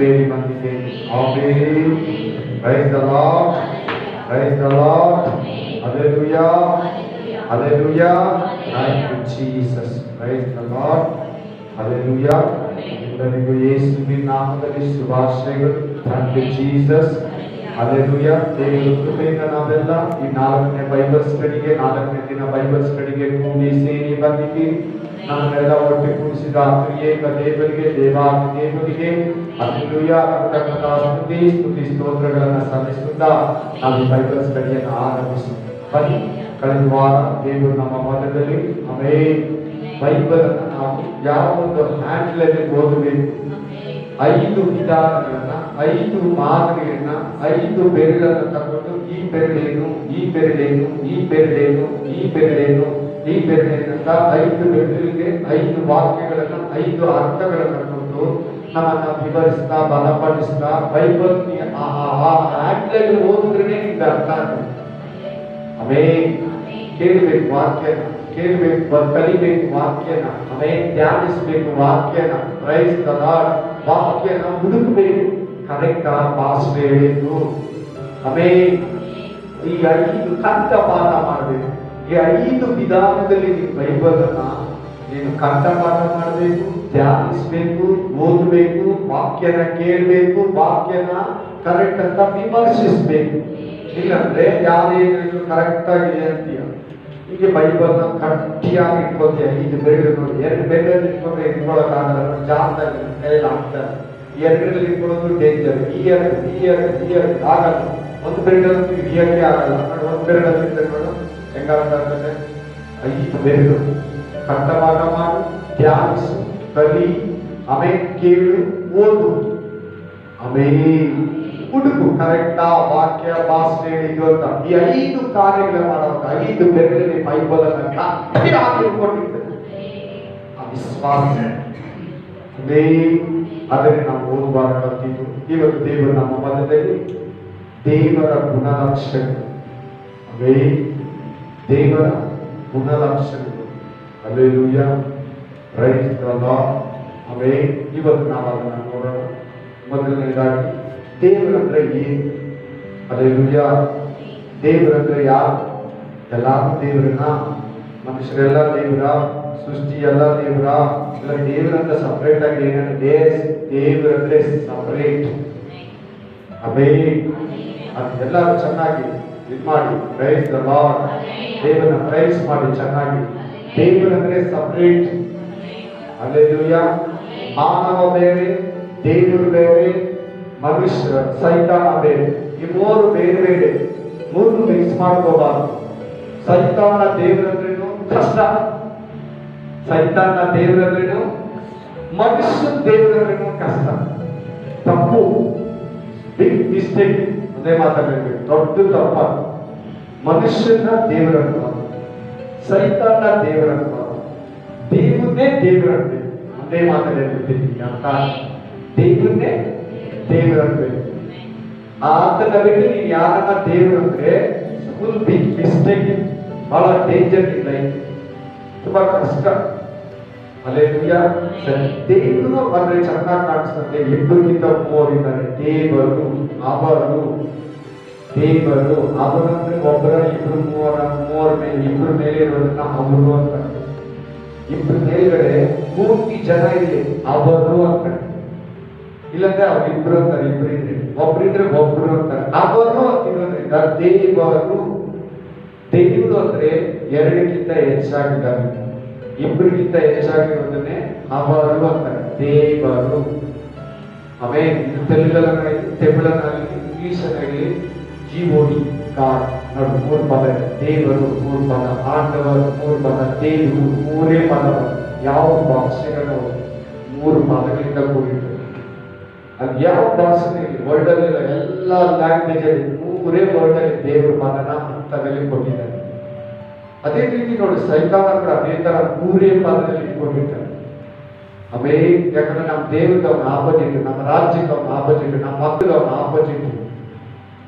ಬೇಡಿ ಬಂದಿದ್ದೇನೆ. Amen. Praise the Lord, praise the lord. Hallelujah, hallelujah. Thank you Jesus. Praise the lord, hallelujah. ಎಲ್ಲರಿಗೂ ಯೇಸುವಿನ ನಾಮದಲ್ಲಿ ಶುಭಾಶಯಗಳು. Thank you Jesus. Hallelujah. ದೇವರ ಕೃಪೆಯಿಂದ ನಾವೆಲ್ಲ ಈ 4ನೇ ಬೈಬಲ್ ಸ್ಟಡಿಗೆ, 4ನೇ ದಿನ ಬೈಬಲ್ ಸ್ಟಡಿಗೆ ಕೂಡಿ ಸೇರಿ ಬಂದಿದ್ದೀವಿ. ನಮ್ಮೆಲ್ಲ ಒಟ್ಟಿಗೆ ಕೂಡಿಸಿದ ಏಕ ದೇವರಿಗೆ, ದೇವರಿಗೆ ಹಲ್ಲೆಲೂಯಾ ಕೃತಜ್ಞತಾ ಸ್ತುತಿ ಸ್ತೋತ್ರಗಳನ್ನು ಸಲ್ಲಿಸುತ್ತಾ ನಾವು ಈ ಬೈಬಲ್ ಸ್ಟಡಿಯನ್ನು ಆರಂಭಿಸುತ್ತೇವೆ. ಬನ್ನಿ, ಕಳೆದ ವಾರ ದೇವರು ನಮ್ಮ ಮನದಲ್ಲಿ ಬೈಬಲ್ ಅನ್ನು ನಾವು ಯಾವ ಒಂದು ಹ್ಯಾಂಡ್ಲಲ್ಲಿ ಓದಬೇಕು, 5 ವಿಧಾನಗಳನ್ನ, 5 ಮಾದರಿಗಳನ್ನ, 5 ಬೆರಳನ್ನು ತಗೊಂಡು ಈ ಬೆರಳೇನು, ಈ ಬೆರಳೇನು, ಈ ಬೆರಳೇನು, ಈ ಬೆರಳೇನು, ಈ ಬೆರಳೇನಂತ 5 ಬೆರಳಿಗೆ 5 ವಾಕ್ಯಗಳನ್ನ, 5 ಅರ್ಥಗಳನ್ನ ಕೊಟ್ಟು ನಮ್ಮನ್ನ ವಿವರಿಸ್ತಾ ಬಲಪಡಿಸ್ತಾ ಬೈಬಲ್ ಹ್ಯಾಂಡ್ಲಲ್ಲಿ ಓದಿದ್ರೆ ನಿಮ್ಗೆ ಅರ್ಥ ಆಗುತ್ತೆ. ಕೇಳಬೇಕು ವಾಕ್ಯನ, ಕೇಳಬೇಕು, ಕಲಿಬೇಕು ವಾಕ್ಯನ, ಧ್ಯಾನಿಸಬೇಕು ವಾಕ್ಯನ. Praise the lord. ವಾಕ್ಯನ ಹುಡುಕಬೇಕು. ಕರೆಕ್ಟ್ ಪಾಸ್ಟ್ ಹೇಳಿದ್ದು. ಈ 5 ಕಂಠಪಾಠ ಮಾಡಬೇಕು. ಈ 5 ವಿಧಾನದಲ್ಲಿ ನೀವು ಬೈಬಲ್ ಅನ್ನ ನೀನು ಕಂಠಪಾಠ ಮಾಡಬೇಕು, ಧ್ಯಾನಿಸಬೇಕು, ಓದಬೇಕು, ವಾಕ್ಯನ ಕೇಳಬೇಕು, ವಾಕ್ಯನ ಕರೆಕ್ಟ್ ಅಂತ ವಿಮರ್ಶಿಸಬೇಕು. ಇಲ್ಲಂದ್ರೆ ಯಾರೇನು ಕರೆಕ್ಟ್ ಆಗಿದೆ ಅಂತೀಯ. ಈಗ ಬೈಬಲ್ನ ಗಟ್ಟಿಯಾಗಿ ಇಟ್ಕೋತೀಯ. 5 ಬೆರಳು ನೋಡಿ, 2 ಬೆರಳಲ್ಲಿ ಇಟ್ಕೊಂಡ್ರೆ ಇಟ್ಕೊಳ್ಳೋಕ್ಕಾಗಲ್ಲ, ಜಾರ್ದಾಗಿ ಕೈಯಲ್ಲಿ ಹಾಕ್ತಾರೆ. 2ರಲ್ಲಿ ಇಟ್ಕೊಳ್ಳೋದು ಡೇಂಜರ್. ಈ ಎರಡು ಆಗಲ್ಲ. 1 ಬೆರಳಂತೂ ಹಿಡಿಯಕ್ಕೆ ಆಗಲ್ಲ. 1 ಬೆರಳಲ್ಲಿ ಇಟ್ಕೊಂಡು ಹೆಂಗಾಗ್ತದೆ. 5 ಬೆರಳು ಕಂಠಪಾಠ ಮಾಡು, ಧ್ಯಾನಿಸು, ಕಲಿ, ಕೇಳು, ಓದು, ಹುಡುಕು ಕರೆಕ್ಟಾ ವಾಕ್ಯ ಭಾಷೆ ಇದು ಅಂತ. ಈ 5 ಕಾರ್ಯಗಳ ಮಾಡುವಾಗ 5 ಬೆರಳಿಗೆ ಬೈಬಲ್ ಅನ್ನ ಗಟ್ಟಿಯಾಗಿ ಇಟ್ಕೊಂಡಿರ್ತದೆ. ಆ ವಿಶ್ವಾಸ ಅದನ್ನೇ ನಾವು ಓದುವಾಗ ಕಲ್ತಿದ್ದು. ಇವತ್ತು ದೇವರು ನಮ್ಮ ಮನದಲ್ಲಿ ದೇವರ ಗುಣಲಕ್ಷಣಗಳು, ದೇವರ ಗುಣಲಕ್ಷಣಗಳು. Hallelujah, price the lord. ಇವತ್ತು ನಾವು ಅದನ್ನು ನೋಡೋಣ. ಮೊದಲನೇದಾಗಿ ದೇವರಂದ್ರೆ ಏನು? ಹಲ್ಲೆಲೂಯಾ. ದೇವರಂದ್ರೆ ಯಾರು? ಎಲ್ಲಾರು ದೇವರನ್ನ? ಮನುಷ್ಯರೆಲ್ಲ ದೇವರ? ಸೃಷ್ಟಿ ಎಲ್ಲ ದೇವರ? ಇಲ್ಲ ದೇವರಂದ್ರೆ ಸಪರೇಟ್ ಆಗಿ ಏನಂದ್ರೆ ದೇವರಂದ್ರೆ ಸಪರೇಟ್. ಅದೆಲ್ಲರೂ ಚೆನ್ನಾಗಿ ಇದು ಮಾಡಿ ಪ್ರೈಸ್ ದ ಲಾರ್ಡ್. ದೇವರನ್ನ ಪ್ರೈಸ್ ಮಾಡಿ ಚೆನ್ನಾಗಿ. ದೇವರಂದ್ರೆ ಸಪರೇಟ್. ಹಲ್ಲೆಲೂಯಾ. ಮಾನವ ಬೇರೆ, ದೇವರು ಬೇರೆ, ಮನುಷ್ಯ ಸೈತಾನ ಬೇರೆ. ಈ 3 ಬೇರೆ ಬೇರೆ. 3 ಮಿಕ್ಸ್ ಮಾಡ್ಕೋಬಾರ್ದು. ಸೈತಾನ ದೇವರಂದ್ರೇನು ಕಷ್ಟ, ಸೈತಾನ ದೇವರಂದ್ರೇನು, ಮನುಷ್ಯ ದೇವರಂದ್ರೇನು ಕಷ್ಟ. ತಪ್ಪು, ಬಿಗ್ ಮಿಸ್ಟೇಕ್. ಅದೇ ಮಾತಾಡಬೇಕು. ದೊಡ್ಡ ತಪ್ಪ. ಮನುಷ್ಯನ ದೇವರನ್ನು, ಸೈತಾನ ದೇವರನ್ನು, ದೇವರನ್ನೇ ದೇವರನ್ನೇ ಅದೇ ಮಾತಾಡಿರ್ತೀನಿ. ಅರ್ಥ? ದೇವರನ್ನೇ ದೇವರನ್ಬೇಕು. ಆತನ ಬಿಟ್ಟು ನೀವು ಯಾರನ್ನ ದೇವರಂದ್ರೆ ಫುಲ್ ಬಿಗ್ ಮಿಸ್ಟೇಕ್. ಬಹಳ ಡೇಂಜರ್ ಇಲ್ಲ, ತುಂಬಾ ಕಷ್ಟ. ಹಲ್ಲೆಲೂಯಾ. ದೇವರು ಅಂದ್ರೆ ಚೆನ್ನಾಗಿ ಕಾಣಿಸ್ತದೆ. 2ಕ್ಕಿಂತ 3 ಇದ್ದಾರೆ. ದೇವರು, ಅವರು, ದೇವರು, ಅವರಂದ್ರೆ ಒಬ್ಬರ, 2, 3 ಮೇಲೆ, 2 ಮೇಲೆ ಇರೋದನ್ನ ಅವರು ಅಂತ. 2 ಮೇಲ್ಗಡೆ 3 ಜನ ಇಲ್ಲಿ ಅವರು ಅಂತಾರೆ. ಇಲ್ಲಂದ್ರೆ ಅವ್ರಿಬ್ರು ಅಂತಾರೆ. 2 ಇದ್ರೆ, ಒಬ್ರಿದ್ರೆ ಒಬ್ರು ಅಂತಾರೆ. ಅವರು ಅಂತಿರೋದ್ರಿಂದ ದೇವರು. ದೇವರು ಅಂದ್ರೆ 2ಕ್ಕಿಂತ ಹೆಚ್ಚಾಗಿದ್ದಾರೆ. 2ಗಿಂತ ಹೆಚ್ಚಾಗಿರೋದನ್ನೇ ಅವರು ಅಂತಾರೆ. ದೇವರು. ಇದು ತೆಲುಗಲ್ಲಿ, ತಮಿಳಲ್ಲಿ, ಇಂಗ್ಲಿಷಲ್ಲಿ GOD ಗಾಡ್ ನೋಡಿ 3 ಪದ. ದೇವರು 3 ಪದ, ಆಂಡವರು 3 ಪದ, ದೇವರು 3 ಪದ. ಯಾವ ಭಾಷೆಗಳು 3 ಪದಗಳಿಂದ ಕೂಡಿರ್ತದೆ. ಅದು ಯಾವ ಭಾಷೆ ವರ್ಲ್ಡ್ ಅಲ್ಲಿ ಎಲ್ಲ ಲ್ಯಾಂಗ್ವೇಜ್ ಅಲ್ಲಿ 3 ವರ್ಲ್ಡ್ ಅಲ್ಲಿ ದೇವರ ಪದನ ಹಂತದಲ್ಲಿ ಕೊಟ್ಟಿದ್ದಾರೆ. ಅದೇ ರೀತಿ ನೋಡಿ ಸೈತಾನ ಕೂಡ ಅದೇ ತರ 3 ಪದದಲ್ಲಿ ಇಟ್ಕೊಂಡಿರ್ತಾರೆ. ಯಾಕಂದ್ರೆ ನಮ್ಮ ದೇವರಿಗೆ ಅವನ ಆಪೋಸಿಟ್, ನಮ್ಮ ರಾಜ್ಯಕ್ಕೆ ಅವನ ಆಪೋಸಿಟ್, ನಮ್ಮ ಮಕ್ಕಳು ಅವನ opposite.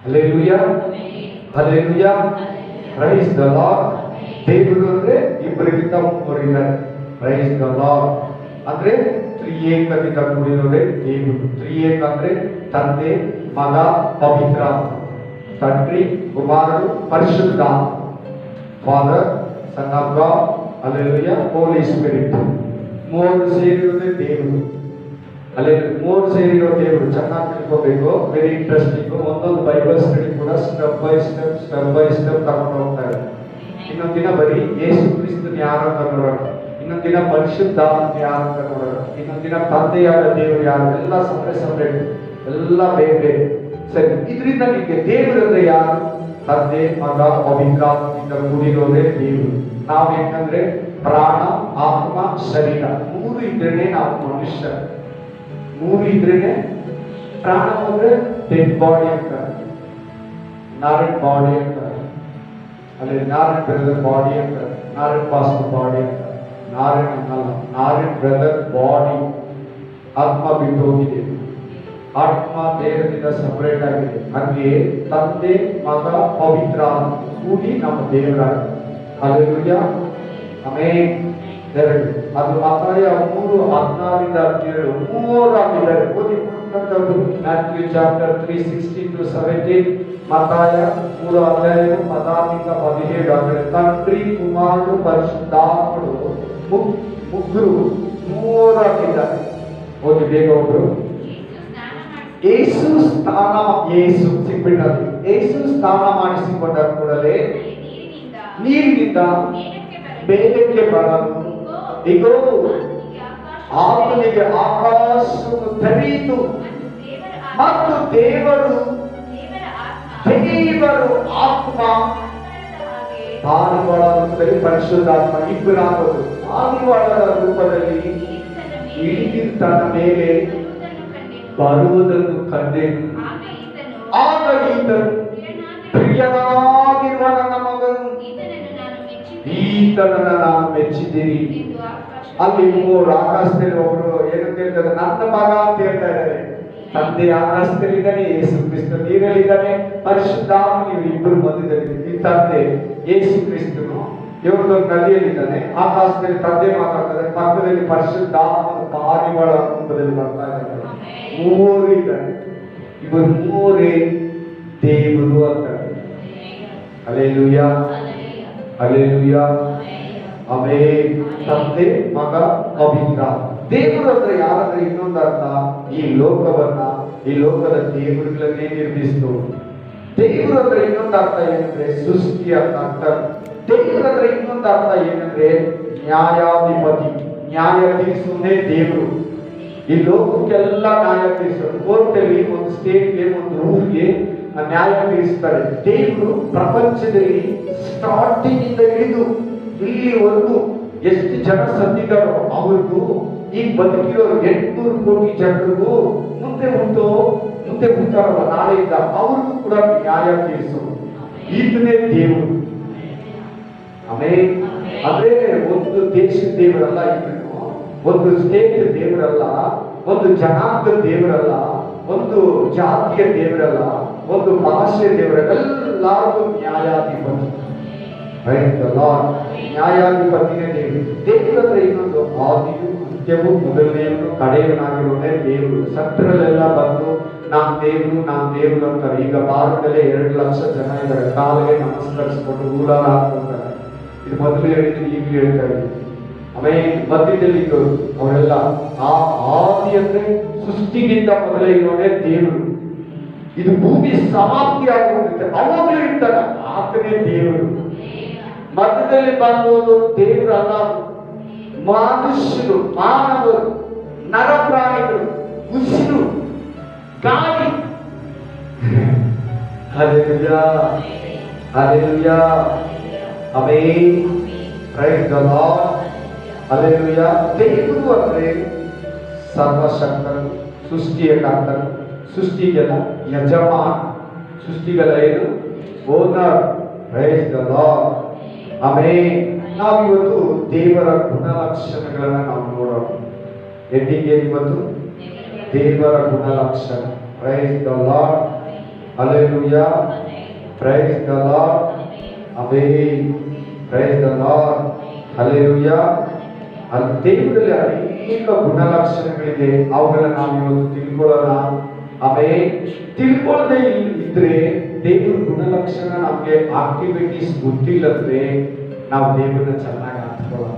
Hallelujah, hallelujah, price the lord. ದೇವರು ಅಂದ್ರೆ 2ಕ್ಕಿಂತ 3 ಇದ್ದಾರೆ. Price the lord. ಅಂದ್ರೆ ತ್ರಿಯೇಕದಿಂದ ಕೂಡಿರೋದೇ ದೇವರು. ತ್ರಿಯೇಕ ಅಂದ್ರೆ ತಂದೆ, ಮಗ, ಪವಿತ್ರ, ತಂಡ್ರಿ, ಕುಮಾರರು, ಪರಿಶುದ್ಧ, father, son of God, hallelujah, holy spirit. ಮೂರು ಸೇರಿರೋದೇ ದೇವರು. ಅಲ್ಲೇ ಮೂರು ಸೇರಿರೋ ದೇವರು ಚೆನ್ನಾಗಿ ತಿಳ್ಕೋಬೇಕು. Very interesting. ಒಂದೊಂದು ಬೈಬಲ್ ಸ್ಟಡಿ ಕೂಡ ಸ್ಟೆಪ್ ಬೈ ಸ್ಟೆಪ್ ತಗೊಂಡು ಹೋಗ್ತಾರೆ. ಇನ್ನೊಂದು ದಿನ ಬರೀ ಯೇಸು ಕ್ರಿಸ್ತನ ಯಾರು ಅಂತ ನೋಡೋಣ, ಇನ್ನೊಂದು ದಿನ ಪರಿಶುದ್ಧ ಯಾರು ಅಂತ ನೋಡೋಣ, ಇನ್ನೊಂದು ದಿನ ತಂದೆಯಾದ ದೇವರು ಯಾರು, ಎಲ್ಲ ಸಪ್ರೇಟ್ ಎಲ್ಲ ಬೇರೆ ಬೇರೆ. ಸರಿ, ಇದರಿಂದ ನಿಮಗೆ ದೇವರು ಅಂದ್ರೆ ಯಾರು? ತಂದೆ, ಮಗ, ಪವಿತ್ರಾತ್ಮದಿಂದ ಕೂಡಿರೋದೇ ದೇವರು. ನಾವು ಯಾಕಂದ್ರೆ ಪ್ರಾಣ, ಆತ್ಮ, ಶರೀರ ಮೂರು ಇದ್ರೇನೆ ನಾವು ಮನುಷ್ಯ. ಮೂರು ಇದ್ರೇನೆ ಪ್ರಾಣ ಅಂದ್ರೆ ಡೆಡ್ ಬಾಡಿ ಅಂತಾರೆ, ನಾರಾಯಣ್ ಬಾಡಿ ಅಂತಾರೆ, ಅಲ್ಲಿ ನಾರಾಯಣ್ ಬ್ರದರ್ ಬಾಡಿ ಅಂತಾರೆ, ನಾರಾಯಣ್ ಪಾಸ್ಟರ್ ಬಾಡಿ ಅಂತಾರೆ. ನಾರಾಯಣ್ ಅನ್ನಲ್ಲ, ನಾರಾಯಣ್ ಬ್ರದರ್ ಬಾಡಿ. ಆತ್ಮ ಬಿಟ್ಟು ಹೋಗಿದೆ, ಆತ್ಮ ದೇಹದಿಂದ ಸಪರೇಟ್ ಆಗಿದೆ. ಹಾಗೆ ತಂದೆ, ಮಗ, ಪವಿತ್ರ ಕೂಡಿ ನಮ್ಮ ದೇವರಾಗಿದೆ. Hallelujah, amen. ಎರಡು ಅದು ಮತ್ತಾಯ 3:16-17 ಮೂರಾಗಿದ್ದಾರೆ. ಓದಿ ಮ್ಯಾಥ್ಯೂ ಚಾಪ್ಟರ್ 3:16-17. ಮತ್ತಾಯ 3:16-17 ಅಂದರೆ ತಂಡ್ರಿ, ಕುಮಾರರು, ಪರಿಶುದ್ಧಾತ್ಮರು ಮುಗ್ಗರು ಮೂರಾಗಿದ್ದಾರೆ. ಓದಿ ಬೇಗ ಒಬ್ರು. ಯೇಸು ಸಿಕ್ಬಿಟ್ಟಲ್ಲಿ ಯೇಸು ಸ್ನಾನ ಮಾಡಿಸಿಕೊಂಡ ಕೂಡಲೇ ನೀರಿನಿಂದ ಬೇಗಕ್ಕೆ ಬರಲು ಇಗೋ ಆತನಿಗೆ ಆಕಾಶವನ್ನು ತೆರೆಯಿತು ಮತ್ತು ದೇವರು ಆತ್ಮ ಆದಿವಾಳ ರೂಪದಲ್ಲಿ, ಪರಿಶುದ್ಧಾತ್ಮ ಇಬ್ಬರಾಗೋದು ಆದಿವಾಳದ ರೂಪದಲ್ಲಿ ಇಳಿದು ತನ್ನ ಮೇಲೆ ಬರುವುದನ್ನು ಕಂಡೆನು. ಆಗ ಈತನು ಪ್ರಿಯನಾಗಿರುವ ನನ್ನ ಮಗನು, ಈತನನ್ನು ನಾನು ಮೆಚ್ಚಿದ್ದೀನಿ. ಅಲ್ಲಿ ಮೂರು ಆಕಾಶದಲ್ಲಿ ಒಬ್ರು ಏನು ಕೇಳ್ತಾರೆ, ನನ್ನ ಮಗ ಅಂತ ಹೇಳ್ತಾ ಇದ್ದಾರೆ. ತಂದೆ ಆಕಾಶದಲ್ಲಿದ್ದಾನೆ, ಯೇಸು ಕ್ರಿಸ್ತ ನೀರಲ್ಲಿದ್ದಾನೆ, ಪರಿಶುದ್ಧಾತ್ಮ ನೀವು ಇಬ್ಬರು ಮಧ್ಯದಲ್ಲಿ. ಈ ತಂದೆ ಯೇಸು ಕ್ರಿಸ್ತನು ಇವ್ರದೊಂದು ನದಿಯಲ್ಲಿದ್ದಾನೆ, ಆಕಾಶದಲ್ಲಿ ತಂದೆ ಮಾತಾಡ್ತಾರೆ, ಪಕ್ಕದಲ್ಲಿ ಪರಿಶುದ್ಧಾತ್ಮ ಪಾರಿವಾಳ ರೂಪದಲ್ಲಿ ಬರ್ತಾ ಇದ್ದಾರೆ. ಮೂರು ಇದ್ದಾರೆ, ಇವರು ಮೂರೇ ದೇವರು ಅಂತಾರೆ. Hallelujah, hallelujah, amen. ತಂದೆ, ಮಗ, ಪವಿತ್ರ. ದೇವರು ಅಂದ್ರೆ ಯಾರಂದ್ರೆ ಇನ್ನೊಂದು ಅರ್ಥ, ಈ ಲೋಕವನ್ನ, ಈ ಲೋಕದ ದೇವರುಗಳನ್ನೇ ನಿರ್ಮಿಸಿತು. ದೇವರು ಅಂದ್ರೆ ಇನ್ನೊಂದು ಅರ್ಥ ಏನಂದ್ರೆ ಸೃಷ್ಟಿ ಅಂತ ಅರ್ಥ. ದೇವರು ಅಂದ್ರೆ ಇನ್ನೊಂದು ಅರ್ಥ ಏನಂದ್ರೆ ನ್ಯಾಯಾಧಿಪತಿ, ನ್ಯಾಯ ತೀರಿಸುವುದೇ ದೇವರು. ಈ ಲೋಕಕ್ಕೆಲ್ಲ ನ್ಯಾಯ ತೀರಿಸೋದು. ಕೋರ್ಟಲ್ಲಿ ಒಂದು ಸ್ಟೇಟ್ಗೆ, ಒಂದು ಊರಿಗೆ ನ್ಯಾಯ ತೀರಿಸ್ತಾರೆ. ದೇವರು ಪ್ರಪಂಚದಲ್ಲಿ ಸ್ಟಾರ್ಟಿಂಗ್ ಇಂದ ಹಿಡಿದು ಇಲ್ಲಿವರೆಗೂ ಎಷ್ಟು ಜನ ಸತ್ತಿದ್ದಾರೋ ಅವ್ರಿಗೂ, ಈಗ ಬದುಕಿರೋ 800 ಕೋಟಿ ಜನರಿಗೂ, ಮುಂದೆ ಹುಟ್ಟಾರಲ್ಲ ನಾಳೆಯಿಂದ ಅವ್ರಿಗೂ ಕೂಡ ನ್ಯಾಯ ತೀರಿಸೋದು ಈತನೇ ದೇವರು. ಆಮೇಲೆ ಅಂದ್ರೆ ಒಂದು ದೇಶದ ದೇವರಲ್ಲ, ಇದನ್ನು ಒಂದು ಸ್ಟೇಟ್ ದೇವರಲ್ಲ, ಒಂದು ಜನಾಂಗದ ದೇವರಲ್ಲ, ಒಂದು ಜಾತಿಯ ದೇವರಲ್ಲ, ಒಂದು ಭಾಷೆಯ ದೇವರಲ್ಲ, ಎಲ್ಲರಿಗೂ ನ್ಯಾಯಾಧಿಪತಿ. ನ್ಯಾಯಾಧಿಪತಿನೇ ದೇವರು. ದೇವರಂದ್ರೆ ಇನ್ನೊಂದು ಆದಿಯು ಅಂತ್ಯವೂ ಮೊದಲನೆಯವರು ಕಡೆಯವನಾಗಿರೋದೇ ದೇವರು. ಸತ್ರಲೆಲ್ಲ ಬಂದು ನಾನ್ ದೇವರು ಅಂತಾರೆ. ಈಗ ಭಾರತದಲ್ಲೇ 2 ಲಕ್ಷ ಜನ ಇದ್ದಾರೆ, ಕಾಲಿಗೆ ನಮಸ್ಕರಿಸ್ಕೊಂಡು ಊರಾಲ ಹಾಕ್ತಾರೆ. ಇದು ಮೊದಲು ಹೇಳಿದ್ರು, ಈಗಲೂ ಹೇಳ್ತಾ ಇದ್ದೀವಿ. ಆಮೇಲೆ ಮಧ್ಯದಲ್ಲಿ ಇದ್ದವರು ಅವರೆಲ್ಲ ಆ ಆದಿ ಅಂದ್ರೆ ಸೃಷ್ಟಿಗಿಂತ ಮೊದಲೇ ಇರೋದೇ ದೇವರು. ಇದು ಭೂಮಿ ಸಮಾಪ್ತಿ ಆಗುತ್ತದೆ ಅವಾಗಲೂ ಇರ್ತಾನೆ, ಆತನೇ ದೇವರು. ಮಧ್ಯದಲ್ಲಿ ಬಂದವರು ದೇವರು ಅಲ್ಲ, ಮನುಷ್ಯರು, ಮಾನವರು, ನರಪ್ರಾಣಿಗಳು, ಉಸಿರು, ಗಾಳಿ. Hallelujah, hallelujah, amen, praise the lord, hallelujah. ದೇವರು ಅಂದ್ರೆ ಸರ್ವಶಕ್ತನು, ಸೃಷ್ಟಿಯ ಕರ್ತನು, ಸೃಷ್ಟಿಗೆಲ್ಲ ಯಜಮಾನ, ಸೃಷ್ಟಿಗಳ ಏನು owner. Price the Lord, amen. ನಾವಿವತ್ತು ದೇವರ ಗುಣಲಕ್ಷಣಗಳನ್ನ ನಾವು ನೋಡೋಣ. ಎಲ್ಲಿಗೆ ಇವತ್ತು ದೇವರ ಗುಣಲಕ್ಷಣ. Price the lord, hallelujah, price the Lord, amen, praise the lord, hallelujah. ಅಲ್ಲಿ ದೇವರಲ್ಲಿ ಅನೇಕ ಗುಣಲಕ್ಷಣಗಳಿದೆ, ಅವುಗಳನ್ನ ನಾವು ಇವತ್ತು ತಿಳ್ಕೊಳ್ಳೋಣ. ಆಮೇಲೆ ತಿಳ್ಕೊಳ್ಳದೆ ಇದ್ರೆ ದೇವರ ಗುಣಲಕ್ಷಣ ನಮಗೆ ಆಕ್ಟಿವಿಟೀಸ್ ಗೊತ್ತಿಲ್ಲದ್ರೆ ನಾವು ದೇವರನ್ನ ಚೆನ್ನಾಗಿ ಹತ್ಕೊಳ್ಳೋಣ.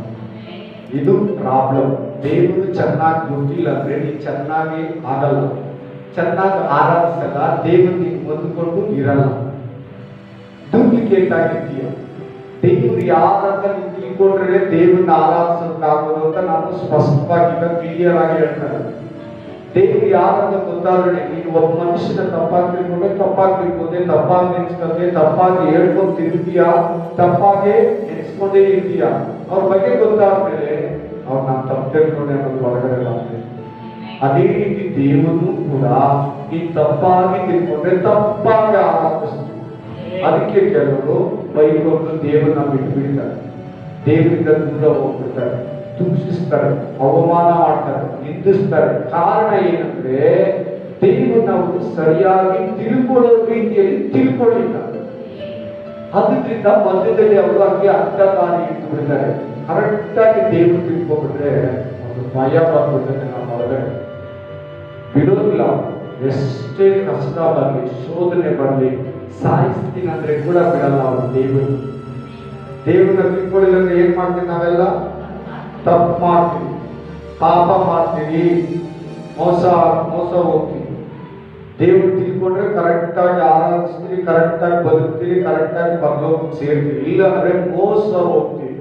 ಇದು ಪ್ರಾಬ್ಲಮ್. ದೇವರು ಚೆನ್ನಾಗಿ ಗೊತ್ತಿಲ್ಲ ಅಂದ್ರೆ ನೀನು ಚೆನ್ನಾಗಿ ಆಗಲ್ಲ, ಚೆನ್ನಾಗಿ ಆರಾಧಿಸಲ್ಲ, ದೇವರಿಗೆ ಹೊಂದ್ಕೊಂಡು ಇರಲ್ಲ, ಡೂಪ್ಲಿಕೇಟ್ ಆಗಿರ್ತೀಯ. ದೇವರು ಯಾರಂತ ನೀವು ತಿಳ್ಕೊಂಡ್ರೆ ದೇವರನ್ನ ಆರಾಧಿಸೋಕ್ಕಾಗೋದು ಅಂತ ನಾನು ಸ್ಪಷ್ಟವಾಗಿ ಕ್ಲಿಯರ್ ಆಗಿ ಹೇಳ್ತಾರೆ. ದೇವರು ಯಾರಂತ ಗೊತ್ತಾದ್ರೆ ನೀನು ಒಬ್ಬ ಮನುಷ್ಯನ ತಪ್ಪಾಗಿ ತಿಳ್ಕೊಂಡ್ರೆ ತಪ್ಪಾಗಿ ತಿಳ್ಕೊಂಡೆ, ತಪ್ಪಾಗಿ ನೆನೆಸ್ಕೊಂಡೆ, ತಪ್ಪಾಗಿ ಹೇಳ್ಕೊಂಡು ತಿರುಗ್ತೀಯ, ತಪ್ಪಾಗೆ ನೆನೆಸ್ಕೊಂಡೇ ಇರ್ತೀಯ. ಅವ್ರ ಬಗ್ಗೆ ಗೊತ್ತಾದ್ಮೇಲೆ ಅವ್ರು ನಾನು ತಪ್ಪು ತಿಳ್ಕೊಂಡೆ ಅನ್ನೋದು ಹೊರಗಡೆ ಬರ್ತದೆ. ಅದೇ ರೀತಿ ದೇವನು ಕೂಡ ಈ ತಪ್ಪಾಗಿ ತಿಳ್ಕೊಂಡ್ರೆ ತಪ್ಪಾಗಿ ಆರಾಧಿಸ್ತೀವಿ. ಅದಕ್ಕೆ ಕೆಲವರು ಬೈಕೊಂಡು ದೇವರನ್ನ ಬಿಟ್ಟು ಬಿಡ್ತಾರೆ, ದೇವರಿಂದ ದೂರ ಹೋಗ್ಬಿಡ್ತಾರೆ, ದೂಷಿಸ್ತಾರೆ, ಅವಮಾನ ಮಾಡ್ತಾರೆ, ನಿಂದಿಸ್ತಾರೆ. ಕಾರಣ ಏನಂದ್ರೆ ದೇವರು ನಾವು ಸರಿಯಾಗಿ ತಿಳ್ಕೊಳ್ಳೋ ರೀತಿಯಲ್ಲಿ ತಿಳ್ಕೊಳ್ಳಿಲ್ಲ. ಅದರಿಂದ ಮಧ್ಯದಲ್ಲಿ ಅವರು ಹಂಗೆ ಅರ್ಥದಾರಿ ಇಟ್ಬಿಡ್ತಾರೆ. ಕರೆಕ್ಟ್ ಆಗಿ ದೇವರು ತಿಳ್ಕೊಂಡ್ಬಿಟ್ರೆ ಒಂದು ಭಯ ಬಂದ್ಬಿಡ್ತದೆ. ನಾವು ಹೊರಗಡೆ ಬಿಡೋದಿಲ್ಲ. ಎಷ್ಟೇ ಕಷ್ಟ ಬರಲಿ, ಶೋಧನೆ ಬರಲಿ, ಸಾಯಿಸ್ತೀನಿ ಅಂದ್ರೆ ಕೂಡ ಬಿಡಲ್ಲ ಅವರು. ದೇವರನ್ನ ತಿಳ್ಕೊಳ್ಳಿಲ್ಲ ಅಂದ್ರೆ ಏನ್ ಮಾಡ್ತೀವಿ ನಾವೆಲ್ಲ? ತಪ್ಪು ಮಾಡ್ತೀವಿ, ಪಾಪ ಮಾಡ್ತೀವಿ, ಮೋಸ ಹೋಗ್ತೀವಿ. ದೇವ್ರು ತಿಳ್ಕೊಂಡ್ರೆ ಕರೆಕ್ಟ್ ಆಗಿ ಆರಾಧಿಸ್ತೀವಿ, ಕರೆಕ್ಟ್ ಆಗಿ ಬದುಕ್ತೀವಿ, ಕರೆಕ್ಟ್ ಆಗಿ ಪರಲೋಕಕ್ಕೆ ಸೇರ್ತೀವಿ. ಇಲ್ಲ ಅಂದ್ರೆ ಮೋಸ ಹೋಗ್ತೀವಿ.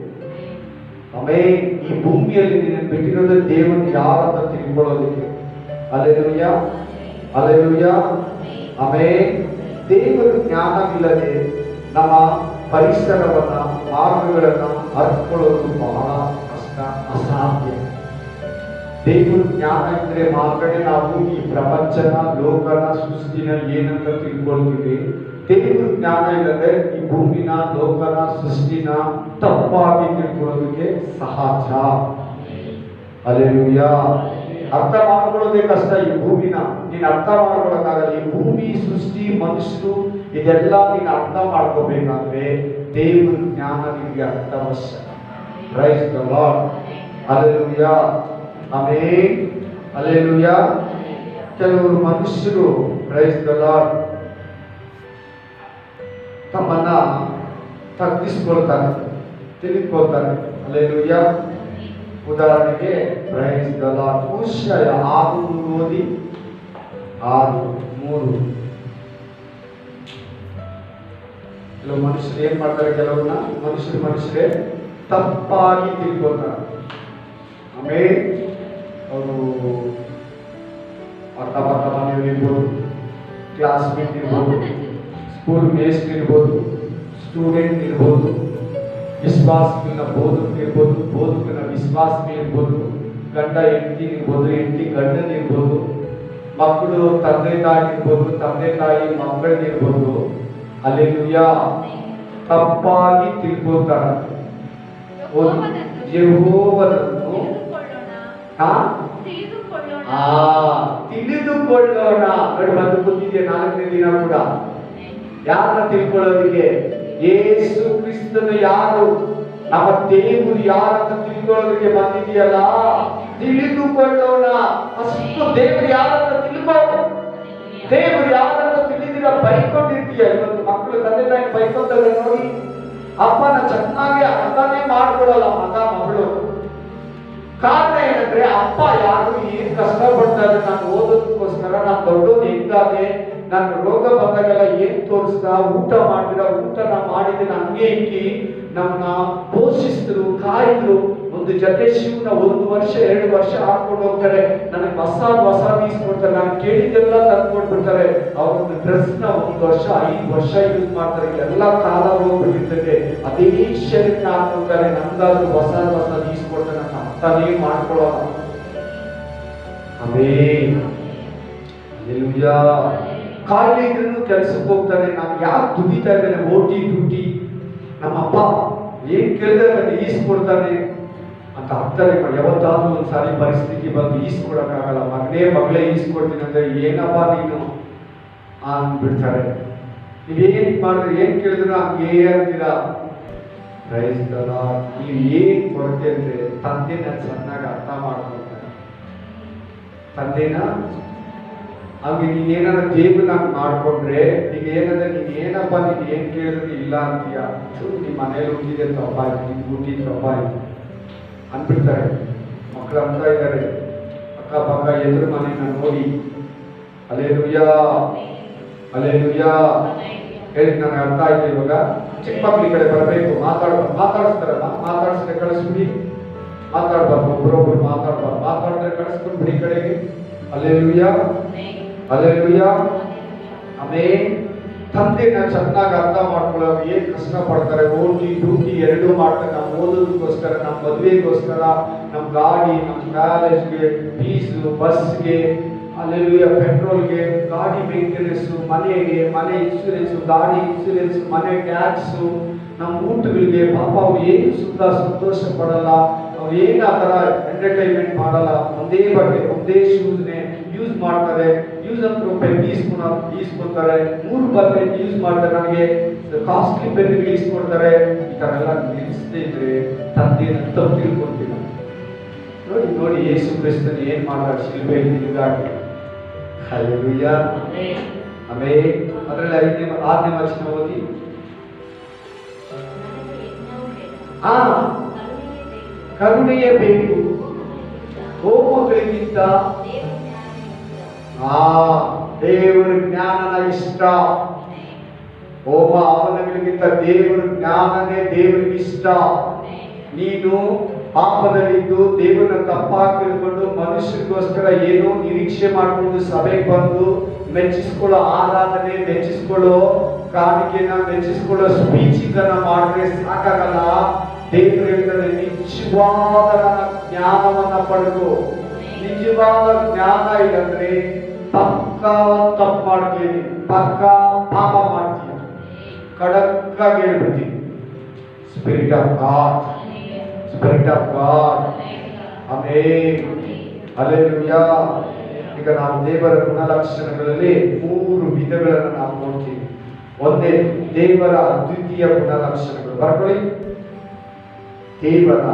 ಆಮೇಲೆ ಈ ಭೂಮಿಯಲ್ಲಿ ನೀನು ಬಿಟ್ಟಿರೋದು ದೇವರನ್ನ ಯಾರಂತ ತಿಳ್ಕೊಳ್ಳೋದಕ್ಕೆ. Alleluia, alleluia. ಆಮೇಲೆ ದೇವರ ಜ್ಞಾನವಿಲ್ಲದೆ ನಮ್ಮ ಪರಿಸರವನ್ನ, ಮಾರ್ಗಗಳನ್ನ ಅರ್ಥಕೊಳ್ಳೋದು ಬಹಳ ಕಷ್ಟ, ಅಸಾಧ್ಯ. ದೇವರ ಜ್ಞಾನ ಇದ್ರೆ ಮಾತ್ರ ನಾವು ಈ ಪ್ರಪಂಚನ, ಲೋಕನ, ಸೃಷ್ಟಿನ ಏನಂತ ತಿಳ್ಕೊಳ್ತೀವಿ. ದೇವರ ಜ್ಞಾನ ಇಲ್ಲದೆ ಈ ಭೂಮಿನ, ಲೋಕನ, ಸೃಷ್ಟಿನ ತಪ್ಪಾಗಿ ತಿಳ್ಕೊಳ್ಳೋದಕ್ಕೆ ಸಹಜ. ಅಲ್ಲೇಲೂಯ. ಅರ್ಥ ಮಾಡ್ಕೊಳ್ಳೋದೇ ಕಷ್ಟ. ಈ ಭೂಮಿನ ನೀನು ಅರ್ಥ ಮಾಡ್ಕೊಳ್ಳೋಕ್ಕಾಗಲ್ಲ. ಈ ಭೂಮಿ, ಸೃಷ್ಟಿ, ಮನುಷ್ಯರು ಇದೆಲ್ಲ ನೀನು ಅರ್ಥ ಮಾಡ್ಕೋಬೇಕಾದ್ರೆ ದೇವರ ಜ್ಞಾನ ನಿಮಗೆ ಅತ್ಯವಶ್ಯಕ. Price the lord. Hallelujah, amen, hallelujah. ಕೆಲವರು ಮನುಷ್ಯರು ಪ್ರೈಸ್ ದ ಲಾರ್ಡ್ ತಮ್ಮನ್ನ ತಗ್ಗಿಸ್ಕೊಳ್ತಾರೆ, ತಿಳಿದುಕೊಳ್ತಾರೆ. ಹಲ್ಲೆಲೂಯ. ಉದಾಹರಣೆಗೆ ಪ್ರೈಸ್ ದ ಲಾರ್ಡ್, ಉಷಯ 6:3 ಓದಿ. 6:3. ಕೆಲವು ಮನುಷ್ಯರು ಏನ್ ಮಾಡ್ತಾರೆ, ಕೆಲವನ್ನ ಮನುಷ್ಯರೇ ತಪ್ಪಾಗಿ ತಿಳ್ಕೊಳ್ತಾರೆ. ಆಮೇಲೆ ಅವರು ಅಕ್ಕ ಮನೆಯವರು ಇರ್ಬೋದು, ಕ್ಲಾಸ್ಮೇಟ್ ಇರ್ಬೋದು, ಸ್ಕೂಲ್ ಮೇಸ್ಟ್ ಇರ್ಬೋದು, ಸ್ಟೂಡೆಂಟ್ ಇರ್ಬೋದು, ವಿಶ್ವಾಸಗಳನ್ನ ಬೋಧಕರಿರ್ಬೋದು, ಬೋಧಕನ ವಿಶ್ವಾಸಗಳಿರ್ಬೋದು, ಗಂಡ ಹೆಂಡತಿ ಇರ್ಬೋದು, ಹೆಂಡತಿ ಗಂಡನ ಇರ್ಬೋದು, ಮಕ್ಕಳು ತಂದೆ ತಾಯಿ ಇರ್ಬೋದು, ತಂದೆ ತಾಯಿ ಮಕ್ಕಳಿರ್ಬೋದು. ಹಲ್ಲೆಲೂಯ. ತಪ್ಪಾಗಿ ತಿಳ್ಕೊಳ್ತಾರೆ. ಯೆಹೋವನನ್ನು ತಿಳಿದುಕೊಳ್ಳೋಣ. ನೋಡಿ, ಬಂದು ಕೂತಿದ್ಯಾ 4ನೇ ದಿನ ಕೂಡ. ಯಾರನ್ನ ತಿಳ್ಕೊಳ್ಳೋದಿಕ್ಕೆ? ಯೇಸು ಕ್ರಿಸ್ತನು ಯಾರು, ನಮ್ಮ ದೇವರು ಯಾರಂತ ತಿಳ್ಕೊಳ್ಳೋದಕ್ಕೆ ಬಂದಿದೆಯಲ್ಲ. ತಿಳಿದುಕೊಳ್ಳೋಣ. ಅಷ್ಟು ದೇವರು ಯಾರಂತ ತಿಳ್ಕೊ. ದೇವರು ಯಾರಂತ ತಿಳಿದಿರ ಬೈಕೊಂಡಿರ್ತೀಯ. ಇವತ್ತು ಮಕ್ಕಳು ತಂದೆ ತಾಯಿ ಬೈಕೊಂತಾರೆ ನೋಡಿ. ಅಪ್ಪನ ಚೆನ್ನಾಗಿ ಅರ್ಥನೇ ಮಾಡ್ಕೊಡಲ್ಲ ಮಗ ಮಗಳು. ಕಾರಣ ಏನಂದ್ರೆ ಅಪ್ಪ ಯಾರು, ಏನ್ ಕಷ್ಟ ಪಡ್ತಾರೆ, ನಾನು ಓದೋದಕ್ಕೋಸ್ಕರ, ನಾನು ದೊಡ್ಡೋದು ಹೆಂಗಾದೆ, ನಾನು ರೋಗ ಬಂದಾಗೆಲ್ಲ ಏನ್ ತೋರಿಸ್ದ, ಊಟ ಮಾಡಿದ, ಊಟನ ಮಾಡಿದ ಹಂಗೆ ಹಿಂಗಿ ನಮ್ಮನ್ನ ಪೋಷಿಸಿದ್ರು, ಕಾಯ್ದ್ರು. ಒಂದು ಜೊತೆ ಶಿವನ 1 ವರ್ಷ 2 ವರ್ಷ ಹಾಕೊಂಡು ಹೋಗ್ತಾರೆ. ನನಗೆ ಹೊಸ ಈಸ್ಕೊಡ್ತಾರೆ. ನಾನು ಕೇಳಿದ್ದೆಲ್ಲ ತಂದ್ಕೊಟ್ಬಿಡ್ತಾರೆ. ಅವರೊಂದು ಡ್ರೆಸ್ ನ 1 ವರ್ಷ 5 ವರ್ಷ ಯೂಸ್ ಮಾಡ್ತಾರೆ. ಎಲ್ಲ ಕಾಲ ಹೋಗ್ಬಿಟ್ಟಿರ್ತದೆ. ಅದೇ ಶರೀರನ ಹಾಕೊಳ್ತಾರೆ. ನಮ್ಗಾದ್ರೂ ಹೊಸ ಈಸ್ಕೊಡ್ತಾರೆ. ನನ್ನ ಅರ್ಥನೇ ಮಾಡ್ಕೊಳ್ಳೋಣ. Amen, hallelujah. ಕಾಯಿಲೆ ಇದ್ರೂ ಕೆಲ್ಸಕ್ಕೆ ಹೋಗ್ತಾನೆ. ನಾನು ಯಾಕೆ ದುಡಿತಾ ಇದ್ದೇನೆ, ಓಟಿ ಡ್ಯೂಟಿ. ನಮ್ಮಪ್ಪ ಏನ್ ಕೇಳಿದ್ರೆ ಈಸ್ಕೊಡ್ತಾನೆ ಅಂತ ಅರ್ಥನೇ ಮಾಡಿ. ಯಾವತ್ತಾದ್ರೂ ಒಂದ್ಸಾರಿ ಪರಿಸ್ಥಿತಿ ಬಂದು ಈಸ್ಕೊಡಕ್ಕಾಗಲ್ಲ. ಮಗಳೇ ಈಸ್ಕೊಡ್ತೀನಿ ಅಂದ್ರೆ ಏನಪ್ಪ ನೀನು ಅಂದ್ಬಿಡ್ತಾರೆ. ನೀವೇನ್ ಮಾಡಿದ್ರೆ, ಏನ್ ಕೇಳಿದ್ರು ಹಂಗೇ ಅಂತೀರಾ. Price the lord. ನೀವು ಏನ್ ಕೊರತೆ ಅಂದ್ರೆ ತಂದೆನ ಚೆನ್ನಾಗಿ ಅರ್ಥ ಮಾಡ್ಕೊಳ್ತಾರೆ. ತಂದೆನ. ಹಂಗೆ ನೀನೇನಾರ ದೇವನಾಗ ಮಾಡ್ಕೊಂಡ್ರೆ ಈಗ ಏನಂದ್ರೆ ನೀನು ಏನಪ್ಪ ನೀನು ಏನು ಕೇಳಿದ್ರೆ ಇಲ್ಲ ಅಂತೀಯ, ನಿಮ್ಮ ಮನೇಲಿ ಹುಟ್ಟಿದೆ ತಪ್ಪಾಯ್ತು, ನಿಮ್ಗೆ ಹುಟ್ಟಿದ ತಪ್ಪಾಯ್ತು ಅಂದ್ಬಿಡ್ತಾರೆ. ಮಕ್ಕಳು ಅಂತ ಇದ್ದಾರೆ ಅಕ್ಕಪಕ್ಕ ಎದುರು ಮನೆಯನ್ನ ನೋಡಿ ಅಲ್ಲೇಲೂಯಾ ಅಲ್ಲೇಲೂಯಾ ಹೇಳಿ ನನಗೆ ಅರ್ಥ ಆಯ್ತು. ಇವಾಗ ಚಿಕ್ಕ ಮಕ್ಳ ಕಡೆ ಬರಬೇಕು, ಮಾತಾಡಿಸ್ತಾರಲ್ಲ, ಮಾತಾಡಿಸಿದ್ರೆ ಕಳಿಸ್ಬಿಡಿ, ಮಾತಾಡ್ಬಾರ್ದು, ಒಬ್ಬರೊಬ್ರು ಮಾತಾಡಿದ್ರೆ ಕಳಿಸ್ಕೊಂಡು ಬಿಡಿ ಕಡೆಗೆ. ಅಲ್ಲೇಲೂಯಾ ಅಲ್ಲೇಲೂಯಾ ಆಮೇನ್. ತಂದೆನ ಚೆನ್ನಾಗಿ ಅರ್ಥ ಮಾಡ್ಕೊಳ್ಳೋರು ಏನ್ ಕಷ್ಟ ಪಡ್ತಾರೆ, ಓಟಿ ಡ್ಯೂಟಿ ಎರಡೂ ಮಾಡ್ತಾರೆ. ನಮ್ಮ ಓದೋದಕ್ಕೋಸ್ಕರ, ನಮ್ಮ ಮದುವೆಗೋಸ್ಕರ, ನಮ್ಮ ಗಾಡಿ, ನಮ್ಮ ಕಾಲೇಜ್ಗೆ ಫೀಸು, ಬಸ್ಗೆ, ಅಲ್ಲೇಲೂಯಾ ಪೆಟ್ರೋಲ್ಗೆ, ಗಾಡಿ ಮೇಂಟೆನೆನ್ಸು, ಮನೆಗೆ, ಮನೆ ಇನ್ಶೂರೆನ್ಸು, ಗಾಡಿ ಇನ್ಶೂರೆನ್ಸು, ಮನೆ ಟ್ಯಾಕ್ಸು, ನಮ್ಮ ಊಟಗಳಿಗೆ. ಪಾಪ ಅವ್ರು ಏನು ಸಂತೋಷ ಪಡಲ್ಲ, ಅವ್ರು ಏನು ಆ ಥರ ಎಂಟರ್ಟೈನ್ಮೆಂಟ್ ಮಾಡಲ್ಲ. ಒಂದೇ ಬಟ್ಟೆ ಒಂದೇ ಶೂಸ್ನೇ ಯೂಸ್ ಮಾಡ್ತಾರೆ. ಯೂಸ್ ಅಂತ ರೂಪಾಯಿ ಈಸ್ಕೊತಾರೆ, 3 ಬಟ್ಟೆ ಯೂಸ್ ಮಾಡ್ತಾರೆ, ನನಗೆ ಕಾಸ್ಟ್ಲಿ ಪೆನ್ಗಳು ಈಸ್ಕೊಡ್ತಾರೆ. ಈ ಥರ ಎಲ್ಲ ನಿಲ್ಲಿಸದೇ ಇದ್ರೆ ತಂದೆನ ತಪ್ಪು ತಿಳ್ಕೊಂತೀವಿ. ನೋಡಿ ನೋಡಿ ಯೇಸು ಕ್ರಿಸ್ತನ ಏನ್ ಮಾಡ್ತಾರೆ ಶಿಲುಬೆಯಲ್ಲಿ ನಿಲ್ದಾಡಿ. Hallelujah amen. ಅದರಲ್ಲಿ 6ನೇ ವಚನ ಓದಿ. ಕರುಣೆಯೇ ಬೇಕು ಹೋಮಗಳಿಗಿಂತ ದೇವರ ಜ್ಞಾನನ ಇಷ್ಟ. ಹೋಮ ಹವನಗಳಿಗಿಂತ ದೇವರ ಜ್ಞಾನನೇ ದೇವರಿಗೆ ಇಷ್ಟ. ನೀನು ಪಾಪದಲ್ಲಿದ್ದು ದೇವರನ್ನ ತಪ್ಪಾಗಿ ತಿಳ್ಕೊಂಡು ಮನುಷ್ಯರಿಗೋಸ್ಕರ ಏನೋ ನಿರೀಕ್ಷೆ ಮಾಡಿಕೊಂಡು ಸಭೆಗೆ ಬಂದು ಮೆಚ್ಚಿಸ್ಕೊಳ್ಳೋ ಆರಾಧನೆ, ಮೆಚ್ಚಿಸ್ಕೊಳ್ಳೋ ಕಾಣಿಕೆನ, ಮೆಚ್ಚಿಸ್ಕೊಳ್ಳೋ ಸ್ಪೀಚಿಂಗನ್ನ ಮಾಡಿದ್ರೆ ಸಾಕಾಗಲ್ಲ. ದೇವರು ಹೇಳಿದರೆ ನಿಜವಾದ ಜ್ಞಾನವನ್ನ ಪಡೆದು, ನಿಜವಾದ ಜ್ಞಾನ ಇಲ್ಲಂದ್ರೆ ಪಕ್ಕ ತಪ್ಪು ಮಾಡ್ತೀನಿ, ಪಕ್ಕ ಪಾಪ ಮಾಡ್ತೀನಿ, ಖಡಕ್ಕಾಗಿ ಹೇಳ್ಬಿಡ್ತೀನಿ. Spirit of god, spirit of god amen hallelujah. ಈಗ ನಾವು ದೇವರ ಗುಣಲಕ್ಷಣಗಳಲ್ಲಿ 3 ವಿಧಗಳನ್ನು ನಾವು ನೋಡ್ತೀವಿ. ಒಂದೇ ದೇವರ ಅದ್ವಿತೀಯ ಗುಣಲಕ್ಷಣಗಳು. ಬರ್ಕೊಳ್ಳಿ, ದೇವರ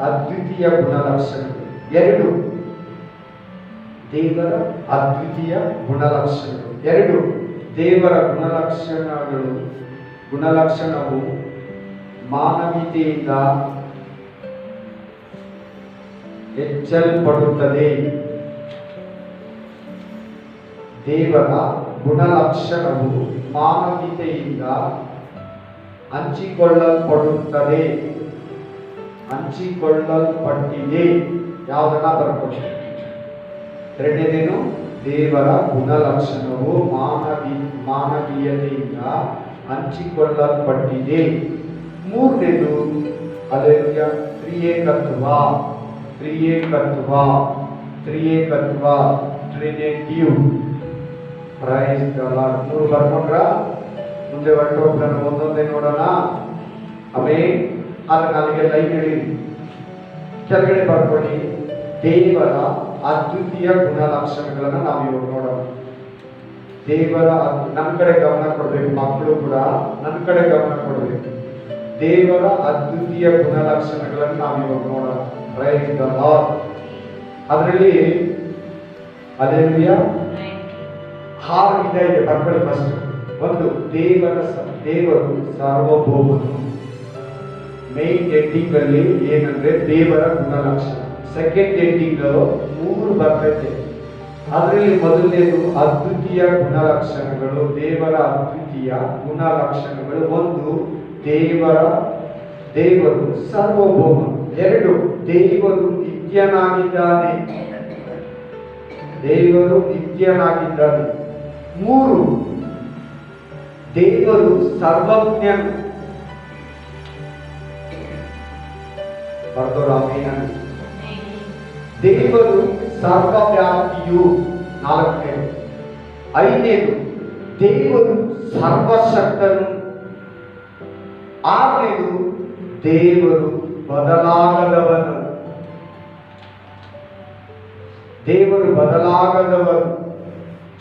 ಅದ್ವಿತೀಯ ಗುಣಲಕ್ಷಣಗಳು. 2 ದೇವರ ಅದ್ವಿತೀಯ ಗುಣಲಕ್ಷಣಗಳು. 2 ದೇವರ ಗುಣಲಕ್ಷಣವು ಮಾನವೀಯತೆಯಿಂದ ಹೆಚ್ಚಲ್ಪಡುತ್ತದೆ. ದೇವರ ಗುಣಲಕ್ಷಣವು ಮಾನವೀಯತೆಯಿಂದ ಹಂಚಿಕೊಳ್ಳಲ್ಪಡುತ್ತದೆ, ಹಂಚಿಕೊಳ್ಳಲ್ಪಟ್ಟಿದೆ. ಯಾವುದನ್ನ ಬರ್ಕೊಳ್ಳಿ. 2ನೇದೇನು? ದೇವರ ಗುಣಲಕ್ಷಣವು ಮಾನವೀಯತೆಯಿಂದ ಹಂಚಿಕೊಳ್ಳಲ್ಪಟ್ಟಿದೆ. 3ನೇದು ಅಲ್ಲೆಲೂಯಾ ತ್ರಿಯೇಕತ್ವ, ಟ್ರಿನಿಟಿವ್. Praise the lord. 3 ಬರ್ಕೊಂಡ್ರ ಮುಂದೆ ಹೊರಟೋಗ್ತಾನೆ. ಒಂದೊಂದೇ ನೋಡೋಣ. ಆಮೇನ್. ಆದ್ರೆ ನನಗೆ ಲೈನ್ ಹೇಳಿ ಕೆಳಗಡೆ ಬರ್ಕೊಳ್ಳಿ. ದೇವರ ಅದ್ವಿತೀಯ ಗುಣಲಕ್ಷಣಗಳನ್ನು ನಾವು ಇವಾಗ ನೋಡೋಣ. ದೇವರ ನನ್ನ ಕಡೆ ಗಮನ ಕೊಡ್ಬೇಕು, ಮಕ್ಕಳು ಕೂಡ ನನ್ನ ಕಡೆ ಗಮನ ಕೊಡ್ಬೇಕು. ದೇವರ ಅದ್ವಿತೀಯ ಗುಣಲಕ್ಷಣಗಳನ್ನು ನಾವು ಇವಾಗ ನೋಡೋಣ. Praise the Lord. ಅದರಲ್ಲಿ ಹಲ್ಲೆಲೂಯಾ 6 ವಿಧ ಇದೆ. ಬರ್ಕೊಳ್ಳಿ. ಫಸ್ಟ್ 1 ದೇವರು ಸಾರ್ವಭೌಮನು. ಮೇನ್ ಹೆಡ್ಡಿಂಗ್ ಅಲ್ಲಿ ಏನಂದ್ರೆ ದೇವರ ಗುಣಲಕ್ಷಣ. ಸೆಕೆಂಡ್ ಹೆಡ್ಡಿಂಗ್ 3 ಬರ್ತೈತೆ. ಅದರಲ್ಲಿ ಮೊದಲನೇದು ಅದ್ವಿತೀಯ ಗುಣಲಕ್ಷಣಗಳು. ದೇವರ ಅದ್ವಿತೀಯ ಗುಣಲಕ್ಷಣಗಳು. 1 ದೇವರು ಸಾರ್ವಭೌಮ. 2 ದೇವರು ನಿತ್ಯನಾಗಿದ್ದಾನೆ, ದೇವರು ನಿತ್ಯನಾಗಿದ್ದಾನೆ. 3 ದೇವರು ಸರ್ವಜ್ಞನು. ಬರ್ದೋರಾಮೇನ. ದೇವರು ಸರ್ವವ್ಯಾಪಿಯು. 4ನೇದು. 5ನೇದು ದೇವರು ಸರ್ವಶಕ್ತನು. 6ನೇದು ದೇವರು ಬದಲಾಗದವನು. ದೇವರು ಬದಲಾಗದವನು,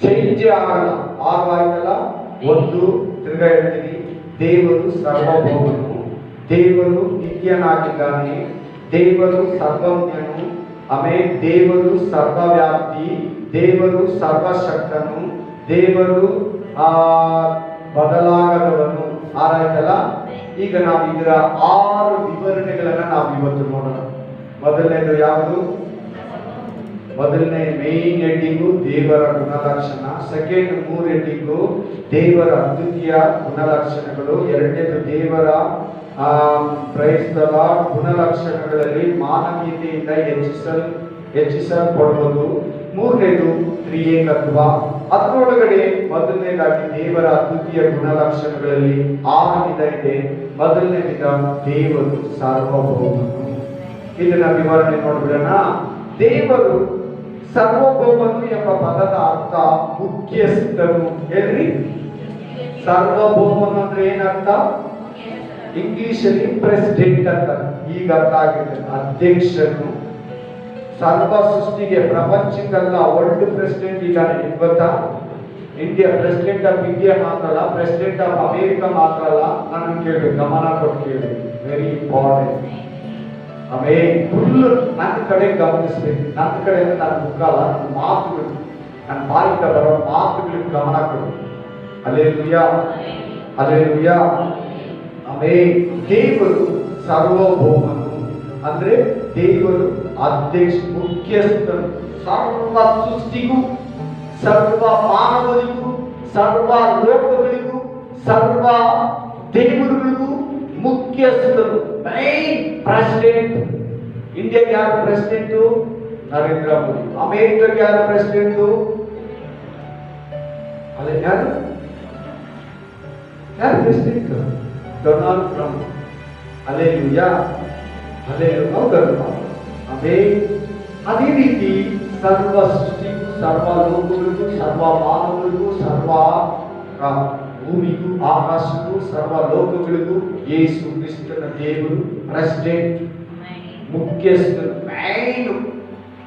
ಚೇಂಜ್ ಆಗಲ್ಲ. 6 ಆಯ್ತಲ್ಲ. 1 ತಿರ್ಗಾ ಹೇಳ್ತೀನಿ. ದೇವರು ಸರ್ವಭೌಮನು, ದೇವರು ನಿತ್ಯನಾಗಿದ್ದಾನೆ, ದೇವರು ಸರ್ವಜ್ಞನು, ಆಮೇಲೆ ದೇವರು ಸರ್ವವ್ಯಾಪ್ತಿ, ದೇವರು ಸರ್ವಶಕ್ತನು, ದೇವರು ಬದಲಾಗದವನು. ಆರಾಯ್ತಲ್ಲ. ಈಗ ನಾವು ಇದರ 6 ವಿವರಣೆಗಳನ್ನ ನಾವು ಇವತ್ತು ನೋಡೋಣ. ಮೊದಲನೇದು ಯಾವುದು? ಮೊದಲನೇ ಮೇನ್ ಹೆಡ್ಡಿಂಗು ದೇವರ ಗುಣಲಕ್ಷಣ. ಸೆಕೆಂಡ್ 3 ಹೆಡ್ಡಿಂಗು ದೇವರ ಅದ್ವಿತೀಯ ಗುಣಲಕ್ಷಣಗಳು. ಎರಡನೇದು ದೇವರ ಪ್ರೈಸ್ತಲ ಗುಣಲಕ್ಷಣಗಳಲ್ಲಿ ಮಾನವೀಯತೆಯಿಂದ ಹೆಚ್ಚಿಸಲ್ಪಡುವುದು. ಮೂರನೇದು ತ್ರಿಯೇಕತ್ವ. ಅದರೊಳಗಡೆ ಮೊದಲನೇದಾಗಿ ದೇವರ ಅದ್ವಿತೀಯ ಗುಣಲಕ್ಷಣಗಳಲ್ಲಿ 6 ವಿಧ ಇದೆ. ಮೊದಲನೇ ವಿಧ ದೇವರು ಸಾರ್ವಭೌಮನು. ಇದನ್ನ ವಿವರಣೆ ನೋಡ್ಬಿಡೋಣ. ದೇವರು ಸಾರ್ವಭೌಮನು ಎಂಬ ಪದದ ಅರ್ಥ ಮುಖ್ಯಸ್ಥನು. ಹೇಳ್ರಿ, ಸಾರ್ವಭೌಮನು ಅಂದ್ರೆ ಏನರ್ಥ? ಇಂಗ್ಲಿಷ್ ಅಲ್ಲಿ ಪ್ರೆಸಿಡೆಂಟ್ ಅಂತ. ಈಗ ಅರ್ಥ ಆಗಿದೆ. ಅಧ್ಯಕ್ಷನು. ಸರ್ವ ಸೃಷ್ಟಿಗೆ ಪ್ರಪಂಚಕ್ಕೆಲ್ಲ ವರ್ಲ್ಡ್ ಪ್ರೆಸಿಡೆಂಟ್ ಇದ್ದಾನೆ. ಗೊತ್ತಾ? ಇಂಡಿಯಾ ಪ್ರೆಸಿಡೆಂಟ್ ಆಫ್ ಇಂಡಿಯಾ ಮಾತ್ರ ಅಲ್ಲ, ಪ್ರೆಸಿಡೆಂಟ್ ಆಫ್ ಅಮೇರಿಕಾ ಮಾತ್ರ ಅಲ್ಲ. ನಾನು ಕೇಳ್ಬೇಕು, ಗಮನ ಕೊಟ್ಟು ಕೇಳಿ, ವೆರಿ ಇಂಪಾರ್ಟೆಂಟ್. ಫುಲ್ ನನ್ನ ಕಡೆ ಗಮನಿಸ್ಬೇಕು. ನನ್ನ ಕಡೆ ನನ್ನ ಮುಖ ಅಲ್ಲ, ನನ್ನ ಮಾತುಗಳು, ನನ್ನ ಬಾಯಿಂದ ಬರೋ ಮಾತುಗಳಿಗೆ ಗಮನ ಕೊಡು. Hallelujah, hallelujah. ದೇವರು ಸಾರ್ವಭೌಮನು ಅಂದ್ರೆ ದೇವರು ಅಧ್ಯಕ್ಷ, ಮುಖ್ಯಸ್ಥನು. ಸರ್ವ ಸೃಷ್ಟಿಗೂ, ಸರ್ವ ಮಾನವರಿಗೂ, ಸರ್ವ ಲೋಕಗಳಿಗೂ, ಸರ್ವ ದೇವರುಗಳಿಗೂ ಮುಖ್ಯಸ್ಥರು. Main president. ಇಂಡಿಯಾಗೆ ಯಾರು ಪ್ರೆಸಿಡೆಂಟು? ನರೇಂದ್ರ ಮೋದಿ. ಅಮೆರಿಕಾಗೆ ಯಾರು ಪ್ರೆಸಿಡೆಂಟು? ಅದೇ ಯಾರು president? Donald Trump. Hallelujah, hallelujah. ಹೌದಲ್ವಾ? ಅದೇ ರೀತಿ ಸರ್ವ ಸೃಷ್ಟಿಗೂ, ಸರ್ವ ಲೋಕಗಳಿಗೂ, ಸರ್ವ ಮಾನವರಿಗೂ, ಸರ್ವ ಭೂಮಿಗೂ, ಆಕಾಶಕ್ಕೂ, ಸರ್ವ ಲೋಕಗಳಿಗೂ ಯೇಸು ಕ್ರಿಸ್ತನ ದೇವರು ಪ್ರೆಸಿಡೆಂಟ್, ಮುಖ್ಯಸ್ಥರು.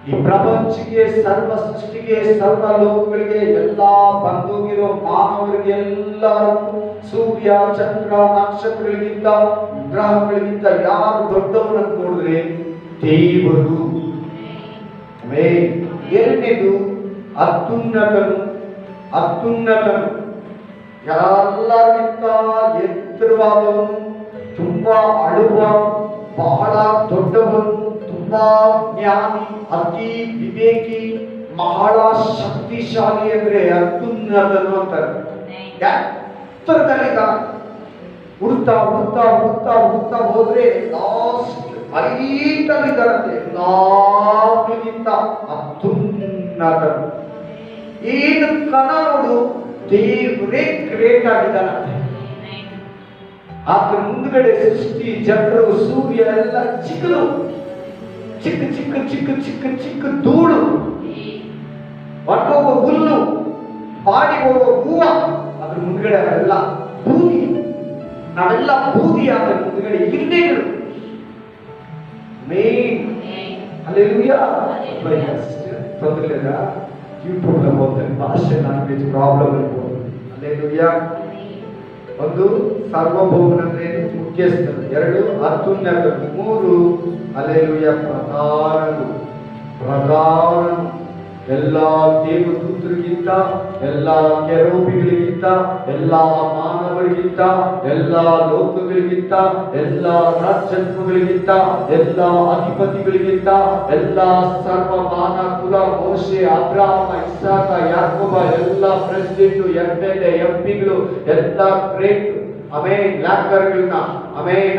ಈ ಪ್ರಪಂಚಕ್ಕೆ, ಸರ್ವ ಸೃಷ್ಟಿಗೆ, ಸರ್ವ ಲೋಕಗಳಿಗೆ, ಎಲ್ಲ ಬಂದೋಗಿರೋ ಮಾನವರಿಗೆ ಎಲ್ಲರಿಗೂ ಸೂರ್ಯ, ಚಂದ್ರ, ನಕ್ಷತ್ರಗಳಿಗಿಂತ, ಗ್ರಹಗಳಿಗಿಂತ ಯಾರು ದೊಡ್ಡವರನ್ನು ನೋಡಿದ್ರೆ ದೇವರು. ಎರಡನೇದು ಅತ್ಯುನ್ನತನು. ಅತ್ಯುನ್ನತನು ಎಲ್ಲರಿಗಿಂತ ಎತ್ತರವಾದವನು, ತುಂಬಾ ಅಳುವ, ಬಹಳ ದೊಡ್ಡವನು, ತುಂಬಾ ಜ್ಞಾನಿ, ಅತಿ ವಿವೇಕಿ, ಬಹಳ ಶಕ್ತಿಶಾಲಿ ಅಂದ್ರೆ ಅತ್ಯುನ್ನತನು ಅಂತಾರೆ. ಎತ್ತರದಲ್ಲಿ ಹುಡ್ತಾ ಹುಡ್ತಾ ಹುಡ್ತಾ ಹುಡ್ತಾ ಹೋದ್ರೆ ಲಾಸ್ಟ್ ಐಟಲ್ಲಿದ್ದಾರಂತೆ. ಎಲ್ಲರಿಗಿಂತ ಅತ್ಯುನ್ನತನು. ಏನು ಕಣ ನೋಡು, ದೇವರೇ ಗ್ರೇಟ್ ಆಗಿದ್ದಾನಂತೆ. ಆತರ ಮುಂದ್ಗಡೆ ಸೃಷ್ಟಿ, ಜನರು, ಸೂರ್ಯ ಎಲ್ಲ ಚಿಕ್ಕದು, ಚಿಕ್ಕ ಚಿಕ್ಕ ಚಿಕ್ಕ ಚಿಕ್ಕ ಚಿಕ್ಕ ಧೂಳು, ಹೊರಗೋಗೋ ಹುಲ್ಲು, ಬಾಡಿ ಹೋಗೋ ಹೂವ, ಅದ್ರ ಮುಂದ್ಗಡೆ ಅವೆಲ್ಲ ಬೂದಿ. ನಾವೆಲ್ಲ ಬೂದಿ. ಆದ್ರೆ ಮುಂದ್ಗಡೆ ಗಿಣ್ಣೆಗಳು. Main hallelujah. ತೊಂದರೆ ಇಲ್ಲ, ಯೂಟ್ಯೂಬ್ ಓದ್ತಾರೆ, ಭಾಷೆ ಲ್ಯಾಂಗ್ವೇಜ್ ಪ್ರಾಬ್ಲಮ್ ಇರ್ಬೋದು. ಹಲ್ಲೆಲೂಯಾ. ಒಂದು ಸಾರ್ವಭೌಮನಂದ್ರೆ ಮುಖ್ಯಸ್ಥರು, 2 ಅತ್ಯುನ್ನತರು, 3 ಹಲ್ಲೆಲೂಯಾ ಪ್ರಧಾನರು. ಪ್ರಧಾನರು ಎಲ್ಲ ದೇವದೂತರಿಗಿಂತ, ಎಲ್ಲ ಕೆರೂಬಿಗಳಿಗಿಂತ, ಎಲ್ಲ ಮಾನವರಿಗಿಂತ, ಎಲ್ಲ ಲೋಕಗಳಿಗಿಂತ, ಎಲ್ಲ ರಾಜ್ಯತ್ವಗಳಿಗಿಂತ, ಎಲ್ಲ ಅಧಿಪತಿಗಳಿಗಿಂತ, ಎಲ್ಲ ಸರ್ವಮಾನ ಕುಲ, ಮೋಶೆ, ಅಬ್ರಹಾಮ, ಇಸಾಕ, ಯಾಕೋಬ, ಎಲ್ಲ ಪ್ರೆಸಿಡೆಂಟ್, ಎಮ್ಎಲ್ಎ, ಎಂಪಿಗಳು, ಎಲ್ಲ ಗ್ರೇಟ್ ಲ್ಯಾಕರ್ಗಳನ್ನ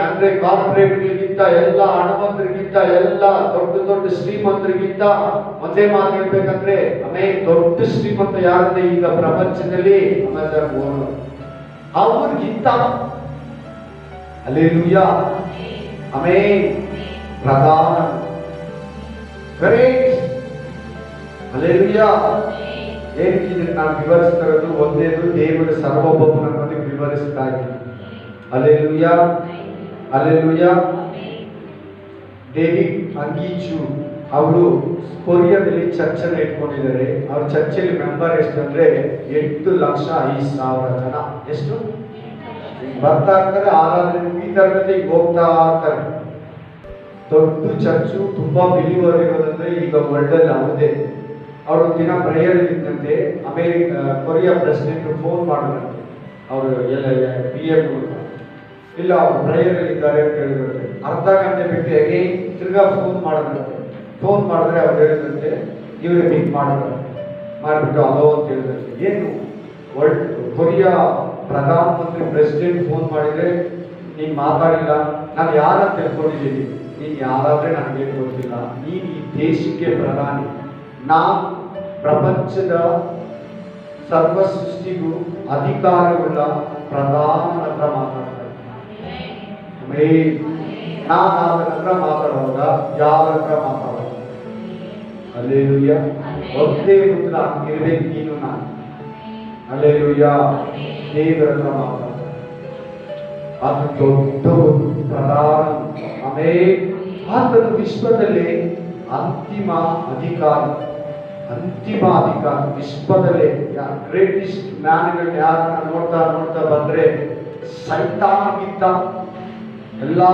ಅಂದ್ರೆ ಕಾರ್ಪೊರೇಟ್ಗಳಿಗಿಂತ, ಎಲ್ಲ ಹಣವಂತರಿಗಿಂತ, ಎಲ್ಲ ದೊಡ್ಡ ದೊಡ್ಡ ಶ್ರೀಮಂತರಿಗಿಂತ, ಒಂದೇ ಮಾತು ಹೇಳ್ಬೇಕಂದ್ರೆ ದೊಡ್ಡ ಶ್ರೀಮಂತ ಯಾರಂದ್ರೆ ಈಗ ಪ್ರಪಂಚದಲ್ಲಿ ಅವ್ರಿಗಿಂತ ಹಲ್ಲೆಲೂಯಾ ಪ್ರಧಾನ ಗ್ರೇಟ್. ಹಲ್ಲೆಲೂಯಾ. ಏನಕ್ಕೆ ನಾನು ವಿವರಿಸ್ತಾ ಇರೋದು? ಒಂದೇದು ದೇವರ ಸಾರ್ವಭೌಮನ ಬಗ್ಗೆ ವಿವರಿಸ್ತಾ ಇದ್ದೀನಿ. Hallelujah, hallelujah. ಡೇವಿಡ್ ಅಂಗೀಚು ಅವರು ಕೊರಿಯಾದಲ್ಲಿ ಚರ್ಚನ್ನು ಇಟ್ಕೊಂಡಿದ್ದಾರೆ. ಅವ್ರ ಚರ್ಚೆಯಲ್ಲಿ ಮೆಂಬರ್ ಎಷ್ಟು ಅಂದ್ರೆ 8,05,000 ಜನ. ಎಷ್ಟು ಬರ್ತಾ ಇರ್ತಾರೆ, ಆರಾಧನೆ ಮುಗಿತಾ ಇರ್ತದೆ, ಈಗ ಹೋಗ್ತಾ ಇರ್ತಾರೆ. ದೊಡ್ಡ ಚರ್ಚು, ತುಂಬಾ ಬಿಲಿವರ್ ಇರೋದಂದ್ರೆ ಈಗ ವರ್ಲ್ಡ್ ಅಲ್ಲಿ ಯಾವುದೇ ಅವರು ದಿನ ಪ್ರೇಯರ್ ಇದ್ದಂತೆ ಕೊರಿಯಾ ಪ್ರೆಸಿಡೆಂಟ್ ಫೋನ್ ಮಾಡಿದ್ರಂತೆ, ಅವರು ಎಲ್ಲ PM ಇಲ್ಲ ಅವರು ಪ್ರೇಯರ್ ಇದ್ದಾರೆ ಅಂತ ಹೇಳಿದ್ರಂತೆ. ಅರ್ಧ ಗಂಟೆ ಬಿಟ್ಟು ಅಗೇನ್ ತಿರ್ಗಾ ಫೋನ್ ಮಾಡಿದ್ರಂತೆ. ಫೋನ್ ಮಾಡಿದ್ರೆ ಅವ್ರು ಹೇಳಿದಂತೆ ಇವ್ರಿಗೆ ಪಿಕ್ ಮಾಡಿಬಿಟ್ಟು ಅಲೋ ಅಂತ ಹೇಳಿದಂತೆ. ಏನು ಕೊರಿಯಾ ಪ್ರಧಾನಮಂತ್ರಿ ಪ್ರೆಸಿಡೆಂಟ್ ಫೋನ್ ಮಾಡಿದ್ರೆ ನೀನು ಮಾತಾಡಿಲ್ಲ, ನಾನು ಯಾರನ್ನು ತಿಳ್ಕೊಂಡಿದ್ದೀನಿ, ನೀನು ಯಾರಾದ್ರೆ ನನಗೇನು ಗೊತ್ತಿಲ್ಲ, ನೀನು ಈ ದೇಶಕ್ಕೆ ಪ್ರಧಾನಿ, ನಾನು ಪ್ರಪಂಚದ ಸರ್ವ ಸೃಷ್ಟಿಗೂ ಅಧಿಕಾರವುಳ್ಳ ಪ್ರಧಾನ ಹತ್ರ ಮಾತಾಡ್ತಾರೆ. ನಾನು ಅವನ ಹತ್ರ ಮಾತಾಡುವಾಗ ಯಾರ ಹತ್ರ ಮಾತಾಡೋದು? ಅಲ್ಲೇಲೂಯ್ಯ. ಒಂದೇ ಪುತ್ರ ಇರ್ಬೇಕು ನೀನು ನಾನು. ಅಲ್ಲೇಲೂಯ್ಯ. ದೇವರ ಹತ್ರ ಮಾತಾಡ, ಅದು ದೊಡ್ಡ ಪ್ರಧಾನ. ಆತನು ವಿಶ್ವದಲ್ಲಿ ಅಂತಿಮ ಅಧಿಕಾರ ವಿಶ್ವದಲ್ಲಿ ಗ್ರೇಟೆಸ್ಟ್ ಮ್ಯಾನ್ಗಳು ಯಾರನ್ನ ನೋಡ್ತಾ ಬಂದ್ರೆ ಸೈತಾನಗಿಂತ, ಎಲ್ಲಾ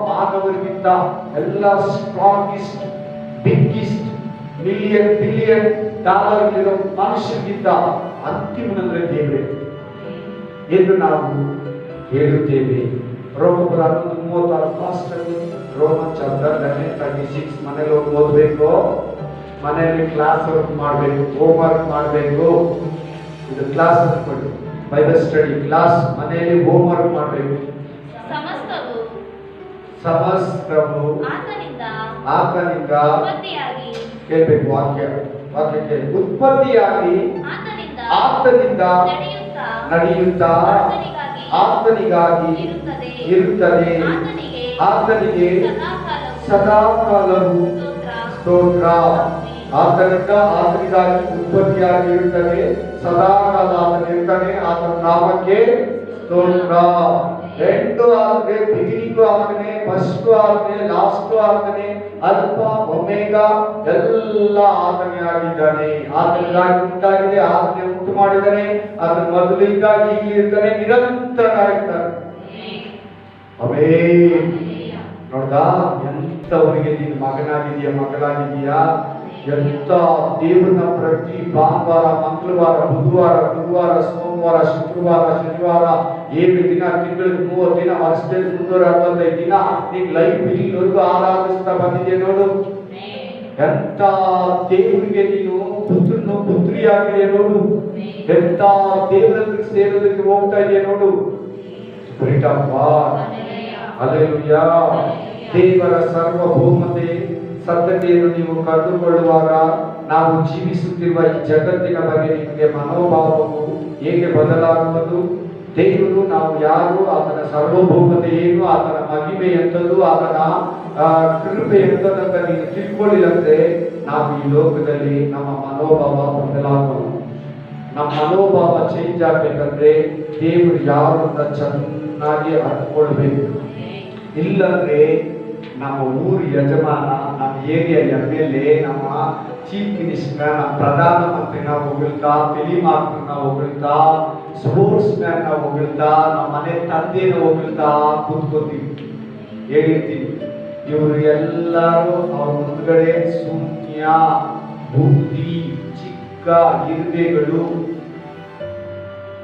ಮಾನವರಿಗಿಂತ, ಎಲ್ಲ ಸ್ಟ್ರಾಂಗೆಸ್ಟ್ ಬಿಗ್ಗೆಸ್ಟ್ ಬಿಲಿಯನ್ ಡಾಲರ್ ಇರೋ ಮನುಷ್ಯರಿಗಿಂತ ಅಂತಿಮನಂದ್ರೆ ದೇವರೇ ಎಂದು ನಾವು ಹೇಳುತ್ತೇವೆ. ರೋಮಪುರ 11:36 ಫಾಸ್ಟ್ ರೋಮನ್ ಚಾಪ್ಟರ್ 11:36 ಮನೇಲಿ ಹೋಗಿ ಓದಬೇಕು, ಮನೆಯಲ್ಲಿ ಕ್ಲಾಸ್ ವರ್ಕ್ ಮಾಡಬೇಕು, ಹೋಮ್ ವರ್ಕ್ ಮಾಡಬೇಕು. ಇದು ಕ್ಲಾಸ್ ಅನ್ಕೊಳ್ಳಿ, ಬೈಬಲ್ ಸ್ಟಡಿ ಕ್ಲಾಸ್, ಮನೆಯಲ್ಲಿ ಹೋಮ್ ವರ್ಕ್ ಮಾಡಬೇಕು. ಸಮಸ್ತವು ಆತನಿಂದ ಕೇಳಬೇಕು, ವಾಕ್ಯ ಕೇಳಿ. ಉತ್ಪತ್ತಿಯಾಗಿ ಆತನಿಂದ ನಡೆಯುತ್ತಾ ಆತನಿಗಾಗಿ ಇರುತ್ತದೆ, ಆತನಿಗೆ ಸದಾಕಾಲವು ಸ್ತೋತ್ರ. ಆತನಿಗಾಗಿ ಉತ್ಪತ್ತಿಯಾಗಿ ಇರುತ್ತದೆ, ಸದಾಕಾಲ ಆತನಿರ್ತಾನೆ, ಆತನ ನಾಮಕ್ಕೆ ಸ್ತೋತ್ರ. ಎಂಟು ಆತನೇ, ಬಿಗಿನಿಂಗು ಆತನೇ, ಫಸ್ಟ್ ಆತನೇ, ಲಾಸ್ಟ್ ಆತನೇ, ಅಲ್ಪ ಒಮೆಗ ಎಲ್ಲ ಆತನೇ ಆಗಿದ್ದಾನೆ. ಆತನಿಗಾಗಿ ಉಂಟಾಗಿದೆ, ಆತನೇ ಉಂಟು ಮಾಡಿದ್ದಾನೆ, ಆತನ ಮೊದಲಿಗಾಗಿ ಇರ್ತಾನೆ, ನಿರಂತರವಾಗಿರ್ತಾನೆ. ನೋಡ್ದಾ, ಎಂತವರಿಗೆ ನೀನು ಮಗಳಾಗಿದೀಯಾ? ಎಂತ ದೇವರನ್ನ ಪ್ರತಿ ಭಾನುವಾರ, ಮಂಗಳವಾರ, ಬುಧವಾರ, ಗುರುವಾರ, ಸೋಮವಾರ, ಶುಕ್ರವಾರ, ಶನಿವಾರ, 7 ದಿನ, ತಿಂಗಳಿಗೆ 30 ದಿನ, ವರ್ಷದಲ್ಲಿ 365 ದಿನ ನೀನ್ ಲೈಫ್ ಇಲ್ಲಿವರೆಗೂ ಆರಾಧಿಸ್ತಾ ಬಂದಿದೆ ನೋಡು. ಎಂತ ದೇವರಿಗೆ ನೀನು ಪುತ್ರಿಯಾಗಿದೆ ನೋಡು. ಎಂತ ದೇವರಲ್ಲಿ ಸೇರೋದಕ್ಕೆ ಹೋಗ್ತಾ ಇದೆಯಾ ನೋಡು. ಹಲ್ಲೆಲೂಯಾ. ದೇವರ ಸಾರ್ವಭೌಮತೆ ಸತ್ಯತೆಯನ್ನು ನೀವು ಕಂಡುಕೊಳ್ಳುವಾಗ ನಾವು ಜೀವಿಸುತ್ತಿರುವ ಈ ಜಗತ್ತಿನ ಬಗ್ಗೆ ನಿಮಗೆ ಮನೋಭಾವವು ಹೇಗೆ ಬದಲಾಗುವುದು? ದೇವರು ನಾವು ಯಾರು, ಆತನ ಸಾರ್ವಭೌಮತೆ ಏನು, ಆತನ ಮಹಿಮೆ ಎಂಥದ್ದು, ಆತನ ಕೃಪೆ ಎಂಥದಂತ ನೀವು ತಿಳ್ಕೊಳ್ಳಿಲ್ಲಂದ್ರೆ ನಾವು ಈ ಲೋಕದಲ್ಲಿ ನಮ್ಮ ಮನೋಭಾವ ಬದಲಾಗುವುದು. ನಮ್ಮ ಮನೋಭಾವ ಚೇಂಜ್ ಆಗ್ಬೇಕಂದ್ರೆ ದೇವರು ಯಾರು ಅಂತ ಚೆನ್ನಾಗಿ ಅರ್ಥಕೊಳ್ಬೇಕು. ಇಲ್ಲಂದ್ರೆ ನಮ್ಮ ಊರು ಯಜಮಾನ, ನಮ್ಮ ಏರಿಯಾ MLA, ನಮ್ಮ ಚೀಫ್ ಮಿನಿಸ್ಟರ್, ನಮ್ಮ ಪ್ರಧಾನಮಂತ್ರಿನ ಹೊಗಳ್ತಾ, ಫಿಲಿಂ ಆಕ್ಟರ್ನ ಹೊಗಳ್ತಾ, ಸ್ಪೋರ್ಟ್ಸ್ ಮ್ಯಾನ್ ನ ಹೊಗಳ್ತಾ, ನಮ್ಮ ಮನೆ ತಂದೆನ ಹೊಗಳ್ತಾ ಕೂತ್ಕೋತೀವಿ. ಹೇಳಿರ್ತೀವಿ, ಇವರು ಎಲ್ಲರೂ ಅವ್ರ ಮುಂದ್ಗಡೆ ಶೂನ್ಯ ಬುದ್ಧಿ, ಚಿಕ್ಕ ಇರುವೆಗಳು.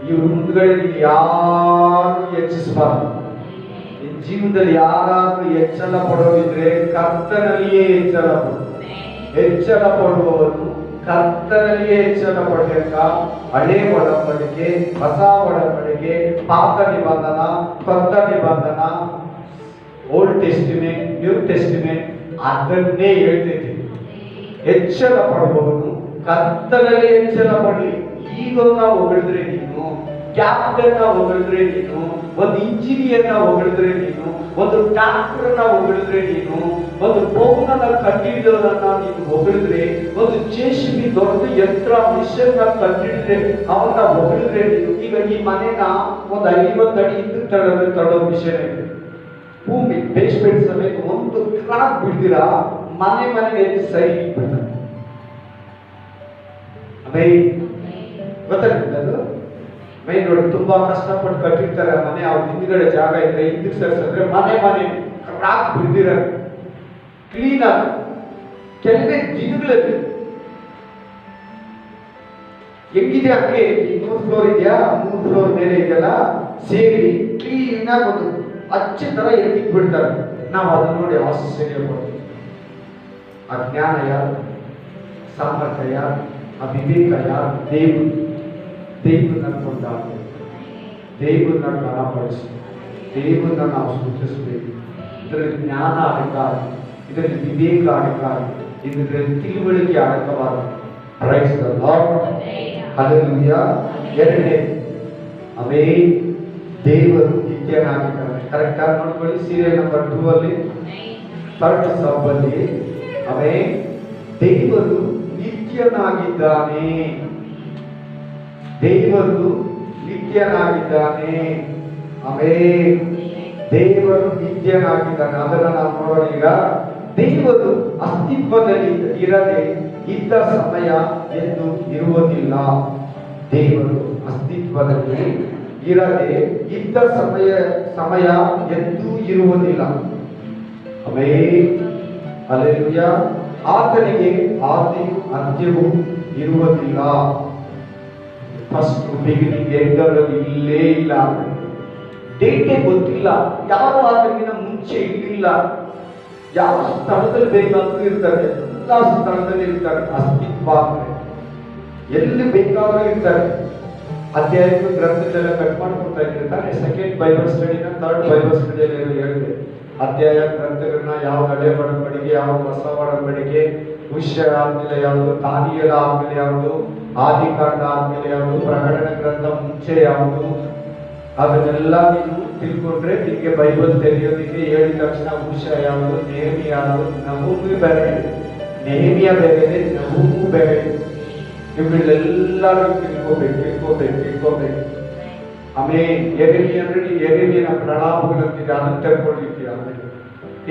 ಇವ್ರ ಮುಂದ್ಗಡೆ ನೀವು ಯಾರು ಹೆಚ್ಚಿಸಬಾರ್ದು. ಜೀವನದಲ್ಲಿ ಯಾರಾದ್ರೂ ಎಚ್ಚರ ಪಡೋದಿದ್ರೆ ಕರ್ತನಲ್ಲಿಯೇ ಎಚ್ಚರ ಪಡುವವರು ಕರ್ತನಲ್ಲಿಯೇ ಎಚ್ಚರ ಪಡಬೇಕ. ಹಳೆ ಒಡಂಬಡಿಕೆ, ಹೊಸ ಒಡಂಬಡಿಕೆ, ಪಾತ ನಿಬಂಧನ, ಕೊತ್ತ ನಿಬಂಧನ, ಓಲ್ಡ್ ಟೆಸ್ಟಿಮೆಂಟ್, ನ್ಯೂ ಟೆಸ್ಟಿಮೆಂಟ್ ಅದನ್ನೇ ಹೇಳ್ತೈತಿ. ಎಚ್ಚರ ಪಡುವವನು ಕರ್ತನಲ್ಲಿ ಎಚ್ಚರ ಪಡಲಿ. ಈಗ ನಾವು ಹೊಗಳಿದ್ರೆ ನೀನು, ಕ್ಯಾಪ್ಟನ್ ಹೊಗಳಿದ್ರೆ ನೀನು, ಒಂದು ಇಂಜಿನಿಯರ್ ಹೊಗಳಿದ್ರೆ ನೀನು, ಒಂದು ಡಾಕ್ಟರ್ ಹೊಗಳಿದ್ರೆ ನೀನು, ಒಂದು ಭವನ ಕಟ್ಟಿಡೋರನ್ನ ನೀನು ಹೊಗಳಿದ್ರೆ, ಒಂದು JCB ದೊಡ್ಡ ಯಂತ್ರ ಮಿಷನ್ ಕಟ್ಟಿಡಿದ್ರೆ ಅವನ್ನ ಹೊಗಳಿದ್ರೆ ನೀನು. ಈಗ ಈ ಮನೆನ ಒಂದು 50 ಅಡಿ ಹಿಂದಕ್ಕೆ ತಳ್ಳೋ ಮಿಷನ್ ಇದೆ. ಭೂಮಿ ಬೇಸ್ಮೆಂಟ್ ಸಮೇತ ಒಂದು ಕ್ರಾಕ್ ಬಿಡ್ದಿರಾ ಮನೆ ಸೈಡ್ ಬಿಡ್ತಾರೆ. ಗೊತ್ತಾಗ್ತದೆ ಅದು. ಮೈನ್ ರೋಡ್ ತುಂಬಾ ಕಷ್ಟಪಟ್ಟು ಕಟ್ಟಿರ್ತಾರೆ ಮನೆ, ಅವ್ರ ಹಿಂದ್ಗಡೆ ಜಾಗ ಇದ್ರೆ ಹಿಂದಕ್ಕೆ ಸರಿಸಿದ್ರೆ ಮನೆ ಕ್ರಾಕ್ ಬಿಡ್ದಿರ ಕ್ಲೀನ್ ಆಗಿ ಕೆಲವೇ ದಿನಗಳಲ್ಲಿ ಹೆಂಗಿದೆ ಹಂಗೆ 3 ಫ್ಲೋರ್ ಇದೆಯಾ, 3 ಫ್ಲೋರ್ ಮೇಲೆ ಇದೆಯಲ್ಲ ಸೇರಿ ಕ್ಲೀನ್ ಆಗಿ ಒಂದು ಅಚ್ಚೆ ತರ ಎತ್ತಿಕ್ ಬಿಡ್ತಾರೆ. ನಾವು ಅದನ್ನ ನೋಡಿ ಆಶ್ಚರ್ಯ ಪಡ್ತೀವಿ. ಆ ಜ್ಞಾನ ಯಾರು, ಸಾಮರ್ಥ್ಯ ಯಾರು, ಆ ವಿವೇಕ ಯಾರು? ದೇವರನ್ನ ಕೊಂಡಾಗ, ದೇವರನ್ನ ಗಣಪಡಿಸಿ, ದೇವರನ್ನ ನಾವು ಸ್ತುತಿಸಬೇಕು. ಇದರಲ್ಲಿ ಜ್ಞಾನ ಅಡಕಾರಿ, ಇದರಲ್ಲಿ ವಿವೇಕ ಅಡಕಾರಿ, ಇದರಲ್ಲಿ ತಿಳುವಳಿಕೆ ಅಡಕವಾದ. Praise the lord, hallelujah. ಎರಡನೇ, ಅವೇ ದೇವರು ನಿತ್ಯನಾಗಿದ್ದಾನೆ. ಕರೆಕ್ಟ್ ಆಗಿ ನೋಡ್ಕೊಳ್ಳಿ. ಸೀರಿಯಲ್ ನಂಬರ್ 2 ಅಲ್ಲಿ ಥರ್ಡ್ ಸಬ್ ಅಲ್ಲಿ ಅವೇ ದೇವರು ನಿತ್ಯನಾಗಿದ್ದಾನೆ, ದೇವರು ನಿತ್ಯನಾಗಿದ್ದಾನೆ, ಅವೇ ದೇವರು ನಿತ್ಯನಾಗಿದ್ದಾನೆ. ಅದನ್ನ ನಾವು ನೋಡೋಣ ಈಗ. ದೇವರು ಅಸ್ತಿತ್ವದಲ್ಲಿ ಇರದೆ ಇದ್ದ ಸಮಯ ಎಂದು ಇರುವುದಿಲ್ಲ. ದೇವರು ಅಸ್ತಿತ್ವದಲ್ಲಿ ಇರದೆ ಇದ್ದ ಸಮಯ ಎಂದೂ ಇರುವುದಿಲ್ಲ. Amen, hallelujah. ಆತನಿಗೆ ಆದಿಯೂ ಅಂತ್ಯವೂ ಇರುವುದಿಲ್ಲ. ಫಸ್ಟ್ ಬಿಗಿನಿಂಗ್ ಎಂದರಲ್ಲಿ ಇಲ್ಲೇ ಇಲ್ಲ. ಡೇಟೇ ಗೊತ್ತಿಲ್ಲ. ಯಾರು ಆತನಿಗಿನ ಮುಂಚೆ ಇರಲಿಲ್ಲ. ಯಾವ ಸ್ಥಳದಲ್ಲಿ ಬೇಕಾದ್ರೂ ಇರ್ತಾರೆ, ಎಲ್ಲ ಸ್ಥಳದಲ್ಲಿ ಇರ್ತಾರೆ. ಅಸ್ತಿತ್ವ ಅಂದ್ರೆ ಎಲ್ಲಿ ಬೇಕಾದ್ರೂ ಇರ್ತಾರೆ. ಅಧ್ಯಾತ್ಮ ಗ್ರಂಥದಲ್ಲೆಲ್ಲ ಕಟ್ ಮಾಡ್ಕೊತಾ ಇದ್ರೆ ತಾನೆ. ಸೆಕೆಂಡ್ ಬೈಬಲ್ ಸ್ಟಡಿನ ಥರ್ಡ್ ಬೈಬಲ್ ಸ್ಟಡಿಯಲ್ಲಿ ಹೇಳಿದೆ. ಅಧ್ಯಾಯ ಗ್ರಂಥಗಳನ್ನ ಯಾವ ಹಳೆ ಒಡಂಬಡಿಕೆ, ಯಾವ ಹೊಸ ಒಡಂಬಡಿಕೆ, ವಿಷಯ ಆದ್ಮೇಲೆ ಯಾವುದು, ದಾನಿಯೇಲ ಆದ್ಮೇಲೆ ಯಾವುದು, ಆದಿಕಾಂಡ ಆದ್ಮೇಲೆ ಯಾವುದು, ಪ್ರಕಟಣೆ ಗ್ರಂಥ ಮುಂಚೆ ಯಾವುದು, ಅದನ್ನೆಲ್ಲ ನೀವು ತಿಳ್ಕೊಂಡ್ರೆ ನಿಮಗೆ ಬೈಬಲ್ ತೆರೆಯೋದಿಕ್ಕೆ ಹೇಳಿದ ತಕ್ಷಣ ವಿಷಯ ಯಾವುದು, ನೇಹಮಿ ಯಾವುದು, ನಹೂಮಿ ಬೇರೆ, ನೆಹಮಿಯ ಬೇರೆ, ನಹೂಮು ಬೇರೆ. ಇವುಗಳೆಲ್ಲರೂ ತಿಳ್ಕೋಬೇಕು. ಆಮೇಲೆ ಎರೆಮಿ ಅಂದ್ರೆ ಎರೆಮಿಯನ ಪ್ರಲಾಪಗಳಂತಿದೆ, ಅದನ್ನು ತಿಳ್ಕೊಂಡಿರ್ತೀರ. ಆಮೇಲೆ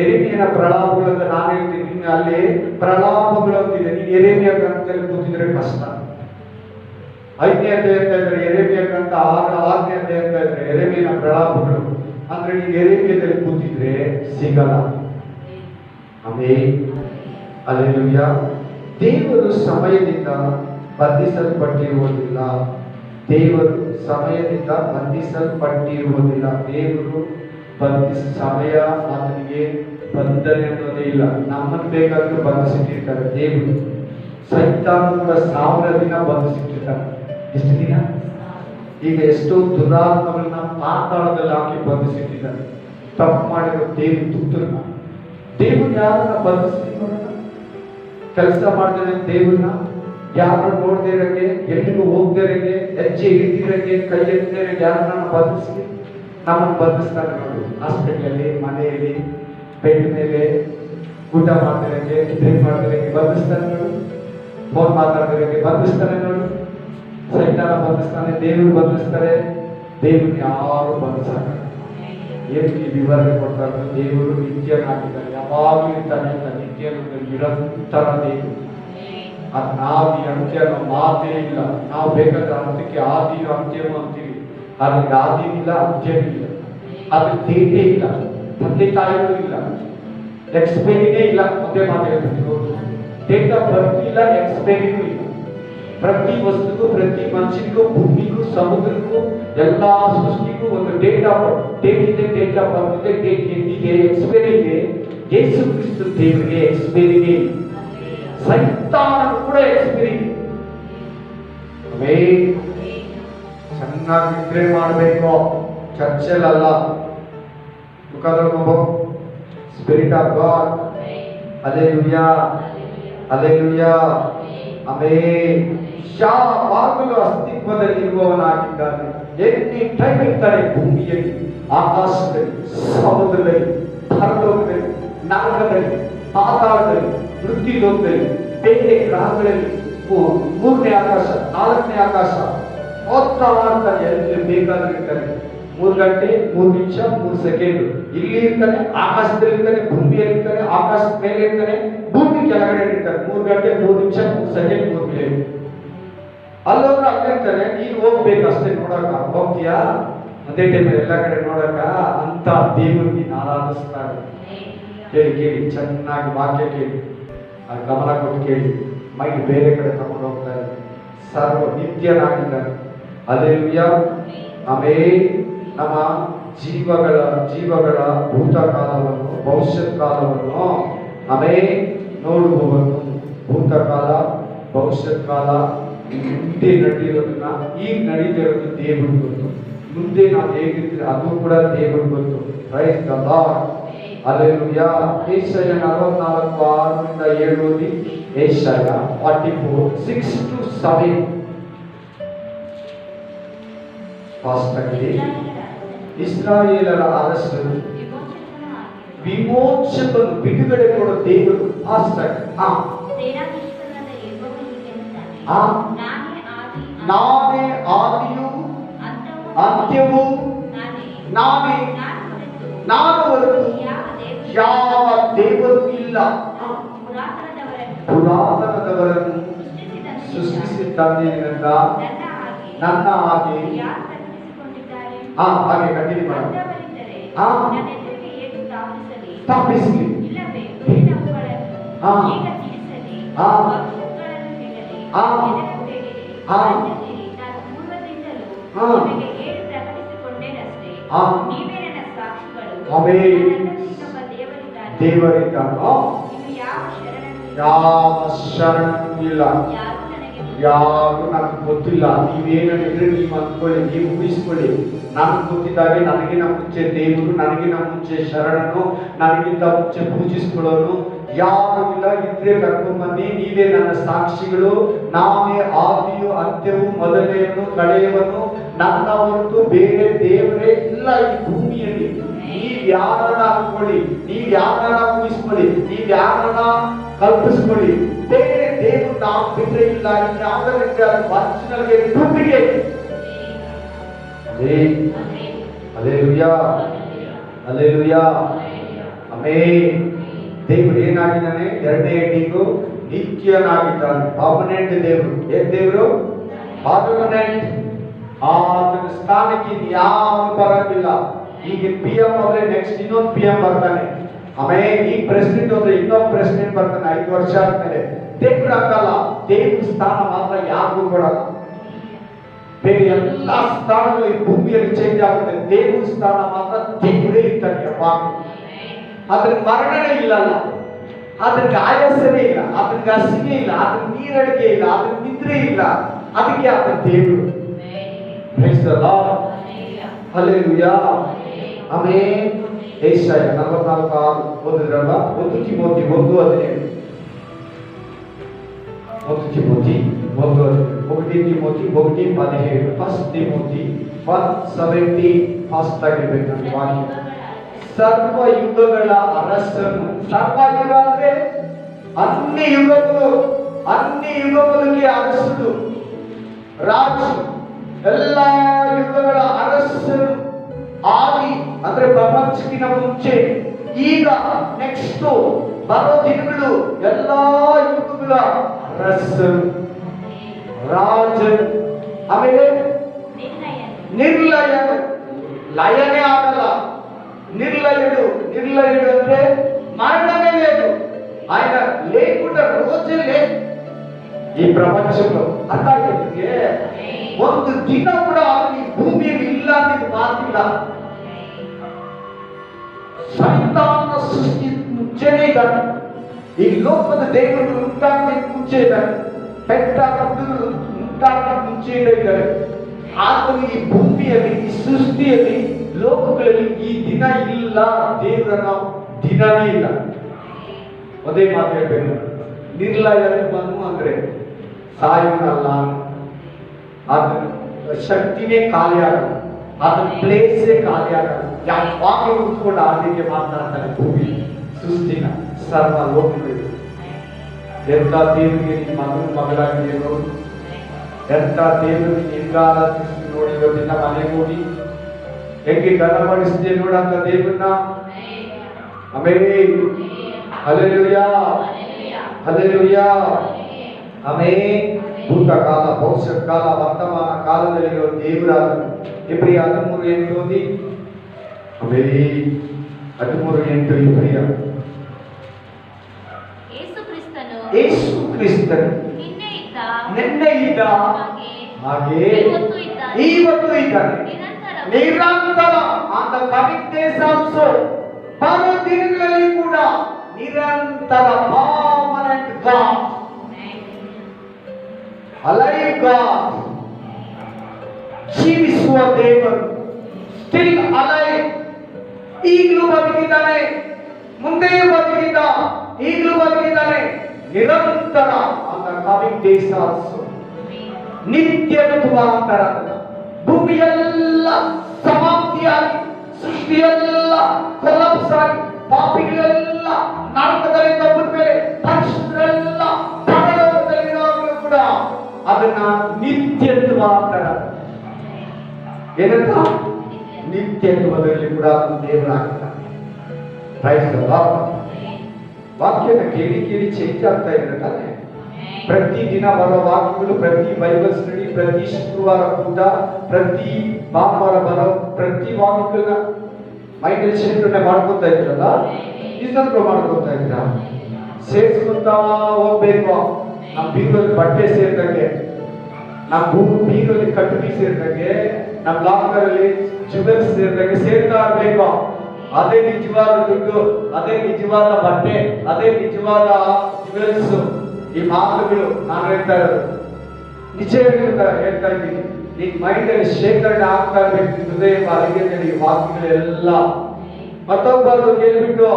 ಎರೆಮಿಯನ ಪ್ರಲಾಪಗಳಂತ ನಾನು ಹೇಳ್ತೀನಿ, ನಿನ್ನ ಅಲ್ಲಿ ಪ್ರಲಾಪಗಳಂತಿದೆ. ನೀನು ಎರೆಮಿಯ ಗ್ರಂಥದಲ್ಲಿ ಕೂತಿದ್ರೆ ಕಷ್ಟ. 5ನೇ ಅಧ್ಯಾಯ ಅಂತ ಇದ್ರೆ ಎರೆಮಿಯ ಗ್ರಂಥ, 6ನೇ ಅಧ್ಯಾಯ ಅಂತ ಇದ್ರೆ ಎರೆಮಿಯನ ಪ್ರಲಾಪಗಳು. ಅಂದ್ರೆ ನೀನು ಎರೆಮಿಯದಲ್ಲಿ ಕೂತಿದ್ರೆ ಸಿಗಲ್ಲ. Amen, hallelujah. ದೇವರು ಸಮಯದಿಂದ ಬಂಧಿಸಲ್ಪಟ್ಟಿರುವುದಿಲ್ಲ. ದೇವರು ಸಮಯದಿಂದ ಬಂಧಿಸಲ್ಪಟ್ಟಿರುವುದಿಲ್ಲ. ದೇವರು ಸಮಯ ಆತನಿಗೆ ಬಂಧನೆ ಅನ್ನೋದೇ ಇಲ್ಲ. ನಮ್ಮನ್ನು ಬೇಕಾದ್ರೂ ಬಂಧಿಸಿಟ್ಟಿರ್ತಾರೆ ದೇವರು. ಸೈತಾನ ಕೂಡ 1000 ದಿನ ಬಂಧಿಸಿಟ್ಟಿರ್ತಾರೆ. ಎಷ್ಟು ದಿನ? ಈಗ ಎಷ್ಟೋ ದುರಾತ್ಮಗಳನ್ನ ಪಾತಾಳದಲ್ಲಿ ಹಾಕಿ ಬಂಧಿಸಿಟ್ಟಿದ್ದಾರೆ. ತಪ್ಪು ಮಾಡಿರೋ ದೇವರು ದುಃಖರನ್ನ. ದೇವರು ಯಾರನ್ನ ಬಂಧಿಸಿದ್ರು? ಕೆಲಸ ಮಾಡಿದ್ರೆ ದೇವ್ರನ್ನ ಯಾರನ್ನ ನೋಡದೇ ಇರಂಗೆ, ಎಲ್ಲಿಗೂ ಹೋಗದೇ ಇರಂಗೆ, ಹೆಜ್ಜೆ ಇಡ್ದಿರಂಗೆ, ಕೈ ಎತ್ತದೇ ಇರಂಗೆ ಯಾರನ್ನ ಬಂಧಿಸಿ ನಮ್ಮನ್ನು ಬಂಧಿಸ್ತಾರೆ ನೋಡಿ. ಹಾಸ್ಪಿಟಲಲ್ಲಿ, ಮನೆಯಲ್ಲಿ, ಬೆಡ್ ಮೇಲೆ, ಊಟ ಮಾಡ್ತಿರಂಗೆ, ಡ್ರಿಂಕ್ ಮಾಡ್ತಿರಂಗೆ ಬಂಧಿಸ್ತಾರೆ ನೋಡು. ಫೋನ್ ಮಾತಾಡ್ತಿರಂಗೆ ಬಂಧಿಸ್ತಾರೆ ನೋಡು. ಸೈತಾನ ಬಂಧಿಸ್ತಾನೆ, ದೇವರು ಬಂಧಿಸ್ತಾರೆ. ದೇವ್ರನ್ನ ಯಾರು ಬಂಧಿಸ್ತಾರೆ? ಏನು ಈ ವಿವರಣೆ ಕೊಡ್ತಾರೆ? ದೇವರು ನಿತ್ಯನಾಗಿದ್ದಾನೆ, ಯಾವಾಗಲೂ ಇರ್ತಾನೆ ಅಂತ. ನಿತ್ಯ ನಿರಂತರ ದೇವರು. ಅದು ನಾದಿ ಅಂತ್ಯ ಅನ್ನೋ ಮಾತೇ ಇಲ್ಲ. ನಾವು ಬೇಕಾದ್ರೆ ಅಂತ್ಯಕ್ಕೆ ಆದಿಯು ಅಂತ್ಯನೂ ಅಂತೀವಿ. ಅದಕ್ಕೆ ಆದಿ ಇಲ್ಲ, ಅಂತ್ಯನೂ ಇಲ್ಲ. ಅದಕ್ಕೆ ಡೇಟೇ ಇಲ್ಲ, ತಂದೆ ತಾಯಿನೂ ಇಲ್ಲ, ಎಕ್ಸ್ಪೈರಿನೇ ಇಲ್ಲ. ಒಂದೇ ಮಾತು ಹೇಳ್ತೀನಿ, ಡೇಟ್ ಆಫ್ ಬರ್ತ್ ಇಲ್ಲ, ಎಕ್ಸ್ಪೈರಿನೂ ಇಲ್ಲ. ಪ್ರತಿ ವಸ್ತುಗೂ, ಪ್ರತಿ ಮನುಷ್ಯನಿಗೂ, ಭೂಮಿಗೂ, ಸಮುದ್ರಕ್ಕೂ, ಎಲ್ಲಾ ಸೃಷ್ಟಿಗೂ ಒಂದು ಡೇಟ್ ಇದೆ, ಡೇಟ್ ಆಫ್ ಬರ್ತ್ ಇದೆ, ಡೇಟ್ ಎಂದಿದೆ, ಎಕ್ಸ್ಪೈರಿ ಇದೆ. ಯೇಸು ಕ್ರಿಸ್ತ ದೇವರಿಗೆ ಎಕ್ಸ್ಪೈರಿನೇ ಇಲ್ಲ. ಸೈತಾನ ಕೂಡ ಎಕ್ಸ್ಪೈರಿ. ಚೆನ್ನಾಗಿ ನಿದ್ರೆ ಮಾಡಬೇಕು, ಚರ್ಚೆಲ್ಲ. Spirit of God, hallelujah, hallelujah. Amen. ಯಾವಾಗಲೂ ಅಸ್ತಿತ್ವದಲ್ಲಿ ಇರುವವನಾಗಿದ್ದಾನೆ. ಎನಿ ಟೈಮ್ ಇರ್ತಾನೆ. ಭೂಮಿಯಲ್ಲಿ, ಆಕಾಶದಲ್ಲಿ, ಸಮುದ್ರದಲ್ಲಿ, ಪರಲೋಕದಲ್ಲಿ, ನರಕದಲ್ಲಿ, ಪಾತಾಳದಲ್ಲಿ, ಮೃತ್ಯು ಲೋಕದಲ್ಲಿ, ಬೇರೆ ಗ್ರಹಗಳಲ್ಲಿ, 3ನೇ ಆಕಾಶ, 4ನೇ ಆಕಾಶ, ಹೋಗ್ತಾ ಮಾಡ್ತಾನೆ. ಎಲ್ಲಿ ಬೇಕಾದ್ರೂ ಇರ್ತಾನೆ. 3 ಗಂಟೆ 3 ನಿಮಿಷ 3 ಸೆಕೆಂಡ್ ಇಲ್ಲಿ ಇರ್ತಾನೆ, ಆಕಾಶದಲ್ಲಿ ಇರ್ತಾನೆ, ಭೂಮಿಯಲ್ಲಿ ಇರ್ತಾನೆ, ಆಕಾಶದ ಮೇಲೆ ಇರ್ತಾನೆ, ಭೂಮಿ ಕೆಳಗಡೆ ಇರ್ತಾನೆ. 3 ಗಂಟೆ 3 ನಿಮಿಷ 3 ಸೆಕೆಂಡ್ ಭೂಮಿ ಅಲ್ಲೋದ್ರೆ ಅಲ್ಲಿರ್ತಾನೆ. ನೀನು ಹೋಗ್ಬೇಕು ಅಷ್ಟೇ ನೋಡಕ. ಹೋಗ್ತೀಯಾ? ಅದೇ ಟೈಮಲ್ಲಿ ಎಲ್ಲ ಕಡೆ ನೋಡಕ ಅಂತ ದೇವರಿಗೆ ಆರಾಧಿಸ್ತಾರೆ. ಕೇಳಿ ಚೆನ್ನಾಗಿ ವಾಕ್ಯ ಕೇಳಿ, ಗಮನ ಕೊಟ್ಟು ಕೇಳಿ. ಮೈಂಡ್ ಬೇರೆ ಕಡೆ ತಗೊಂಡು ಹೋಗ್ತಾ ಇದೆ. ಸರ್ವ ನಿತ್ಯನಾಗಿದ್ದಾನೆ. ಹಲ್ಲೆಲೂಯಾ. ಆಮೆನ್. ನಮ್ಮ ಜೀವಗಳ ಭೂತಕಾಲವನ್ನು ಭವಿಷ್ಯತ್ ಕಾಲವನ್ನು ಆಮೆನ್ ನೋಡುವವನು. ಭೂತಕಾಲ, ಭವಿಷ್ಯತ್ ಕಾಲ, ಮುಂದೆ ನಡೆಯೋದನ್ನ, ಈಗ ನಡೀತಿರೋದು ದೇವರು ಗೊತ್ತು. ಮುಂದೆ ನಾವು ಹೇಗಿರ್ತೀವಿ ಅದು ಕೂಡ ದೇವರು ಗೊತ್ತು. Price the lord. ಹಲ್ಲೆಲೂಯಾ. ಯೆಶಾಯ 44:6-7 ಓದಿ. ಯೆಶಾಯ 44:6-7 ಫಾಸ್ಟ್ ಆಗಿ. ಇಸ್ರಾಯೇಲರ ಅರಸರು ವಿಮೋಚಕನು ಬಿಡುಗಡೆ ಕೊಡೋ ದೇವರು. ಫಾಸ್ಟ್ ಆಗಿ. ನಾನೇ ಆದಿಯು ಅಂತ್ಯವೂ ನಾನೇ, ನಾನು ಹೊರತು ಯಾವ ದೇವರು ಇಲ್ಲ. ಪುರಾತನದವರನ್ನು ಸೃಷ್ಟಿಸಿದ್ದಾನೆಂದ ನನ್ನ ಹಾಗೆ ಹಾಗೆ ಕಂಟಿನ್ಯೂ ಮಾಡಿ ಸ್ಥಾಪಿಸಲಿ. ದೇವರಿದ್ದಾನೋ ಯಾವ ಶರಣೂ ಇಲ್ಲ. ಯಾರು ನನಗೆ ಗೊತ್ತಿಲ್ಲ. ನೀವೇನಿದ್ರೆ ನೀವು ಅಂದ್ಕೊಳ್ಳಿ, ನೀವು ಊಹಿಸ್ಕೊಳ್ಳಿ. ನನಗೆ ಗೊತ್ತಿದ್ದಾಗೆ ನನಗಿನ ಮುಂಚೆ ದೇವರು, ನನಗಿನ ಮುಂಚೆ ಶರಣನು, ನನಗಿಂತ ಮುಂಚೆ ಪೂಜಿಸ್ಕೊಳ್ಳೋನು ಯಾರು ಇಲ್ಲ. ಇದ್ರೆ ಕರ್ಕೊಂಡ್ಬನ್ನಿ. ನೀವೇ ನನ್ನ ಸಾಕ್ಷಿಗಳು. ನಾವೇ ಆದಿಯು ಅಂತ್ಯವು ಮೊದಲನೆಯವನು ಕಡೆಯವನು. ನನ್ನ ಹೊರತು ಬೇರೆ ದೇವರೇ ಇಲ್ಲ ಈ ಭೂಮಿಯಲ್ಲಿ. ನೀವ್ ಯಾರನ್ನ ಅನ್ಕೊಳ್ಳಿ, ನೀವ್ ಯಾರನ್ನ ಊಹಿಸ್ಕೊಳ್ಳಿ, ನೀವ್ ಯಾರನ್ನ ಕಲ್ಪಿಸ್ಕೊಳ್ಳಿ, ಬೇರೆ ದೇವರು ನಾವು ಬಿಟ್ಟರೆ ಇಲ್ಲ. ಇನ್ಯಾವುದರಿಂದ ಒರಿಜಿನಲ್ಗೆ ಡೂಪ್ಲಿಕೇಟ್. Hallelujah, hallelujah, amen. ದೇವರು ಏನಾಗಿದ್ದಾನೆ? ಎರಡನೇ ಹೆಡ್ಡಿಂಗು ನಿತ್ಯನಾಗಿದ್ದಾನೆ. ಪರ್ಮನೆಂಟ್ ದೇವರು. ಏನ್ ದೇವರು? ಪರ್ಮನೆಂಟ್. ಆತನ ಸ್ಥಾನಕ್ಕೆ ಯಾವ ಬರಂಗಿಲ್ಲ. ಈಗ PM ಹೋದ್ರೆ ನೆಕ್ಸ್ಟ್ ಇನ್ನೊಂದು PM ಬರ್ತಾನೆ. ಆಮೇಲೆ ಈ ಪ್ರೆಸಿಡೆಂಟ್ ಹೋದ್ರೆ ಇನ್ನೊಬ್ಬ ಪ್ರೆಸಿಡೆಂಟ್ ಬರ್ತಾನೆ 5 ವರ್ಷ ಆದ್ಮೇಲೆ. ದೇವ್ರ ಹಾಕಲ್ಲ. ದೇವ್ರ ಸ್ಥಾನ ಮಾತ್ರ ಯಾರಿಗೂ ಕೊಡಲ್ಲ. ಬೇರೆ ಎಲ್ಲ ಸ್ಥಾನಗಳು ಈ ಭೂಮಿಯಲ್ಲಿ ಚೇಂಜ್ ಆಗುತ್ತೆ. ದೇವ್ರ ಸ್ಥಾನ ಮಾತ್ರ ದೇವರೇ ಇರ್ತಾನೆ ಯಾವಾಗ. ಅದ್ರ ಮರಣನೇ ಇಲ್ಲಲ್ಲ, ಅದ್ರಿಗೆ ಆಯಾಸನೇ ಇಲ್ಲ, ಅದ್ರಿಗೆ ಹಸಿವೆ ಇಲ್ಲ, ಅದ್ರ ನೀರಡಿಕೆ ಇಲ್ಲ, ಅದ್ರ ನಿದ್ರೆ ಇಲ್ಲ. ಅದಕ್ಕೆ ಆತ ದೇವರು. Price the lord. Hallelujah, amen. Jeshaiah 44:6 ಓದಿದ್ರಲ್ಲ. 1 Timothy 1:17. 1 Timothy 1:17. 1 Timothy 1:17 fast ಆಗಿರ್ಬೇಕು ನನ್ನ ವಾಕ್ಯ. ಸರ್ವ ಯುಗಗಳ ಅರಸನು. ಸರ್ವ ಯುಗ ಅಂದ್ರೆ ಅನ್ಯ ಯುಗಗಳಿಗೆ ಅರಸರು, ರಾಜು, ಎಲ್ಲ ಯುಗಗಳ ಅರಸರು. ಆದಿ ಅಂದ್ರೆ ಪ್ರಪಂಚಕ್ಕಿಂತ ಮುಂಚೆ, ಈಗ ನೆಕ್ಸ್ಟ್ ಬರೋ ದಿನಗಳು ಎಲ್ಲ ಯುಗಗಳ ಅರಸರು, ರಾಜರು. ಆಮೇಲೆ ನಿರ್ಲಯ, ಲಯನೇ ಆಗಲ್ಲ. నిర్లయుడు అంటే మరణమే లేదు. ఆయన లేకుండా రోజే లేదు ఈ ప్రపంచంలో. అలాగే ಒಂದು ದಿನ ಕೂಡ ಈ ಭೂಮಿಯಲ್ಲಿ ಇಲ್ಲ ಅಂತ ಮಾತಿಲ್ಲ. ಸೈತಾನ ಸೃಷ್ಟಿ ಮುಂಚೆನೇ ಇದ್ದಾನೆ. ಈ ಲೋಕದ ದೇವರು ಉಂಟಾಗಲಿಕ್ಕೆ ಮುಂಚೆ ಇದ್ದಾನೆ. ಬೆಟ್ಟ ಗುಡ್ಡಗಳು ಉಂಟಾಗಲಿಕ್ಕೆ ಮುಂಚೆ ಇದ್ದಾರೆ. ಆತನು ಈ ಭೂಮಿಯಲ್ಲಿ, ಈ ಸೃಷ್ಟಿಯಲ್ಲಿ, ಲೋಕಗಳಲ್ಲಿ ಈ ದಿನ ಇಲ್ಲ. ದೇವರ ದಿನನೇ ಇಲ್ಲ. ಅದೇ ಮಾತು ಹೇಳ್ಬೇಕು. ನಿರ್ಲಯನು ಅಂದ್ರೆ ಸಾಯುವನಲ್ಲ. ಅದನ್ನ ಶಕ್ತಿನೇ ಖಾಲಿ ಆಗಲ್ಲ, ಅದನ್ನ ಪ್ಲೇಸೇ ಖಾಲಿ ಆಗಲ್ಲ. ಯಾವಾಗ ಉತ್ಕೊಂಡು ಆಡಿಗೆ ಮಾತನಾಡ್ತಾನೆ ಭೂಮಿ ಸೃಷ್ಟಿನ ಸರ್ವ ಲೋಕಗಳು. ಎಂತ ದೇವರಿಗೆ ನಿಮ್ಮ ಮಗಳಾಗಿದೆ ನೋಡಿ. ಎಂತ ದೇವರಿಗೆ ಹೆಂಗ ಆರಾಧಿಸ್ತೀವಿ ನೋಡಿ. ಇವತ್ತಿನ ಮನೆಗೆ ಹೋಗಿ ಹೆಂಗೆ ಘನಪಡಿಸಿದೆ ನೋಡಂತ ದೇವರನ್ನ. ಆಮೇಲೆ ಹಲ್ಲೆಲೂಯಾ, ಹಲ್ಲೆಲೂಯಾ, ಆಮೆನ್. ಭೂತಕಾಲ, ಭವಿಷ್ಯತ್ ಕಾಲ, ವರ್ತಮಾನ ಕಾಲದಲ್ಲಿರೋ ದೇವರಾದನು. ಇಬ್ರಿಯ 13:8 ಓದಿ. ಆಮೇಲೆ 13:8 ಇಬ್ರಿಯ. ಯೇಸು ಕ್ರಿಸ್ತನು ನಿನ್ನೆ ಇದ್ದ ಹಾಗೆ ಇವತ್ತು ಇದ್ದಾನೆ, ನಿರಂತರ. ಅಂತ ಕಮಿಂಗ್ ಡೇಸ್ ಆಲ್ಸೋ, ಬರೋ ದಿನಗಳಲ್ಲಿ ಕೂಡ ನಿರಂತರ, ಪರ್ಮನೆಂಟ್ ಗಾಡ್, ಅಲೈವ್ ಗಾಡ್, ಜೀವಿಸುವ ದೇವರು, ಸ್ಟಿಲ್ ಅಲೈವ್, ಈಗಲೂ ಬದುಕಿದ್ದಾನೆ, ಮುಂದೆಯೂ ಬದುಕಿದ್ದ, ಈಗಲೂ ಬದುಕಿದ್ದಾನೆ, ನಿರಂತರ. ಅಂತ ಕಮಿಂಗ್ ಡೇಸ್ ಆಲ್ಸೋ, ನಿತ್ಯ ಋತುವಾಂತರ. ಭೂಮಿಯೆಲ್ಲ ಸಮಾಪ್ತಿಯಾಗಿ, ಸೃಷ್ಟಿಯೆಲ್ಲ ಕೊಲಾಪ್ಸ್ ಆಗಿ, ಪಾಪಿಗಳೆಲ್ಲ ನರಕದಲ್ಲಿ ತಪ್ಪುತ್ತೇವೆ, ಮನುಷ್ಯರೆಲ್ಲ ಪರಲೋಕದಲ್ಲಿರುವಾಗಲೂ ಕೂಡ ಅದನ್ನ ನಿತ್ಯತ್ವಾಂತರ, ಏನಂತ ನಿತ್ಯತ್ವದಲ್ಲಿ ಕೂಡ ದೇವರಾಗ್ತಾನೆ. Praise the lord. ವಾಕ್ಯನ ಕೇಳಿ ಕೇಳಿ ಚೇಂಜ್ ಆಗ್ತಾ ಇದ್ರೆ ತಾನೆ. ಪ್ರತಿದಿನ ಬರೋ ವಾಕ್ಯಗಳು, ಪ್ರತಿ ಬೈಬಲ್ ಸ್ಟಡಿ, ಪ್ರತಿ ಶುಕ್ರವಾರ ಕೂಟ, ಪ್ರತಿ ಭಾನುವಾರ ಬರೋ ಪ್ರತಿ ವಾಕ್ಯಗಳನ್ನ ಮೈಂಡಲ್ಲಿ ಶೇಖರಣೆ ಮಾಡ್ಕೊತಾ ಇದ್ರಲ್ಲ, ಇದನ್ನು ಮಾಡ್ಕೊತಾ ಇದ್ರ, ಸೇರಿಸ್ಕೊತಾ ಹೋಗ್ಬೇಕು. ನಮ್ಮ ಬೀರಲ್ಲಿ ಬಟ್ಟೆ ಸೇರಿದಂಗೆ, ನಮ್ಮ ಬೀರಲ್ಲಿ ಕಟ್ಟುಬಿ ಸೇರಿದಂಗೆ, ನಮ್ಮ ಲಾಕರಲ್ಲಿ ಜುವೆಲ್ಸ್ ಸೇರಿದಂಗೆ ಸೇರ್ತಾ ಇರ್ಬೇಕು. ಅದೇ ನಿಜವಾದ ದುಡ್ಡು, ಅದೇ ನಿಜವಾದ ಬಟ್ಟೆ, ಅದೇ ನಿಜವಾದ ಜುವೆಲ್ಸ್. ಈ ಮಾತುಗಳು ನಾನು ಹೇಳ್ತಾ ಇರೋದು ನಿಜ ಹೇಳ್ತಾ ಇದ್ದೀನಿ. ಈ ಮೈಂಡ್ ಅಲ್ಲಿ ಶೇಖರಣೆ ಆಗ್ತಾ ಇರ್ಬೇಕು, ಹೃದಯ ಅರಿವಿನಲ್ಲಿ ಈ ವಾಕ್ಯಗಳೆಲ್ಲ. ಮತ್ತೊಬ್ಬರು ಕೇಳ್ಬಿಟ್ಟು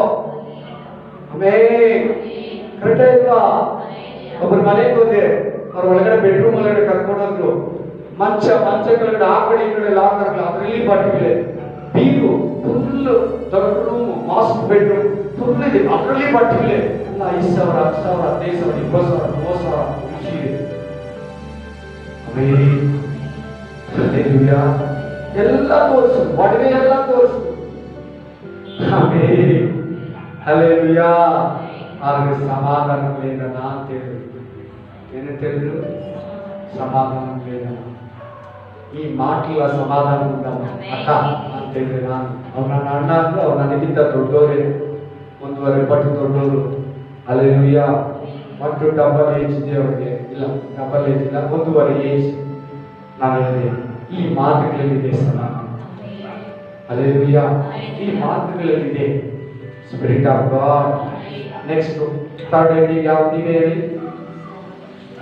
ಕರೆಕ್ಟ್ ಇಲ್ವಾ? ಒಬ್ಬರು ಮನೆಗೆ ಹೋದೆ, ಅವ್ರ ಒಳಗಡೆ ಬೆಡ್ರೂಮ್ ಒಳಗಡೆ ಕರ್ಕೊಂಡೋದ್ರು. ಮಂಚ ಕೆಳಗಡೆ ಆ ಕಡೆ ಈ ಕಡೆ ಲಾಕರ್ಗಳು, ಅದರಲ್ಲಿ ಬಟ್ಟೆಗಳೇ, ಬೀರು ಫುಲ್, ದೊಡ್ಡ ರೂಮ್, ಮಾಸ್ಟರ್ ಬೆಡ್ರೂಮ್ ಫುಲ್ ಇದೆ, ಅದರಲ್ಲಿ ಬಟ್ಟೆಗಳೇ ಎಲ್ಲ 5,000, 10,000, 15,000, 20,000, 30,000 ಎಲ್ಲ ತೋರಿಸು, ಒಡವೆ ಎಲ್ಲ ತೋರಿಸು. ಹಲ್ಲೆಲೂಯಾ. ಆದ್ರೆ ಸಮಾಧಾನವಿಲ್ಲ ಅಂತ ಹೇಳಿದ್ರು. ಏನಂತ ಹೇಳಿದ್ರು? ಸಮಾಧಾನವಿಲ್ಲ. ಈ ಮಾತಿಲ್ಲ ಸಮಾಧಾನ ಅಕ್ಕ ಅಂತ ಹೇಳಿದ್ರೆ ನಾನು, ಅವ್ರು ನನ್ನ ಅಣ್ಣ ಅಂದ್ರೆ ಅವ್ರು ನನಗಿಂತ ದೊಡ್ಡವರೇ, 1.5 ಪಟ್ಟು ದೊಡ್ಡವರು. ಹಲ್ಲೆಲೂಯಾ. ಮತ್ತು ಡಬಲ್ ಏಜ್ ಇದೆ ಅವ್ರಿಗೆ, ಇಲ್ಲ ಡಬಲ್ ಏಜ್ ಇಲ್ಲ, 1.5 ಏಜ್. ನಾನು ಹೇಳಿದೆ ಈ ಮಾತುಗಳಲ್ಲಿದೆ ಸಮಾಧಾನ. ಹಲ್ಲೆಲೂಯಾ. ಈ ಮಾತುಗಳಲ್ಲಿದೆ spirit of God. Next third heading ಯಾವ್ದು ನೀವೇ ಹೇಳಿ?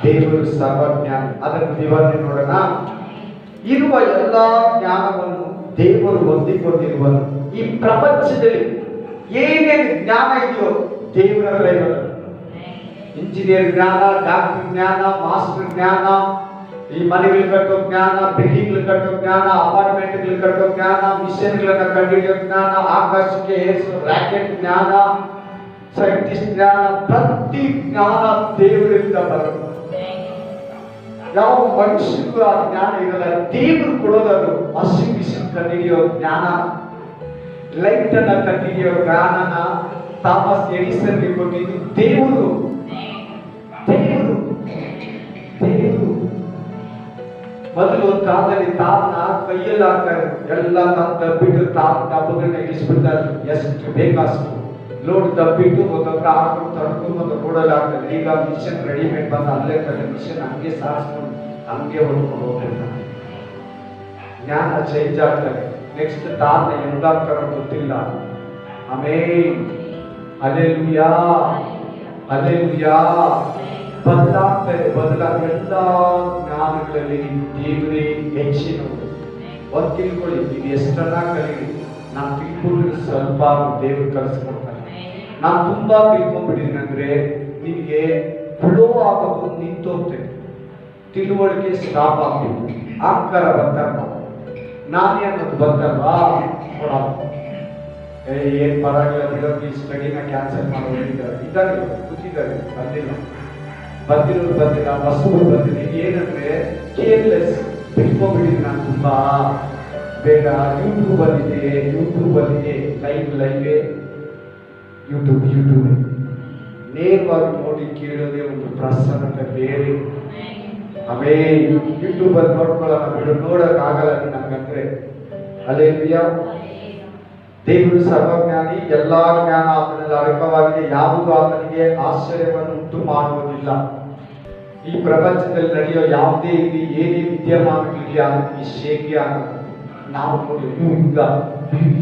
ದೇವರು ಸರ್ವಜ್ಞಾನಿ. ಅದನ್ನು ವಿವರಣೆ ನೋಡೋಣ. ಇರುವ ಎಲ್ಲ ಜ್ಞಾನವನ್ನು ದೇವರು ಹೊಂದಿಕೊಂಡಿರುವನು. ಈ ಪ್ರಪಂಚದಲ್ಲಿ ಏನೇನು ಜ್ಞಾನ ಇದೆಯೋ ದೇವರಲ್ಲೇ ಇರೋದು. ಇಂಜಿನಿಯರ್ ಜ್ಞಾನ, ಡಾಕ್ಟರ್ ಜ್ಞಾನ, ಮಾಸ್ಟರ್ ಜ್ಞಾನ, ಈ ಮನೆಗಳು ಕಟ್ಟೋ ಜ್ಞಾನ, ಬಿಲ್ಡಿಂಗ್ಗಳು ಕಟ್ಟೋ ಜ್ಞಾನ, ಅಪಾರ್ಟ್ಮೆಂಟ್ಗಳು ಕಟ್ಟೋ ಜ್ಞಾನ, ಮಿಷನ್ಗಳನ್ನ ಕಂಡುಹಿಡಿಯೋ ಜ್ಞಾನ, ಆಕಾಶಕ್ಕೆ ಏರಿಸೋ ರಾಕೆಟ್ ಜ್ಞಾನ, ಸೈಂಟಿಸ್ಟ್ ಜ್ಞಾನ, ಪ್ರತಿ ಜ್ಞಾನ ದೇವರಿಂದ ಬರೋದು. ಯಾವ ಮನುಷ್ಯರಿಗೂ ಆ ಜ್ಞಾನ ಇರಲ್ಲ, ದೇವರು ಕೊಡೋದದು. ವಾಷಿಂಗ್ ಮಿಷಿನ್ ಕಂಡುಹಿಡಿಯೋ ಜ್ಞಾನ, ಲೈಟ್ ಅನ್ನ ಕಂಡುಹಿಡಿಯೋ ಜ್ಞಾನನ ಥಾಮಸ್ ಎಡಿಸನ್ಗೆ ಕೊಟ್ಟಿದ್ದು ದೇವರು. ದೇವರು ದೇವರು ಮೊದಲು ಒಂದು ಕಾಲದಲ್ಲಿ ತಾತನ ಕೈಯಲ್ಲಿ ಹಾಕ್ತಾರೆ, ಎಲ್ಲ ತಾನು ತಬ್ಬಿಟ್ಟು ತಾತ ಡಬ್ಬಗಳನ್ನ ಇಳಿಸ್ಬಿಡ್ತಾರೆ, ಎಷ್ಟು ಬೇಕಷ್ಟು ಲೋಡ್ ತಬ್ಬಿಟ್ಟು ಒಂದೊಬ್ಬರು ಹಾಕೊಂಡು ತಡ್ಕೊಂಡು ಒಂದು ರೋಡಲ್ಲಿ ಆಗ್ತದೆ. ಈಗ ಮಿಷನ್ ರೆಡಿಮೇಡ್ ಬಂದ, ಅಲ್ಲೇ ತಂದೆ ಮಿಷನ್ ಹಂಗೆ ಸಾರಿಸ್ಕೊಂಡು ಹಂಗೆ ಹೊಡ್ಕೊಂಡು ಹೋಗ್ತಿರ್ತಾನೆ. ಜ್ಞಾನ ಚೇಂಜ್ ಆಗ್ತದೆ. ನೆಕ್ಸ್ಟ್ ತಾತ ಎಂದಾಗ್ತಾರೋ ಗೊತ್ತಿಲ್ಲ. ಆಮೇಲೆ ಹಲ್ಲೆಲೂಯಾ, ಹಲ್ಲೆಲೂಯಾ. ಬದಲಾಗ್ತಾರೆ, ಎಲ್ಲ ಜ್ಞಾನಗಳಲ್ಲಿ ದೇವರೇ ಹೆಚ್ಚಿನವರು. ಒಂದು ತಿಳ್ಕೊಳ್ಳಿ, ನೀವು ಎಷ್ಟನ್ನ ಕಲೀರಿ, ನಾನು ತಿಳ್ಕೊಂಡು ಸ್ವಲ್ಪ ದೇವರು ಕಲಿಸ್ಕೊಡ್ತಾನೆ. ನಾನು ತುಂಬಾ ತಿಳ್ಕೊಂಡ್ಬಿಟ್ಟಿದ್ದೀನಿ ಅಂದ್ರೆ ನಿಮಗೆ ಫ್ಲೋ ಆಗೋದು ನಿಂತೋಗ್ತೇನೆ, ತಿಳುವಳಿಕೆ ಸ್ಟಾಪ್ ಆಗ್ತಿತ್ತು, ಆಕಾರ ಬಂತಲ್ವ, ನಾನೇ ಅನ್ನೋದು ಬಂತಲ್ವಾ, ಏನ್ ಪರವಾಗಿಲ್ಲ ಬಿಡೋ, ಈ ಸ್ಟಡಿನ ಕ್ಯಾನ್ಸಲ್ ಮಾಡೋದಿದ್ದಾರೆ, ಇದ್ದಾರೆ ಕೂತಿದ್ದಾರೆ, ಬಂದಿರೋರು ಬಂದಿಲ್ಲ, ಬಸ್ಸುಗಳು ಬಂದಿಲ್ಲ. ಏನಂದ್ರೆ ಕೇರ್ಲೆಸ್ ತಿಳ್ಕೊಂಡ್ಬಿಟ್ಟಿದ್ದೀನಿ ನಾನು ತುಂಬಾ ಬೇಗ. ಯೂಟ್ಯೂಬ್ ಬಂದಿದೆ, ಲೈವೇ ಯೂಟ್ಯೂಬ್ ನೇರವಾಗಿ ನೋಡಿ ಕೇಳೋದೇ ಒಂದು ಪ್ರಸನ್ನತೆ ಬೇರೆ. ಆಮೇಲೆ ಯೂಟ್ಯೂಬ್ ಅಲ್ಲಿ ನೋಡ್ಕೊಳ್ಳೋಣ ಬಿಡು, ನೋಡಕ್ಕಾಗಲ್ಲ ನಮ್ಗಂದ್ರೆ. ಹಲ್ಲೆಲೂಯಾ. ದೇವರು ಸರ್ವಜ್ಞಾನಿ, ಎಲ್ಲಾ ಜ್ಞಾನ ಆತನಲ್ಲಿ ಅಡಕವಾಗಿದೆ, ಯಾವುದು ಆತನಿಗೆ ಆಶ್ಚರ್ಯವನ್ನು ಉಂಟು ಮಾಡುವುದಿಲ್ಲ. ಈ ಪ್ರಪಂಚದಲ್ಲಿ ನಡೆಯೋ ಯಾವುದೇ ಇಲ್ಲಿ ಏನೇ ವಿದ್ಯಮಾನಗಳಿಗೆ ಈ ಶೇಕೆ ಆಗುತ್ತೆ. ನಾವು ನೋಡಿ ನೀವು ಹಿಂಗ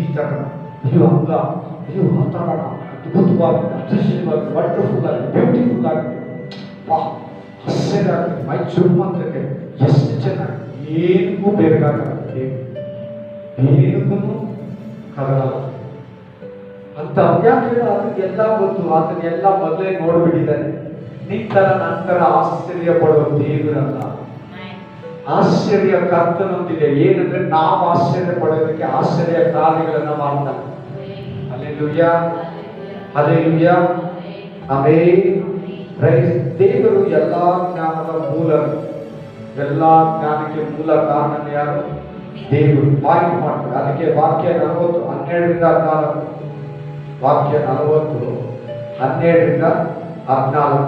ಈ ತರ ನೀವು ಹಂಗ ನೀವು ಮಾತಾಡೋಣ ಅದ್ಭುತವಾಗಿ ಅತಿಶಯವಾಗಿ ವಂಡರ್ಫುಲ್ ಆಗಿ ಬ್ಯೂಟಿಫುಲ್ ಆಗಿದೆ, ಆಶ್ಚರ್ಯ ಆಗ್ತದೆ, ಮೈ ಚುರುಮಂತಕ್ಕೆ ಎಷ್ಟು ಚೆನ್ನಾಗಿ ಏನಕ್ಕೂ ಬೇಕಾಗುತ್ತೆ, ಏನಕ್ಕೂ ಕದಲಲ್ಲ ಅಂತ. ಯಾಕೆ ಅದಕ್ಕೆಲ್ಲ ಗೊತ್ತು, ಅದನ್ನೆಲ್ಲ ಮೊದಲೇ ನೋಡ್ಬಿಟ್ಟಿದ್ದಾನೆ. ನಿಂತರ ನಂತರ ಆಶ್ಚರ್ಯ ಪಡುವ ದೇವರಲ್ಲ, ಆಶ್ಚರ್ಯ ಕರ್ತನೊಂದಿದೆ. ಏನಂದ್ರೆ ನಾವು ಆಶ್ಚರ್ಯ ಪಡೋದಕ್ಕೆ ಆಶ್ಚರ್ಯ ಕಾರ್ಯಗಳನ್ನ ಮಾಡ್ತಾನೆ. Hallelujah, hallelujah, amen. ದೇವರು ಎಲ್ಲಾ ಜ್ಞಾನದ ಮೂಲ, ಎಲ್ಲಾ ಜ್ಞಾನಕ್ಕೆ ಮೂಲ ಕಾರಣ ಯಾರು? ದೇವರು. ವಾಕ್ಯ ಮಾಡ್ತಾರೆ. ಅದಕ್ಕೆ ವಾಕ್ಯ 40 12ರಿಂದ 14, ವಾಕ್ಯ 40 12ರಿಂದ 14.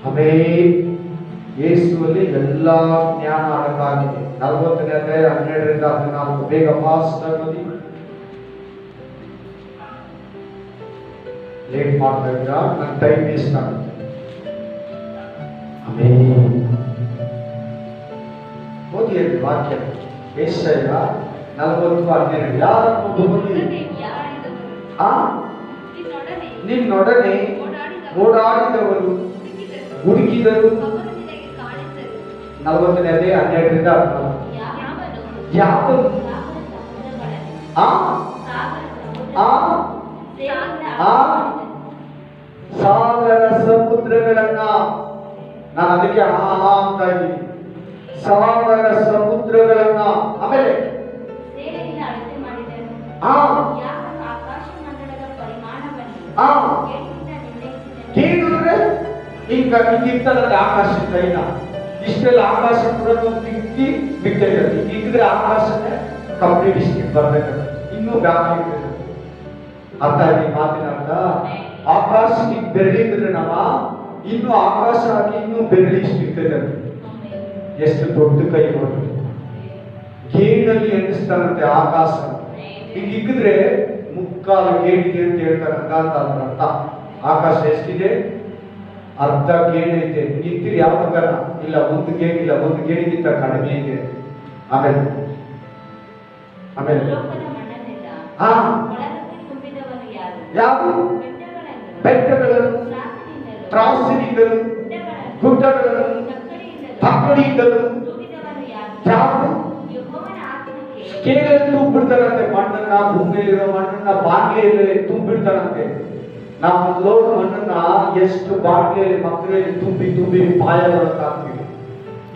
ಆಮೆನ್. ಯೇಸುವಲ್ಲಿ ಎಲ್ಲ ಜ್ಞಾನ ಅಡಕಾಗಿದೆ. 40ನೇ ಅಧ್ಯಾಯ 12ರಿಂದ 14. ಬೇಗ ಫಾಸ್ಟ್ ಆಗಿ ಲೇಟ್ ಮಾಡ್ತಾ ಇದ್ರ ನನ್ನ ಟೈಮ್ ವೇಸ್ಟ್ ಆಗುತ್ತೆ. ಆಮೆನ್. ಓದಿ ಹೇಳಿ ವಾಕ್ಯ. ಯೆಶಾಯ 40:12. ಯಾರನ್ನು ನಿನ್ನೊಡನೆ ಓಡಾಡಿದವರು ಹುಡುಕಿದರು. 40ನೇ ಅಧ್ಯಾಯ 12ರಿಂದ 14. ಯಾರು ಸಾಗರ ಸಮುದ್ರಗಳನ್ನ, ನಾನು ಅದಕ್ಕೆ ಅಂತ ಇದ್ದೀನಿ, ಸಾಗರ ಸಮುದ್ರಗಳನ್ನ. ಆಮೇಲೆ ಕೇಳಿದ್ರೆ ಈಗ ಹಿಂಗಿರ್ತದಂತೆ ಆಕಾಶ ಕೈನ ಇಷ್ಟೆಲ್ಲ ಆಕಾಶ ಕೂಡ ಬಿತ್ತಿ ಬಿಡ್ತಾ ಇರುತ್ತೆ. ಹಿಂಗಿದ್ರೆ ಆಕಾಶನೇ ಕಂಪ್ಲೀಟ್ ಇಷ್ಟು ಬರ್ಬೇಕಂತ ಇನ್ನೂ ಬಾಕಿ ಇರ್ತದೆ. ಅರ್ಥ ಆಗಿ ಮಾತಿನ ಅರ್ಥ. ಆಕಾಶಕ್ಕೆ ಬೆರಳಿದ್ರೆ ನಾವ ಇನ್ನು ಆಕಾಶ ಆಗಿ ಇನ್ನೂ ಬೆರಳಿ ಇಷ್ಟು ಇರ್ತದೆ. ಎಷ್ಟು ದೊಡ್ಡ ಕೈ ನೋಡ್ರಿ, ಗೇಣಲ್ಲಿ ಎಣಿಸ್ತಾರಂತೆ ಆಕಾಶ. ಹಿಂಗಿದ್ರೆ ಮುಕ್ಕಾಲು ಗೇಣಿದೆ ಅಂತ ಹೇಳ್ತಾರಂತ. ಅದ್ರ ಅರ್ಥ ಆಕಾಶ ಎಷ್ಟಿದೆ? ಅರ್ಧ ಗೇಣಿ ಐತೆ. ನಿಂತಿರಿ ಯಾವ ಕಾರಣ ಇಲ್ಲ, ಒಂದು ಗೇಣಿ ಇಲ್ಲ, ಒಂದು ಗೇಣಿಗಿಂತ ಕಡಿಮೆ ಇದೆ. ಆಮೇಲೆ ಆಮೇಲೆ ಹಾ ಯಾರು? ಬೆಟ್ಟಗಳನ್ನು, ತ್ರಾಸಿನಿಂದಲೂ ಗುಡ್ಡಗಳನ್ನು ತಕ್ಕಡಿಯಿಂದಲೂ ಯಾರು ಕೇಳಲು ತುಂಬಿಡ್ತಾರಂತೆ. ಮಣ್ಣನ್ನ, ಭೂಮಿಯಲ್ಲಿರೋ ಮಣ್ಣನ್ನ ಬಾಟ್ಲಿಯಲ್ಲಿ ತುಂಬಿಡ್ತಾರಂತೆ. ನಾವು ಲೋಡ್ ಮಣ್ಣನ್ನ ಎಷ್ಟು ಬಾಟ್ಲಿಯಲ್ಲಿ ಮಕ್ಕಳಲ್ಲಿ ತುಂಬಿ ತುಂಬಿ ಪಾಯ ಹಾಕ್ತೀವಿ.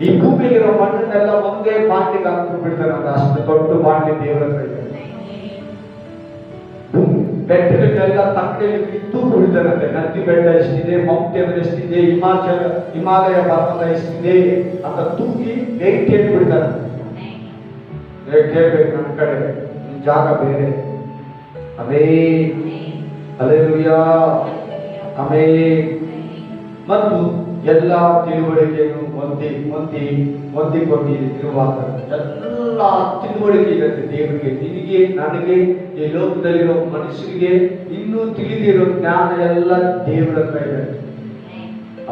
ಈ ಭೂಮಿಯಲ್ಲಿರೋ ಮಣ್ಣನ್ನೆಲ್ಲ ಒಂದೇ ಬಾಟ್ಲಿಗೆ ಹಾಕಿ ತುಂಬಿಡ್ತಾರಂತೆ. ಅಷ್ಟು ದೊಡ್ಡ ಬಾಟ್ಲಿ ದೇವರ ಹತ್ರ ಇದೆ. ಬೆಟ್ಟಗಳನ್ನೆಲ್ಲ ತಕ್ಕಡಿಯಲ್ಲಿ ಬಿದ್ದು ಬಿಡ್ತಾರಂತೆ. ನಂದಿ ಬೆಟ್ಟ ಎಷ್ಟಿದೆ, ಮೌಂಟ್ ಎವರೆಸ್ಟ್ ಎಷ್ಟಿದೆ, ಹಿಮಾಲಯ ಪರ್ವತ ಎಷ್ಟಿದೆ ಅಂತ ತೂಗಿ ವೆಯ್ಟ್ ಹೇಳ್ಬಿಡ್ತಾರಂತೆ. ಕೇಳ್ಬೇಕು, ನನ್ನ ಕಡೆ ಜಾಗ ಬೇರೆ. Amen, hallelujah, amen. ಮತ್ತು ಎಲ್ಲ ತಿಳುವಳಿಕೆಯನ್ನು ಹೊಂದಿಕೊಂಡಿರುವಾಗ ಎಲ್ಲ ತಿಳುವಳಿಕೆ ಇರುತ್ತೆ ದೇವರಿಗೆ, ನಿನಗೆ, ನನಗೆ, ಈ ಲೋಕದಲ್ಲಿರೋ ಮನುಷ್ಯರಿಗೆ ಇನ್ನೂ ತಿಳಿದಿರೋ ಜ್ಞಾನ ಎಲ್ಲ ದೇವರ ಹತ್ರ ಇದೆ.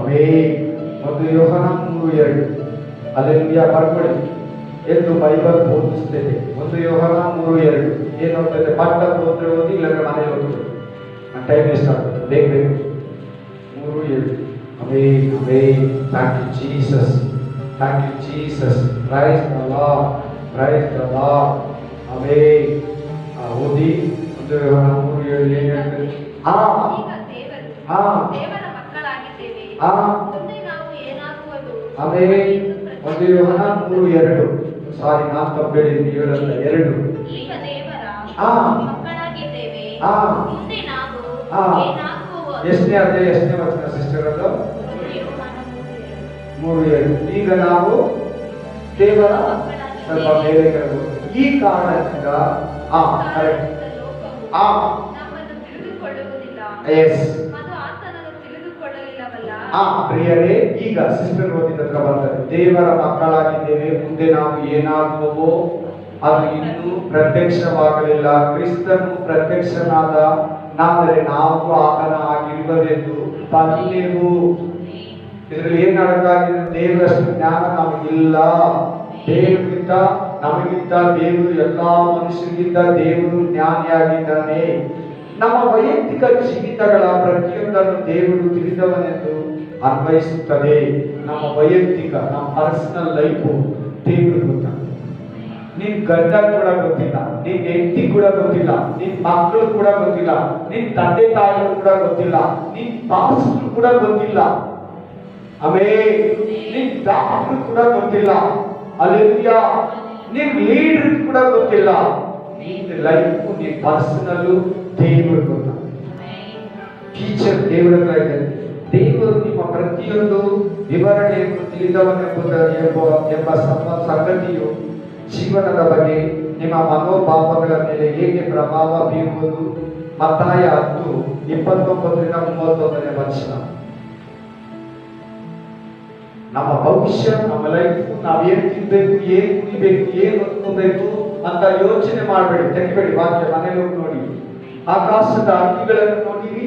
ಆಮೆನ್. 1 ಯೋಹಾನ 3:2. ಹಲ್ಲೆಲೂಯಾ, ಬರ್ಕೊಳ್ಳಿ ಎಂದು ಬೈಬಲ್ ಬೋಧಿಸ್ತೇನೆ. 1 ಯೋಹಾನ 3:2 ಏನು ಹೋಗ್ತದೆ? ಪಟ್ಟ ಹೋದ್ರೆ ಓದಿ, ಇಲ್ಲಾಂದ್ರೆ ಮನೆ ಹೋಗ್ತದೆ. ಟೈಮ್ ವೇಸ್ಟ್ ಆಗ್ತದೆ. ಬೇಗ 3:7. Amen, amen. Thank you Jesus, thank you Jesus. Praise the Lord, praise the Lord. Amen. ಓದಿ 1 ಯೋಹಾನ 3:7 ಏನು ಹೇಳ್ತದೆ? ದೇವರ ಮಕ್ಕಳಾಗಿದ್ದೇವೆ, ಮುಂದೆ ನಾವು ಏನಾಗುವುದು. ಆಮೆನ್. 1 ಯೋಹಾನ 3:2. ಸಾರಿ, ನಾನು ತಪ್ಪು ಹೇಳಿದ್ದೀನಿ, 7:2. ಈಗ ದೇವರ ಮಕ್ಕಳಾಗಿದ್ದೇವೆ, ಮುಂದೆ ನಾವು ಏನಾಗುವುದು. ಎಷ್ಟನೇ ಅಧ್ಯಾಯ, ಎಷ್ಟನೇ ವಚನ ಸಿಸ್ಟರ್? ಅದು 3:7. ಈಗ ನಾವು ದೇವರ, ಸ್ವಲ್ಪ ಬೇರೆ ಈ ಕಾರಣದಿಂದ ಪ್ರಿಯರೇ, ಈಗ ಸಿಸ್ಟರ್ ಓದಿದ ಹತ್ರ ಬರ್ತಾರೆ. ದೇವರ ಮಕ್ಕಳಾಗಿದ್ದೇವೆ, ಮುಂದೆ ನಾವು ಏನಾಗುವೋ ಅದು ಇನ್ನೂ ಪ್ರತ್ಯಕ್ಷವಾಗಲಿಲ್ಲ. ಕ್ರಿಸ್ತನು ಪ್ರತ್ಯಕ್ಷನಾದ ನಾದರೆ ನಾವು ಆತನ ಆಗಿರುವುದೆಂದು ಬಲ್ಲೆವು. ಇದರಲ್ಲಿ ಏನ್ ಅಡಕಾಗಿದೆ? ದೇವರಷ್ಟು ಜ್ಞಾನ ನಮಗಿಲ್ಲ. ದೇವರಿಗಿಂತ ನಮಗಿಂತ ದೇವರು, ಎಲ್ಲಾ ಮನುಷ್ಯರಿಗಿಂತ ದೇವರು ಜ್ಞಾನಿಯಾಗಿದ್ದಾನೆ. ನಮ್ಮ ವೈಯಕ್ತಿಕ ಜೀವಿತಗಳ ಪ್ರತಿಯೊಂದನ್ನು ದೇವರು ತಿಳಿದವನೆಂದು ಅನ್ವಯಿಸುತ್ತದೆ. ನಮ್ಮ ವೈಯಕ್ತಿಕ, ನಮ್ಮ ಪರ್ಸನಲ್ ಲೈಫು ದೇವರು ಗೊತ್ತ. ನಿನ್ ಗಂಡ ಕೂಡ ಗೊತ್ತಿಲ್ಲ, ನಿನ್ ಹೆಂಡತಿ ಕೂಡ ಗೊತ್ತಿಲ್ಲ, ನಿನ್ ಮಕ್ಕಳು ಕೂಡ ಗೊತ್ತಿಲ್ಲ, ನಿನ್ ತಂದೆ ತಾಯಿಗಳು ಕೂಡ ಗೊತ್ತಿಲ್ಲ, ನಿನ್ ಪಾಸ್ಟರ್ ಕೂಡ ಗೊತ್ತಿಲ್ಲ, ಆಮೇಲೆ ನಿನ್ ಡಾಕ್ಟರ್ ಕೂಡ ಗೊತ್ತಿಲ್ಲ, ಅಲ್ಲೆಲ್ಲೂಯಾ, ನಿನ್ ಲೀಡರ್ ಕೂಡ ಗೊತ್ತಿಲ್ಲ. ನಿನ್ ಲೈಫ್, ನಿನ್ ಪರ್ಸನಲ್ ದೇವರು ಗೊತ್ತ. ಟೀಚರ್ ದೇವರ ಹತ್ರ ಇದೆ. ದೇವರು ನಿಮ್ಮ ಪ್ರತಿಯೊಂದು ವಿವರಣೆಯನ್ನು ತಿಳಿದವನೆಂಬ ಸಂಗತಿಯು ಜೀವನದ ಬಗ್ಗೆ ನಿಮ್ಮ ಮನೋಭಾವಗಳ ಮೇಲೆ ಹೇಗೆ ಪ್ರಭಾವ ಬೀರುವುದು. ಮತ್ತಾಯ 10:29-31 ವಚನ. ನಮ್ಮ ಭವಿಷ್ಯ, ನಮ್ಮ ಲೈಫ್, ನಾವು ಏನ್ ತಿನ್ಬೇಕು, ಏನ್ ಕುಡಿಬೇಕು, ಏನ್ ಹೊತ್ಕೋಬೇಕು ಅಂತ ಯೋಚನೆ ಮಾಡಬೇಡಿ, ತೆಗಿಬೇಡಿ. ವಾಕ್ಯ ಮನೇಲಿ ನೋಡಿ. ಆಕಾಶದ ಹಕ್ಕಿಗಳನ್ನು ನೋಡಿರಿ,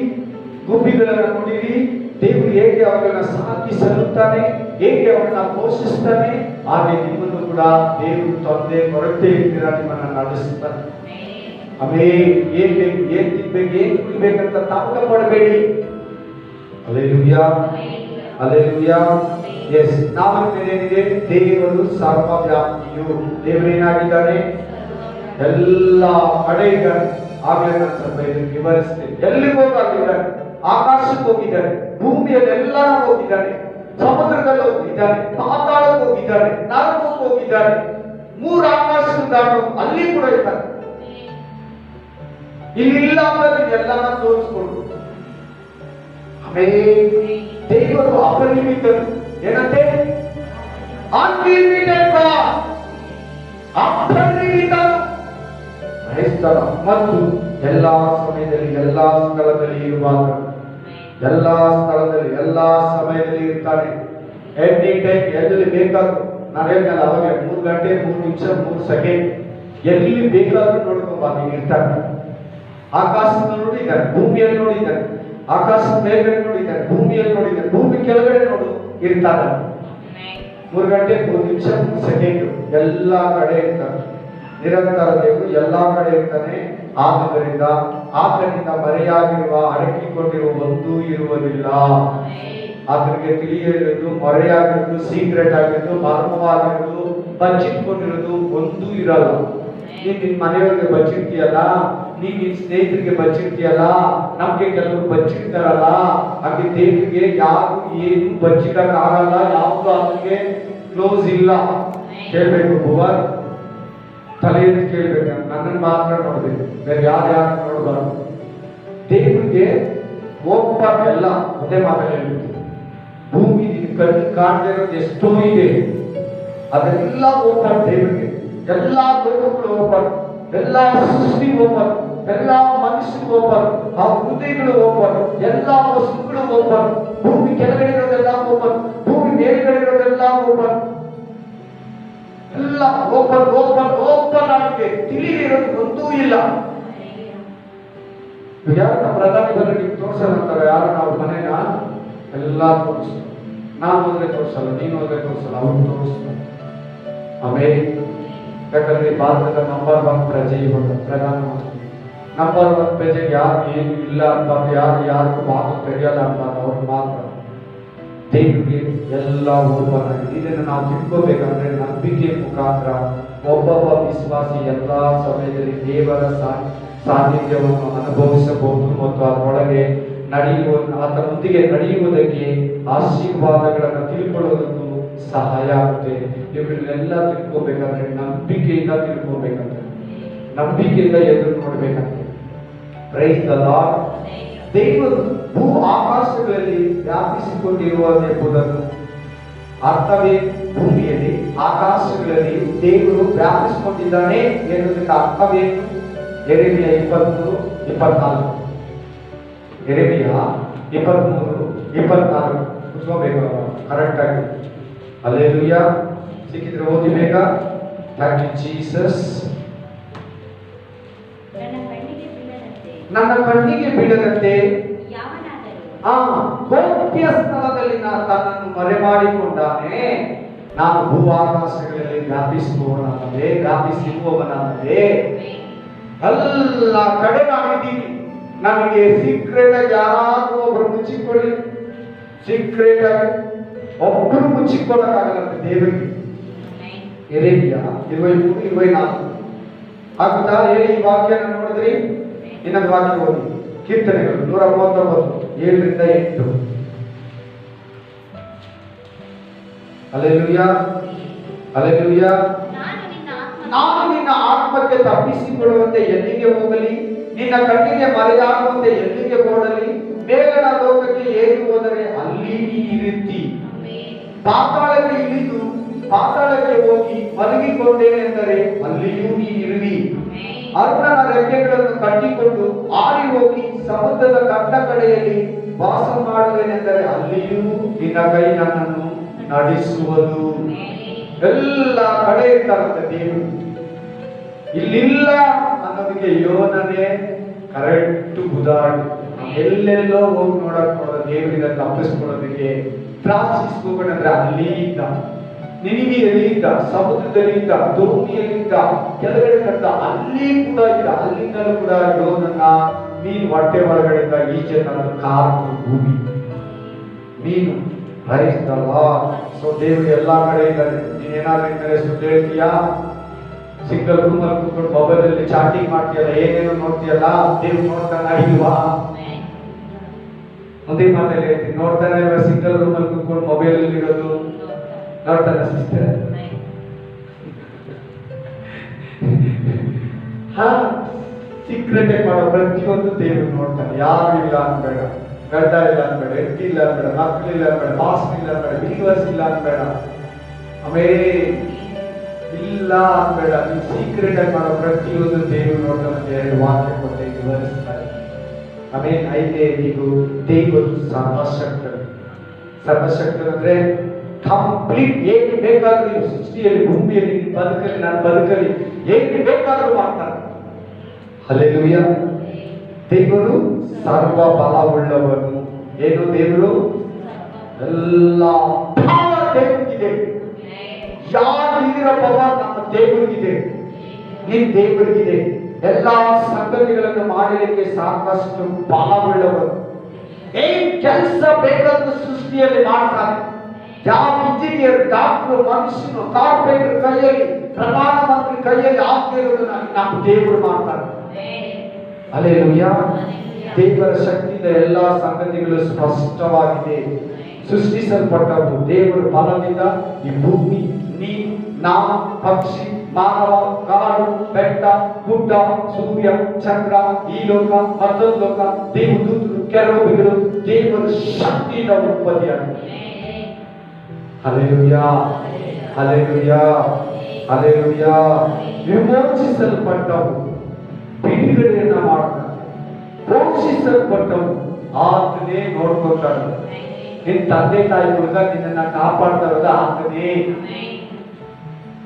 ಗುಬ್ಬಿಗಳನ್ನು ನೋಡಿರಿ. ದೇವರು ಹೇಗೆ ಅವುಗಳನ್ನ ಸಾಕಿ ಸಲ್ಲುತ್ತಾನೆ, ಹೇಗೆ ಅವರನ್ನ ಪೋಷಿಸ್ತಾನೆ, ಹಾಗೆ ನಿಮ್ಮನ್ನು ಕೂಡ ದೇವರು ತಂದೆ ಕೊರತೆ ಇರ್ತೀರ ನಿಮ್ಮನ್ನ ನಡೆಸುತ್ತಾನೆ. ಆಮೇಲೆ ಏನ್ ಬೇಕು, ಏನ್ ತಿನ್ಬೇಕು, ಏನ್ ಕುಡಿಬೇಕಂತ ತಾಮಕ ಪಡಬೇಡಿ. Hallelujah, hallelujah. ಎಸ್, ನಾವೇನಿದೆ, ದೇವರು ಸರ್ವವ್ಯಾಪಿಯು. ದೇವರೇನಾಗಿದ್ದಾನೆ? ಎಲ್ಲ ಕಡೆ ಇದ್ದಾನೆ. ಆಗಲೇ ನಾನು ಸ್ವಲ್ಪ ಇದನ್ನು ವಿವರಿಸ್ತೇನೆ. ಎಲ್ಲಿಗೆ ಹೋಗಿದ್ದಾನೆ? ಆಕಾಶಕ್ಕೆ ಹೋಗಿದ್ದಾನೆ, ಭೂಮಿಯಲ್ಲೆಲ್ಲ ಹೋಗಿದ್ದಾನೆ, ಸಮುದ್ರದಲ್ಲಿ ಹೋಗಿದ್ದಾನೆ, ಪಾತಾಳಕ್ಕೆ ಹೋಗಿದ್ದಾನೆ, ನರಕಕ್ಕೆ ಹೋಗಿದ್ದಾನೆ, 3 ಆಕಾಶದ ದಾಟು ಅಲ್ಲಿ ಕೂಡ ಇದ್ದಾನೆ. ಇಲ್ಲಿಲ್ಲ ಅಂದ್ರೆ ಎಲ್ಲಾನ ತೋರಿಸ್ಕೊಡು. ಆಮೇಲೆ ದೇವರು ಅಪರಿಮಿತರು. ಏನಂತೆ? ಅನ್ಲಿಮಿಟೆಡ್, ಅಪರಿಮಿತರು. ಮತ್ತು ಎಲ್ಲಾ ಸಮಯದಲ್ಲಿ, ಎಲ್ಲಾ ಸ್ಥಳದಲ್ಲಿ ಇರುವಾಗ, ಎಲ್ಲಾ ಸ್ಥಳದಲ್ಲಿ, ಎಲ್ಲಾ ಸಮಯದಲ್ಲಿ ಇರ್ತಾನೆ. ಎನಿ ಟೈಮ್, ಎಲ್ಲಿ ಬೇಕಾದ್ರೂ. ನಾನು ಹೇಳ್ತೇನೆ ಅವಾಗ 3 ಗಂಟೆ 3 ನಿಮಿಷ 3 ಸೆಕೆಂಡ್ ಎಲ್ಲಿ ಬೇಕಾದ್ರೂ ನೋಡ್ಕೊಂಬ, ನೀವು ಇರ್ತಾನೆ. ಆಕಾಶದ ನೋಡಿದ್ದಾನೆ, ಭೂಮಿಯಲ್ಲಿ ನೋಡಿದ್ದಾನೆ, ಆಕಾಶದ ಮೇಲ್ಗಡೆ ನೋಡಿದ್ದಾನೆ, ಭೂಮಿಯಲ್ಲಿ ನೋಡಿದ್ದಾನೆ, ಭೂಮಿ ಕೆಳಗಡೆ ನೋಡು ಇರ್ತಾನೆ. 3 ಗಂಟೆ 3 ನಿಮಿಷ 3 ಸೆಕೆಂಡ್ ಎಲ್ಲಾ ಕಡೆ ಇರ್ತಾನೆ. ನಿರಂತರ ದೇವರು ಎಲ್ಲಾ ಕಡೆ ಇರ್ತಾನೆ. ಆತನಿಂದ ಮರೆಯಾಗಿರುವ, ಅಡಕಿಕೊಂಡಿರುವ ಒಂದೂ ಇರುವುದಿಲ್ಲ. ಆತನಿಗೆ ತಿಳಿಯಿರುವುದು, ಮರೆಯಾಗಿರುವುದು, ಸೀಕ್ರೆಟ್ ಆಗಿರುವುದು, ಮರ್ಮವಾಗಿರುವುದು, ಬಚ್ಚಿಟ್ಕೊಂಡಿರೋದು ಒಂದೂ ಇರಲ್ಲ. ನೀನ್ ನಿನ್ ಮನೆಯವರಿಗೆ ಬಚ್ಚಿರ್ತೀಯಲ್ಲ, ನೀನ್ ನಿನ್ ಸ್ನೇಹಿತರಿಗೆ ಬಚ್ಚಿರ್ತೀಯಲ್ಲ, ನಮ್ಗೆ ಕೆಲವರು ಬಚ್ಚಿರ್ತಾರಲ್ಲ. ಹಾಗೆ ದೇವರಿಗೆ ಯಾರು ಏನು ಬಚ್ಚಿಡಕ್ಕಾಗಲ್ಲ, ಯಾವುದು ಆತನಿಗೆ ಕ್ಲೋಸ್ ಇಲ್ಲ. ಕೇಳ್ಬೇಕು ಭುವನ್, ತಲೆ ಎತ್ತಿ ಕೇಳ್ಬೇಕು. ನನ್ನನ್ನು ಮಾತ್ರ ನೋಡ್ಬೇಕು, ಬೇರೆ ಯಾರು ನೋಡಬಾರ್ದು. ದೇವರಿಗೆ ಓಪನ್ ಎಲ್ಲ ಒಂದೇ ಮಾತಲ್ಲಿ ಹೇಳ್ಬೇಕು. ಭೂಮಿ ಕಣ್ಣು ಕಾಣದೇ ಇರೋದು ಎಷ್ಟೋ ಇದೆ, ಅದೆಲ್ಲ ಓಪನ್ ದೇವರಿಗೆ. ಎಲ್ಲಾ ಲೋಕಗಳು ಓಪನ್, ಎಲ್ಲಾ ಸೃಷ್ಟಿ ಓಪನ್, ಎಲ್ಲಾ ಮನುಷ್ಯರು ಓಪನ್, ಆ ಹೃದಯಗಳು ಓಪನ್, ಎಲ್ಲಾ ವಸ್ತುಗಳು ಓಪನ್. ಭೂಮಿ ಕೆಳಗಡೆ ಇರೋದೆಲ್ಲ ಓಪನ್, ಭೂಮಿ ಮೇಲ್ಗಡೆ ಇರೋದೆಲ್ಲ ಓಪನ್. ಎಲ್ಲ ಓಪನ್ ಓಪನ್ ಓಪನ್ ಆಗಿದೆ. ತಿಳಿದಿರೋದು ಒಂದೂ ಇಲ್ಲ. ಯಾರು ನಮ್ಮ ಪ್ರಧಾನಿ ಬಂದ್ರೆ ನೀವು ತೋರ್ಸಲ್ಲ ಅಂತಾರೆ. ಯಾರು ನಾವು ಮನೇನ ಎಲ್ಲ ತೋರಿಸ್ತಾರೆ. ನಾನು ಹೋದ್ರೆ ತೋರಿಸಲ್ಲ, ನೀನು ಹೋದ್ರೆ ತೋರಿಸಲ್ಲ, ಅವ್ರು ತೋರಿಸ್ತಾರೆ. ಆಮೇಲೆ ಯಾಕಂದ್ರೆ ಭಾರತದ ನಂಬರ್ 1 ಪ್ರಜೆ ಇವಾಗ ಪ್ರಧಾನಮಂತ್ರಿ. ನಂಬರ್ 1 ಪ್ರಜೆಗೆ ಯಾರು ಏನು ಇಲ್ಲ ಅಂತ, ಯಾರಿಗೂ ಮಾತು ತೆರೆಯಲ್ಲ ಅಂತ ಅವ್ರು ಮಾತ್ರ. ದೇವರಿಗೆ ಎಲ್ಲ ಓಪನ್ ಆಗಿದೆ. ಇದನ್ನು ನಾವು ತಿಳ್ಕೋಬೇಕಂದ್ರೆ ನಂಬಿಕೆ ಮುಖಾಂತರ ಒಬ್ಬೊಬ್ಬ ವಿಶ್ವಾಸಿ ಎಲ್ಲಾ ಸಮಯದಲ್ಲಿ ದೇವರ ಸಾನ್ನಿಧ್ಯವನ್ನು ಅನುಭವಿಸಬಹುದು ಮತ್ತು ಅದರೊಳಗೆ ಆತನೊಂದಿಗೆ ನಡೆಯುವುದಕ್ಕೆ, ಆಶೀರ್ವಾದಗಳನ್ನು ತಿಳ್ಕೊಳ್ಳೋದಕ್ಕೂ ಸಹಾಯ ಆಗುತ್ತೆ. ಇವುಗಳನ್ನೆಲ್ಲ ತಿಳ್ಕೋಬೇಕಂದ್ರೆ ನಂಬಿಕೆಯಿಂದ ತಿಳ್ಕೋಬೇಕಂದ್ರೆ, ನಂಬಿಕೆಯಿಂದ ಎದುರು ನೋಡ್ಬೇಕಂದ್ರೆ. Price the lord. ದೇವರು ಭೂ ಆಕಾಶಗಳಲ್ಲಿ ವ್ಯಾಪಿಸಿಕೊಂಡಿರುವುದೆಂಬುದನ್ನು ಅರ್ಥವೇ ಭೂಮಿಯಲ್ಲಿ ಆಕಾಶಗಳಲ್ಲಿ ದೇವರು ವ್ಯಾಪಿಸಿಕೊಂಡಿದ್ದಾನೆ ಎನ್ನುವುದಕ್ಕೆ ಅರ್ಥವೇನು? ಯೆರೆಮೀಯ 23:24. ಯೆರೆಮೀಯ 23:24 ಕುತ್ಕೋಬೇಕು ಕರೆಕ್ಟ್ ಆಗಿ. ಹಲ್ಲೆಲೂಯಾ. ಸಿಕ್ಕಿದ್ರೆ ಓದಿ ಬೇಗ. Thank you Jesus. ನನ್ನ ಕಣ್ಣಿಗೆ ಬೀಳದಂತೆ ಆ ಗೋಪ್ಯ ಸ್ಥಳದಲ್ಲಿ ತನ್ನನ್ನು ಮರೆಮಾಡಿಕೊಂಡಾನೆ. ನಾನು ಭೂಆಕಾಶಗಳಲ್ಲಿ ವ್ಯಾಪಿಸುವವನಾಗದೆ ಎಲ್ಲ ಕಡೆ ನಾನಿದ್ದೀನಿ. ನನಗೆ ಸೀಕ್ರೆಟ್ ಆಗಿ ಯಾರಾದ್ರೂ ಒಬ್ರು ಮುಚ್ಚಿಕೊಳ್ಳಿ, ಸೀಕ್ರೆಟ್ ಆಗಿ ಒಬ್ರು ಮುಚ್ಚಿಕೊಳ್ಳಕ್ಕಾಗಲ್ಲ ದೇವರಿಗೆ. ಎರೇಮಿಯ 23-24 ಆಗುತ್ತಾ ಹೇಳಿ. ಈ ವಾಕ್ಯ ನೋಡಿದ್ರಿ? ಇನ್ನೊಂದು ವಾಕ್ಯ ಓದಿ, ಕೀರ್ತನೆಗಳು 139:7-8. Hallelujah, hallelujah. ನಾನು ನಿನ್ನ ಆತ್ಮಕ್ಕೆ ತಪ್ಪಿಸಿಕೊಳ್ಳುವಂತೆ ಎಲ್ಲಿಗೆ ಹೋಗಲಿ? ನಿನ್ನ ಕಣ್ಣಿಗೆ ಮರೆಯಾಗುವಂತೆ ಎಲ್ಲಿಗೆ ಓಡಲಿ? ಮೇಲನ ಲೋಕಕ್ಕೆ ಏರಿ ಹೋದರೆ ಅಲ್ಲಿ ನೀರಿರುತ್ತಿ, ಪಾತಾಳಕ್ಕೆ ಇಳಿದು ಪಾತಾಳಕ್ಕೆ ಹೋಗಿ ಮಲಗಿಕೊಂಡೇನೆಂದರೆ ಅಲ್ಲಿಯೂ ನೀರಿರುವಿ. ಅರುಣನ ರೆಕ್ಕೆಗಳನ್ನು ಕಟ್ಟಿಕೊಂಡು ಹಾರಿ ಹೋಗಿ ಸಮುದ್ರದ ಕಟ್ಟ ಕಡೆಯಲ್ಲಿ ವಾಸ ಮಾಡುವೆನೆಂದರೆ ಅಲ್ಲಿಯೂ ನಿನ್ನ ಕೈ ನನ್ನನ್ನು ನಡೆಸುವುದು. ಎಲ್ಲ ಕಡೆ ಇರ್ತಾರಂತೆ ದೇವರು. ಇಲ್ಲಿಲ್ಲ ಅನ್ನೋದಕ್ಕೆ ಯೋನನೇ ಕರೆಕ್ಟ್ ಉದಾಹರಣೆ. ಎಲ್ಲೆಲ್ಲೋ ಹೋಗಿ ನೋಡಕ್ ದೇವರಿಂದ ತಪ್ಪಿಸ್ಕೊಳ್ಳೋದಕ್ಕೆ ಪ್ರಾರ್ಥಿಸ್ಕೋಬೇಕಂದ್ರೆ ಅಲ್ಲಿ ಇದ್ದ, ನಿನಿಗೆಯಲ್ಲಿ ಇದ್ದ, ಸಮುದ್ರದಲ್ಲಿ ಇದ್ದ, ದೋಣಿಯಲ್ಲಿ ಇದ್ದ, ಕೆಳಗಡೆ ಕಟ್ಟ ಅಲ್ಲಿ ಕೂಡ ಇದ್ದ. ಅಲ್ಲಿಂದಲೂ ಕೂಡ ಯೋನನ್ನ ಮೀನು ಹೊಟ್ಟೆ ಒಳಗಡೆಯಿಂದ ಈಚೆ ತಂದು ಕಾರು ಭೂಮಿ ಮೀನು ಹರಿಸ್ತಲ್ಲ. ಸೊ ದೇವರು ಎಲ್ಲಾ ಕಡೆ ಇದ್ದಾನೆ. ನೀನೇನಾದ್ರೂ ಇದ್ದರೆ ಸುಳ್ಳು ಹೇಳ್ತೀಯಾ? ಸಿಂಗಲ್ ರೂಮ್ ಅಲ್ಲಿ ಕೂತ್ಕೊಂಡು ಮೊಬೈಲ್ ಅಲ್ಲಿ ಚಾಟಿಂಗ್ ಮಾಡ್ತೀಯಲ್ಲ, ಏನೇನೋ ನೋಡ್ತೀಯಲ್ಲ, ದೇವ್ರು ನೋಡ್ತಾನ ಇಲ್ವಾ? ಒಂದೇ ಮಾತಲ್ಲಿ ಹೇಳ್ತೀನಿ, ನೋಡ್ತಾನೆ ಇಲ್ವಾ? ಸಿಂಗಲ್ ರೂಮ್ ಅಲ್ಲಿ ಕೂತ್ಕೊಂಡು ಮೊಬೈಲ್ ಅಲ್ಲಿ ಇರೋದು ನೋಡ್ತಾನೆ ಸಿಸ್ಟರ್? ಸೀಕ್ರೆಟ್ ಮಾಡೋ ಪ್ರತಿಯೊಂದು ದೇವರು ನೋಡ್ತಾನೆ. ಯಾರು ಇಲ್ಲ ಅನ್ಬೇಡ, ಗಡ್ಡ ಇಲ್ಲ ಅನ್ಬೇಡ, ಹೆಂಡತಿ ಇಲ್ಲ ಅನ್ಬೇಡ, ಮಕ್ಕಳಿಲ್ಲ ಅನ್ಬೇಡ, ಮಾಸ್ಕ್ ಇಲ್ಲ ಅನ್ಬೇಡ, ಬಿಲಿವರ್ಸ್ ಇಲ್ಲ ಅನ್ಬೇಡ, ಆಮೇಲೆ ಇಲ್ಲ ಅನ್ಬೇಡ. ನೀವು ಸೀಕ್ರೆಟ್ ಆಗಿ ಮಾಡೋ ಪ್ರತಿಯೊಂದು ದೇವರು ನೋಡ್ತಾನೆ. 2 ವಾಕ್ಯ ಕೊಟ್ಟೆ ವಿವರಿಸ್ತಾರೆ. ಆಮೇಲೆ ಐದೇ ನೀವು ದೇವರು ಸರ್ವಶಕ್ತರು ಅಂದ್ರೆ ಕಂಪ್ಲೀಟ್. ಏನು ಬೇಕಾದ್ರೂ ನೀವು ಸೃಷ್ಟಿಯಲ್ಲಿ, ಭೂಮಿಯಲ್ಲಿ, ಬದುಕಲಿ, ನಾನು ಬದುಕಲಿ, ಏನು ಬೇಕಾದ್ರೂ ಮಾಡ್ತಾರೆ. ಹಲ್ಲೆಲೂಯಾ. ದೇವರು ಸರ್ವ ಬಲವುಳ್ಳವನು. ಏನು ದೇವರು? ಎಲ್ಲ ದೇವರಿಗಿದೆ. ಯಾರಿಗಿರೋ ಪವರ್ ನಮ್ಮ ದೇವರಿಗಿದೆ, ನಿನ್ ದೇವರಿಗಿದೆ. ಎಲ್ಲಾ ಸಂಗತಿಗಳನ್ನು ಮಾಡಲಿಕ್ಕೆ ಸಾಕಷ್ಟು ಬಲವುಳ್ಳವರು. ಏನ್ ಕೆಲಸ ಬೇಕಾದ್ರೂ ಸೃಷ್ಟಿಯಲ್ಲಿ ಮಾಡ್ತಾರೆ. ಯಾವ ಇಂಜಿನಿಯರ್, ಡಾಕ್ಟರ್, ಮನುಷ್ಯನು, ಕಾರ್ಪೆಂಟರ್ ಕೈಯಲ್ಲಿ, ಪ್ರಧಾನ ಮಂತ್ರಿ ಕೈಯಲ್ಲಿ ಆಗ್ತಿರೋದನ್ನ ನಮ್ಮ ದೇವರು ಮಾಡ್ತಾರೆ. ಹಲ್ಲೆಲೂಯಾ. ದೇವರ ಶಕ್ತಿಯಿಂದ ಎಲ್ಲಾ ಸಂಗತಿಗಳು ಸ್ಪಷ್ಟವಾಗಿದೆ, ಸೃಷ್ಟಿಸಲ್ಪಟ್ಟವು. ದೇವರ ಬಲದಿಂದ ಈ ಭೂಮಿ, ನೀರು, ನಾವು, ಪಕ್ಷಿ, ಮಾನವ, ಕಾಡು, ಬೆಟ್ಟ, ಗುಡ್ಡ, ಸೂರ್ಯ, ಚಂದ್ರ, ಈ ಲೋಕ, ಮತ್ತೊಂದು ಲೋಕ, ದೇವದೂತರು, ಕೆರೂಬಿಗಳು ದೇವರ ಶಕ್ತಿಯಿಂದ ಉತ್ಪತ್ತಿಯಾಗಿದೆ. Hallelujah, hallelujah, hallelujah. ವಿಮೋಚಿಸಲ್ಪಟ್ಟವು, ಬಿಡುಗಡೆಯನ್ನ ಮಾಡ್ತಾರೆ. ಪೋಷಿಸಲ್ಪಟ್ಟವು, ಆತನೇ ನೋಡ್ಕೊಳ್ತಾರೆ. ನಿನ್ ತಂದೆ ತಾಯಿ ಹುಡುಗ ನಿನ್ನನ್ನ ಕಾಪಾಡ್ತಾ ಇರೋದು ಆತನೇ.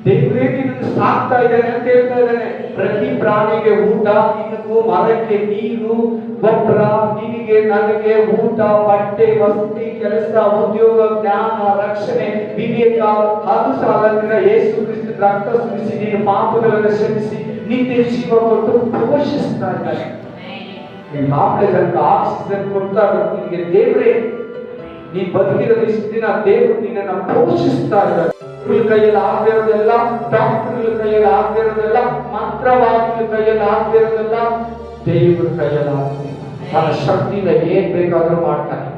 ದೇವರೇ ನಿನ್ನನ್ನು ಸಾಕ್ತಾ ಇದ್ದಾನೆ ಅಂತ ಹೇಳ್ತಾ ಇದ್ದಾನೆ. ಪ್ರತಿ ಪ್ರಾಣಿಗೆ ಊಟ, ನಿನಗೂ ಮರಕ್ಕೆ ನೀರು, ಗೊಬ್ಬರ, ನಿನಗೆ ನನಗೆ ಊಟ, ಬಟ್ಟೆ, ವಸತಿ, ಕೆಲಸ, ಉದ್ಯೋಗ, ಜ್ಞಾನ, ರಕ್ಷಣೆ, ವಿವೇಕ, ಅದು ಸಾಲಂದ್ರೆ ಯೇಸು ಕ್ರಿಸ್ತ ರಕ್ತ ಸುರಿಸಿ ನಿನ್ನ ಪಾಪಗಳನ್ನು ಕ್ಷಮಿಸಿ ನಿತ್ಯ ಜೀವ ಕೊಟ್ಟು ಪೋಷಿಸ್ತಾ ಇದ್ದಾನೆ. ಈ ಮಾಪಳೆ ಜನಕ ಆಕ್ಸಿಜನ್ ಕೊಡ್ತಾ ನಿನಗೆ ದೇವರೇ. ನೀ ಬದುಕಿರೋದು ಇಷ್ಟು ದಿನ ದೇವರು ನಿನ್ನನ್ನು ಪೋಷಿಸ್ತಾ ಇದ್ದಾರೆ. ಕೈಯಲ್ಲಿ ಆಗದಿರೋದೆಲ್ಲ, ಡಾಕ್ಟರ್ ಕೈಯಲ್ಲಿ ಆಗದಿರೋದೆಲ್ಲ, ಮಂತ್ರವಾದಿಗಳ ಕೈಯಲ್ಲಿ ಆಗದಿರೋದೆಲ್ಲ ದೇವರ ಕೈಯಲ್ಲಿ ಆಗ್ತದೆ. ತನ್ನ ಶಕ್ತಿಯಿಂದ ಏನ್ ಬೇಕಾದ್ರೂ ಮಾಡ್ತಾನೆ,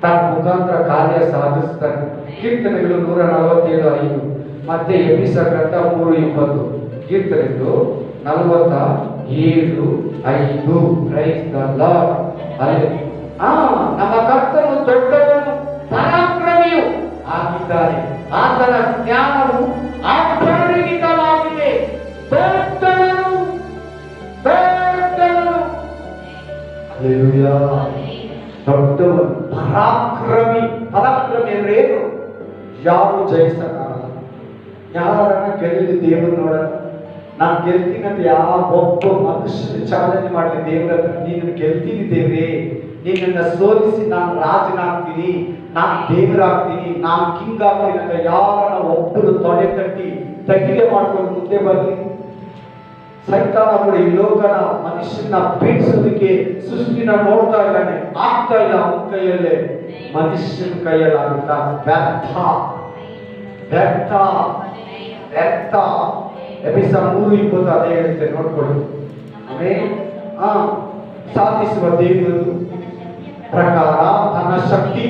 ತನ್ನ ಮುಖಾಂತರ ಕಾರ್ಯ ಸಾಧಿಸ್ತಾನೆ. ಕೀರ್ತನೆಗಳು 147:5 ಮತ್ತೆ ಎಫೆಸರ ಗ್ರಂಥ 3:20. ಕೀರ್ತನೆಗಳು 47:5. Price the lord. ನಮ್ಮ ಕರ್ತನು ದೊಡ್ಡವನು, ಪರಾಕ್ರಮಿಯು ಆಗಿದ್ದಾನೆ. ಆತನ ಜ್ಞಾನವು ಅಪರಿಮಿತವಾಗಿದೆ. ದೊಡ್ಡವನು, ದೊಡ್ಡವನು, ಹಲ್ಲೆಲೂಯಾ. ದೊಡ್ಡವನು, ಪರಾಕ್ರಮಿ. ಪರಾಕ್ರಮಿ ಅಂದ್ರೆ ಏನು? ಯಾರು ಜಯಿಸಕ್ಕಾಗಲ್ಲ. ಯಾರನ್ನ ಗೆಲ್ಲಿ ದೇವರು ನೋಡಲ್ಲ. ನಾನು ಗೆಲ್ತೀನಿ ಅಂತ ಯಾವ ಒಬ್ಬ ಮನುಷ್ಯನ ಚಾಲನೆ ಮಾಡಲಿ ದೇವರ ಹತ್ರ. ನೀನು ಗೆಲ್ತೀನಿ ದೇವ್ರೆ, ನೀನನ್ನ ಸೋಲಿಸಿ ನಾನು ರಾಜನಾಗ್ತೀನಿ, ನಾನು ದೇವರಾಗ್ತೀನಿ, ನಾನು ಕಿಂಗ್ ಆಗ್ತೀನಿ ಅಂತ ಯಾರನ್ನ ಒಬ್ಬರು ತೊಡೆ ತಟ್ಟಿ ತಗಿಲೆ ಮಾಡ್ಕೊಂಡು ಮುಂದೆ ಬರಲಿ. ಸೈತಾನ ಈ ಲೋಕನ ಮನುಷ್ಯನ ಪೀಡಿಸೋದಕ್ಕೆ ಸೃಷ್ಟಿನ ನೋಡ್ತಾ ಇದ್ದಾನೆ, ಆಗ್ತಾ ಇಲ್ಲ ಅವನ ಕೈಯಲ್ಲೇ, ಮನುಷ್ಯನ ಕೈಯಲ್ಲಿ ಆಗುತ್ತಾ? ವ್ಯರ್ಥ ವ್ಯರ್ಥ ವ್ಯರ್ಥ. ಎಫೆಸ 3:20 ಅದೇ ಹೇಳುತ್ತೆ, ನೋಡ್ಕೊಳ್ಳಿ. ಆಮೇಲೆ ಸಾಧಿಸುವ ದೇವರು ಪ್ರಕಾರ ತನ್ನ ಶಕ್ತಿ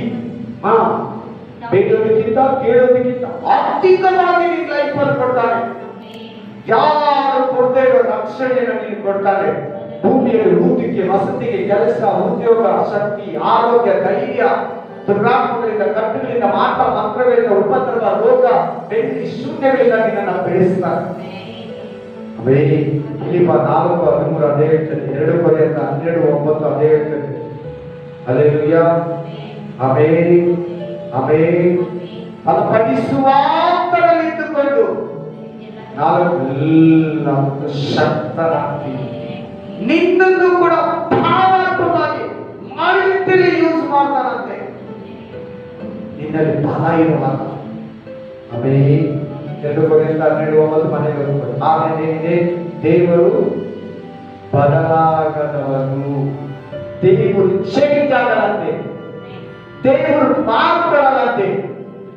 ಬೇಡೋದಕ್ಕಿಂತ ಕೇಳೋದಕ್ಕಿಂತ ಅಧಿಕವಾಗಿ ನಿನ್ನ ಲೈಫಲ್ಲಿ ಕೊಡ್ತಾನೆ. ಯಾರು ಕೊಡದೇ ಇರೋ ರಕ್ಷಣೆಯನ್ನು ನೀನು ಕೊಡ್ತಾನೆ. ಭೂಮಿಯಲ್ಲಿ ಊಟಕ್ಕೆ, ವಸತಿಗೆ, ಕೆಲಸ, ಉದ್ಯೋಗ, ಶಕ್ತಿ, ಆರೋಗ್ಯ, ಧೈರ್ಯ, ದುರ್ಗಾತ್ಮಗಳಿಂದ, ಕಟ್ಟುಗಳಿಂದ, ಮಾಟ ಮಂತ್ರಗಳಿಂದ, ಉಪದ್ರವ, ರೋಗ, ಬೆಳ್ಳಿ, ಶೂನ್ಯಗಳಿಂದ ನಿನ್ನನ್ನು ಬೆಳೆಸ್ತಾನೆ. ಫಿಲಿಪ್ಪ 4:13 ಅದೇ ಹೇಳ್ತದೆ, 2 ಕೊರಿಂಥ 12:9 ಅದೇ ಹೇಳ್ತದೆ. Hallelujah, amen, amen. ಫಲಪಡಿಸುವಾತನಲ್ಲಿ ಇದ್ದುಕೊಂಡು ನಾಲ್ಕು ಶಕ್ತನಾಗ್ತೀನಿ. ನಿನ್ನನ್ನು ಕೂಡ ಭಾವಾರ್ಥವಾಗಿ ಮಾಡಿಟ್ಟಲ್ಲಿ ಯೂಸ್ ಮಾಡ್ತಾನಂತೆ. ನಿನ್ನಲ್ಲಿ ಬಲ ಇರುವಾಗ ಆಮೇಲೆ 2 ಕೊರಿಂಥ 12:9 ಮನೆಗೆ ಬರ್ಬೋದು. ಆಮೇಲೆ ದೇವರು ಬದಲಾಗದವನು, ದೇವರು ಚೇಂಜ್ ಆಗದಂತೆ, ದೇವರು ಮಾರ್ಪಡದಂತೆ.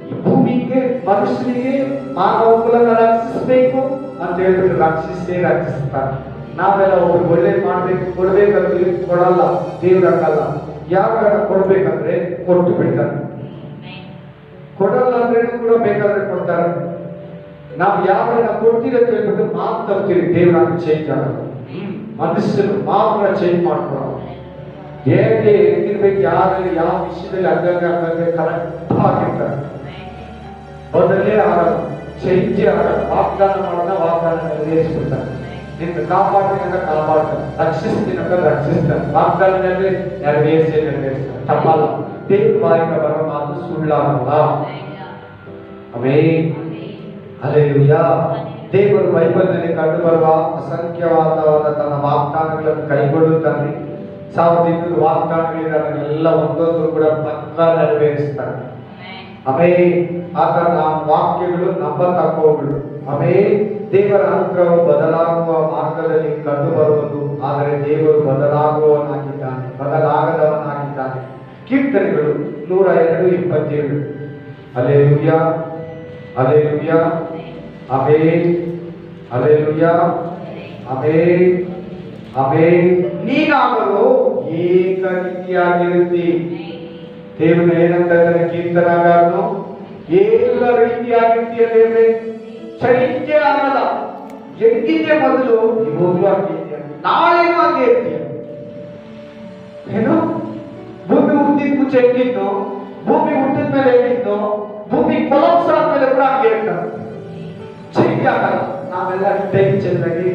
ಈ ಭೂಮಿಗೆ, ಮನುಷ್ಯನಿಗೆ, ಮಾನವ ಕುಲನ ರಕ್ಷಿಸಬೇಕು ಅಂತ ಹೇಳ್ಬಿಟ್ಟು ರಕ್ಷಿಸ್ತಾನೆ. ನಾವೆಲ್ಲ ಒಬ್ರು ಒಳ್ಳೇದು ಮಾಡ್ಬೇಕು, ಕೊಡ್ಬೇಕಂದ್ರೆ ಕೊಡಲ್ಲ, ದೇವ್ರಾಗಲ್ಲ. ಯಾವಾಗ ಕೊಡ್ಬೇಕಂದ್ರೆ ಕೊಟ್ಟು ಬಿಡ್ತಾನೆ, ಕೊಡಲ್ಲ ಅಂದ್ರೆ ಕೂಡ ಬೇಕಾದ್ರೆ ಕೊಡ್ತಾರೆ. ನಾವು ಯಾವಾಗ ಕೊಡ್ತೀವಿ ಅಂತ ಹೇಳ್ಬಿಟ್ಟು ಮಾತಾಡ್ತೀವಿ, ದೇವರಾಗ ಚೇಂಜ್ ಆಗಲ್ಲ. ಮನುಷ್ಯರು ಮಾತ್ರ ಚೇಂಜ್ ಮಾಡ್ಕೊಳ್ಳೋ. ಹೇಗೆ ಹೆಂಗಿರ್ಬೇಕು, ಯಾರಲ್ಲಿ ಯಾವ ವಿಷಯದಲ್ಲಿ ಅಂಗಂಗೆ ಕರೆಕ್ಟ್ ಆಗಿರ್ತಾರೆ. ಮೊದಲೇ ಆಗಲ್ಲ, ಚೇಂಜ್ ಆಗಲ್ಲ. ವಾಗ್ದಾನ ಮಾಡೋಣ, ವಾಗ್ದಾನ ನೆರವೇರಿಸ್ಬಿಡ್ತಾನೆ. ನಿನ್ನ ಕಾಪಾಡ್ತೀನಿ ಅಂತ ಕಾಪಾಡ್ತಾನೆ, ರಕ್ಷಿಸ್ತೀನಿ ಅಂತ ರಕ್ಷಿಸ್ತಾನೆ, ವಾಗ್ದಾನದಲ್ಲಿ ನೆರವೇರಿಸ್ತಾನೆ. ತಪ್ಪಲ್ಲ, ದೇವ್ರ ಬಾಯಿಂದ ಬರೋ ಮಾತು ಸುಳ್ಳಾಗಲ್ಲ. Amen, hallelujah. ದೇವರು ಬೈಬಲ್ನಲ್ಲಿ ಕಂಡು ಬರುವ ಅಸಂಖ್ಯವಾದ ತನ್ನ ವಾಗ್ದಾನಗಳನ್ನು ಕೈಗೊಳ್ಳುತ್ತಾನೆ. 1200 ವಾಗ್ದಾನಗಳಿದ್ದಾನೆಲ್ಲ ಒಂದೊಂದು ಕೂಡ ಪಕ್ಕ ನೆರವೇರಿಸ್ತಾನೆ. ಆಮೇಲೆ ಆತನ ವಾಕ್ಯಗಳು ನಂಬತಕ್ಕವುಗಳು. ಆಮೇಲೆ ದೇವರ ಅನುಗ್ರಹವು ಬದಲಾಗುವ ಮಾರ್ಗದಲ್ಲಿ ಕಂಡು ಬರುವುದು, ಆದರೆ ದೇವರು ಬದಲಾಗದವನಾಗಿದ್ದಾನೆ. ಕೀರ್ತನೆಗಳು 102:27. Hallelujah, hallelujah, amen, hallelujah, amen, amen. ನೀನಾದರೂ ಏಕ ರೀತಿಯಾಗಿರುತ್ತಿ. ದೇವರ ಏನಂತ ಕೀರ್ತನಗಾರನು, ಏಕ ರೀತಿಯಾಗಿರ್ತೀಯ ದೇವ್ರೆ, ಚೈತ್ಯ ಆಗಲ್ಲ. ಹೆಂಗಿದ್ದೆ ಮೊದಲು, ಇವಾಗಲೂ ಆಗಿದ್ಯಾ, ನಾಳೆಗೂ ಹಾಗೆ ಇರ್ತೀಯ. ಏನು ಭೂಮಿ ಹುಟ್ಟಿದ ಮುಂಚೆ ಹೆಂಗಿದ್ದು, ಭೂಮಿ ಹುಟ್ಟಿದ ಮೇಲೆ ಹೇಗಿದ್ದು, ಭೂಮಿ ಕೊಲಾಪ್ಸ್ ಆದ್ಮೇಲೆ ಕೂಡ ಹಾಗೆ ಇರ್ತಾರೆ. ಚೇಂಜ್ ಆಗಲ್ಲ. ನಾವೆಲ್ಲ ಟೆನ್ಷನ್ ಆಗಿ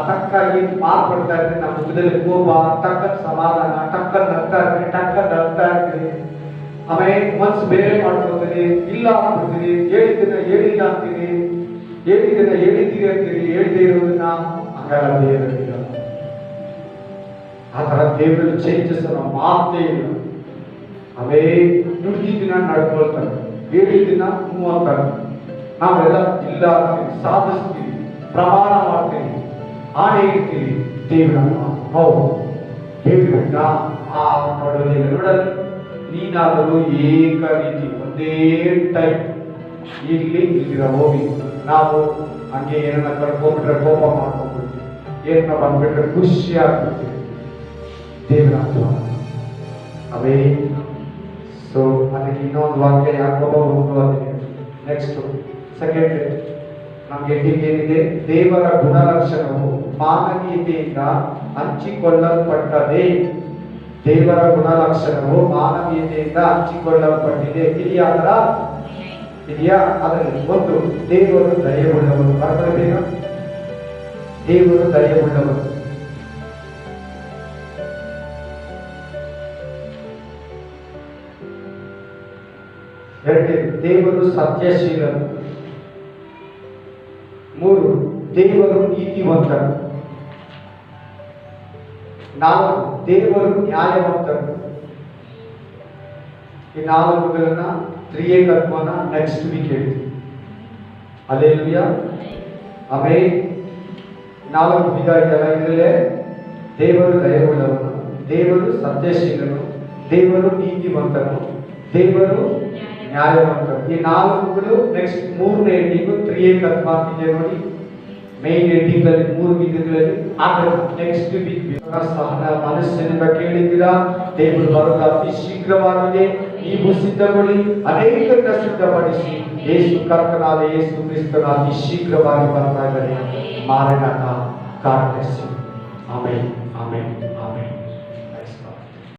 ತಕ್ಕಾಗಿ ಮಾರ್ಪಡ್ತಾ ಇರ್ತೀವಿ. ನಮ್ಮ ಮುಖದಲ್ಲಿ ಕೋಪ, ಟಕ್ಕ ಸಮಾಧಾನ, ಟಕ್ಕ ನಗ್ತಾ ಇರ್ತೀವಿ, ಟಕ್ಕ ನಗ್ತಾ ಇರ್ತೀವಿ. ಆಮೇಲೆ ಮನ್ಸು ಬೇರೆ ಮಾಡ್ಕೊತೀವಿ, ಇಲ್ಲ ಅಂತೀವಿ, ಹೇಳಿದ್ದನ್ನ ಹೇಳಿಲ್ಲ ಅಂತೀವಿ, ಹೇಳಿದ್ದನ್ನ ಹೇಳಿದ್ದೀರಿ ಅಂತೀವಿ, ಹೇಳದೇ ಇರೋದನ್ನ ಹಂಗಲ್ಲ. ದೇವರಿಲ್ಲ ಆ ತರ ದೇವರಲ್ಲಿ ಚೇಂಜಸ್ ಮಾತೇ ಇಲ್ಲ. ಆಮೇಲೆ ನುಡಿದಿನ ನಡ್ಕೊಳ್ತಾರೆ, ಹೇಳಿದ್ದನ್ನ ಮೂವ್ ಅಂತಾರೆ. ನಾವೆಲ್ಲ ಇಲ್ಲ ಅಂತೀವಿ, ಸಾಧಿಸ್ತೀವಿ, ಪ್ರಮಾಣ ಮಾಡ್ತೀವಿ, ಆಣೆ ಇಡ್ತೀವಿ. ದೇವರನ್ನು ಹೌದು ಹೇಳ್ಬಿಟ್ಟ ಆ ಪಡೋದಿಲ್ಲ. ನೋಡಲ್ಲಿ ನೀನಾದರೂ ಏಕ ರೀತಿ, ಒಂದೇ ಟೈಪ್ ಇಲ್ಲಿರ ಹೋಗಿ. ನಾವು ಹಂಗೆ ಏನನ್ನ ಕಳ್ಕೊಂಡ್ಬಿಟ್ರೆ ಕೋಪ ಮಾಡ್ಕೊಂಡ್ಬಿಡ್ತೀವಿ, ಏನನ್ನ ಬಂದ್ಬಿಟ್ರೆ ಖುಷಿ ಆಗ್ಬಿಡ್ತೀವಿ. ದೇವರ ಅವೇ. ಸೊ ಅದಕ್ಕೆ ಇನ್ನೊಂದು ವಾಕ್ಯ ಯಾಕೋಬ 1:15. ನೆಕ್ಸ್ಟ್ ಸೆಕೆಂಡ್ ನಮ್ಗೆ ಏನಿದೆ, ದೇವರ ಗುಣಲಕ್ಷಣವು ಮಾನವೀಯತೆಯಿಂದ ಹಂಚಿಕೊಳ್ಳಲ್ಪಟ್ಟದೆ. ದೇವರ ಗುಣಲಕ್ಷಣವು ಮಾನವೀಯತೆಯಿಂದ ಹಂಚಿಕೊಳ್ಳಲ್ಪಟ್ಟಿದೆ. ಇದೆಯಾ? ಅದರ ಇದೆಯಾ? ಅದರಲ್ಲಿ ಒಂದು, ದೇವರು ದಯೆಯುಳ್ಳವರು. ಬರಬೇಕ, ದೇವರು ದಯೆಯುಳ್ಳವರು. ಎರಡನೇದು, ದೇವರು ಸತ್ಯಶೀಲರು. 3, ದೇವರು ನೀತಿವಂತನು, 4 ದೇವರು ನ್ಯಾಯವಂತನು. ಈ 4ಗಳನ್ನ ತ್ರಿಯೇಕತ್ವನ ನೆಕ್ಸ್ಟ್ ವೀಕ್ ಹೇಳ್ತೀವಿ. Hallelujah, amen. 4 ವಿಧ ಇದೆಯಲ್ಲ, ಇದರಲ್ಲೇ ದೇವರು ದಯವುಳ್ಳವನು, ದೇವರು ಸತ್ಯಶೀಲನು, ದೇವರು ನೀತಿವಂತನು, ದೇವರು ನ್ಯಾಯವಂತನು. ಈ 4ಗಳು ನೆಕ್ಸ್ಟ್ 3ನೇ ಹೆಡ್ಡಿಂಗು ತ್ರಿಯೇಕತ್ವ ಅಂತಿದೆ ನೋಡಿ. ಮೇನ್ ಹೆಡ್ಡಿಂಗ್ ಅಲ್ಲಿ 3 ವಿಧಗಳಲ್ಲಿ ಆದರೆ ನೆಕ್ಸ್ಟ್ ವೀಕ್ ಸಹನ ಮನಸ್ಸಿನಿಂದ ಕೇಳಿದ್ದೀರಾ. ದೇವರು ಬರೋದು ಅತಿ ಶೀಘ್ರವಾಗಿದೆ. ನೀವು ಸಿದ್ಧಗೊಳ್ಳಿ, ಅನೇಕರನ್ನ ಸಿದ್ಧಪಡಿಸಿ. ಯೇಸು ಕರ್ತನಾದ ಯೇಸು ಕ್ರಿಸ್ತನ ಅತಿ ಶೀಘ್ರವಾಗಿ ಬರ್ತಾ ಇದ್ದಾರೆ. Maranatha. God bless you. Amen, amen.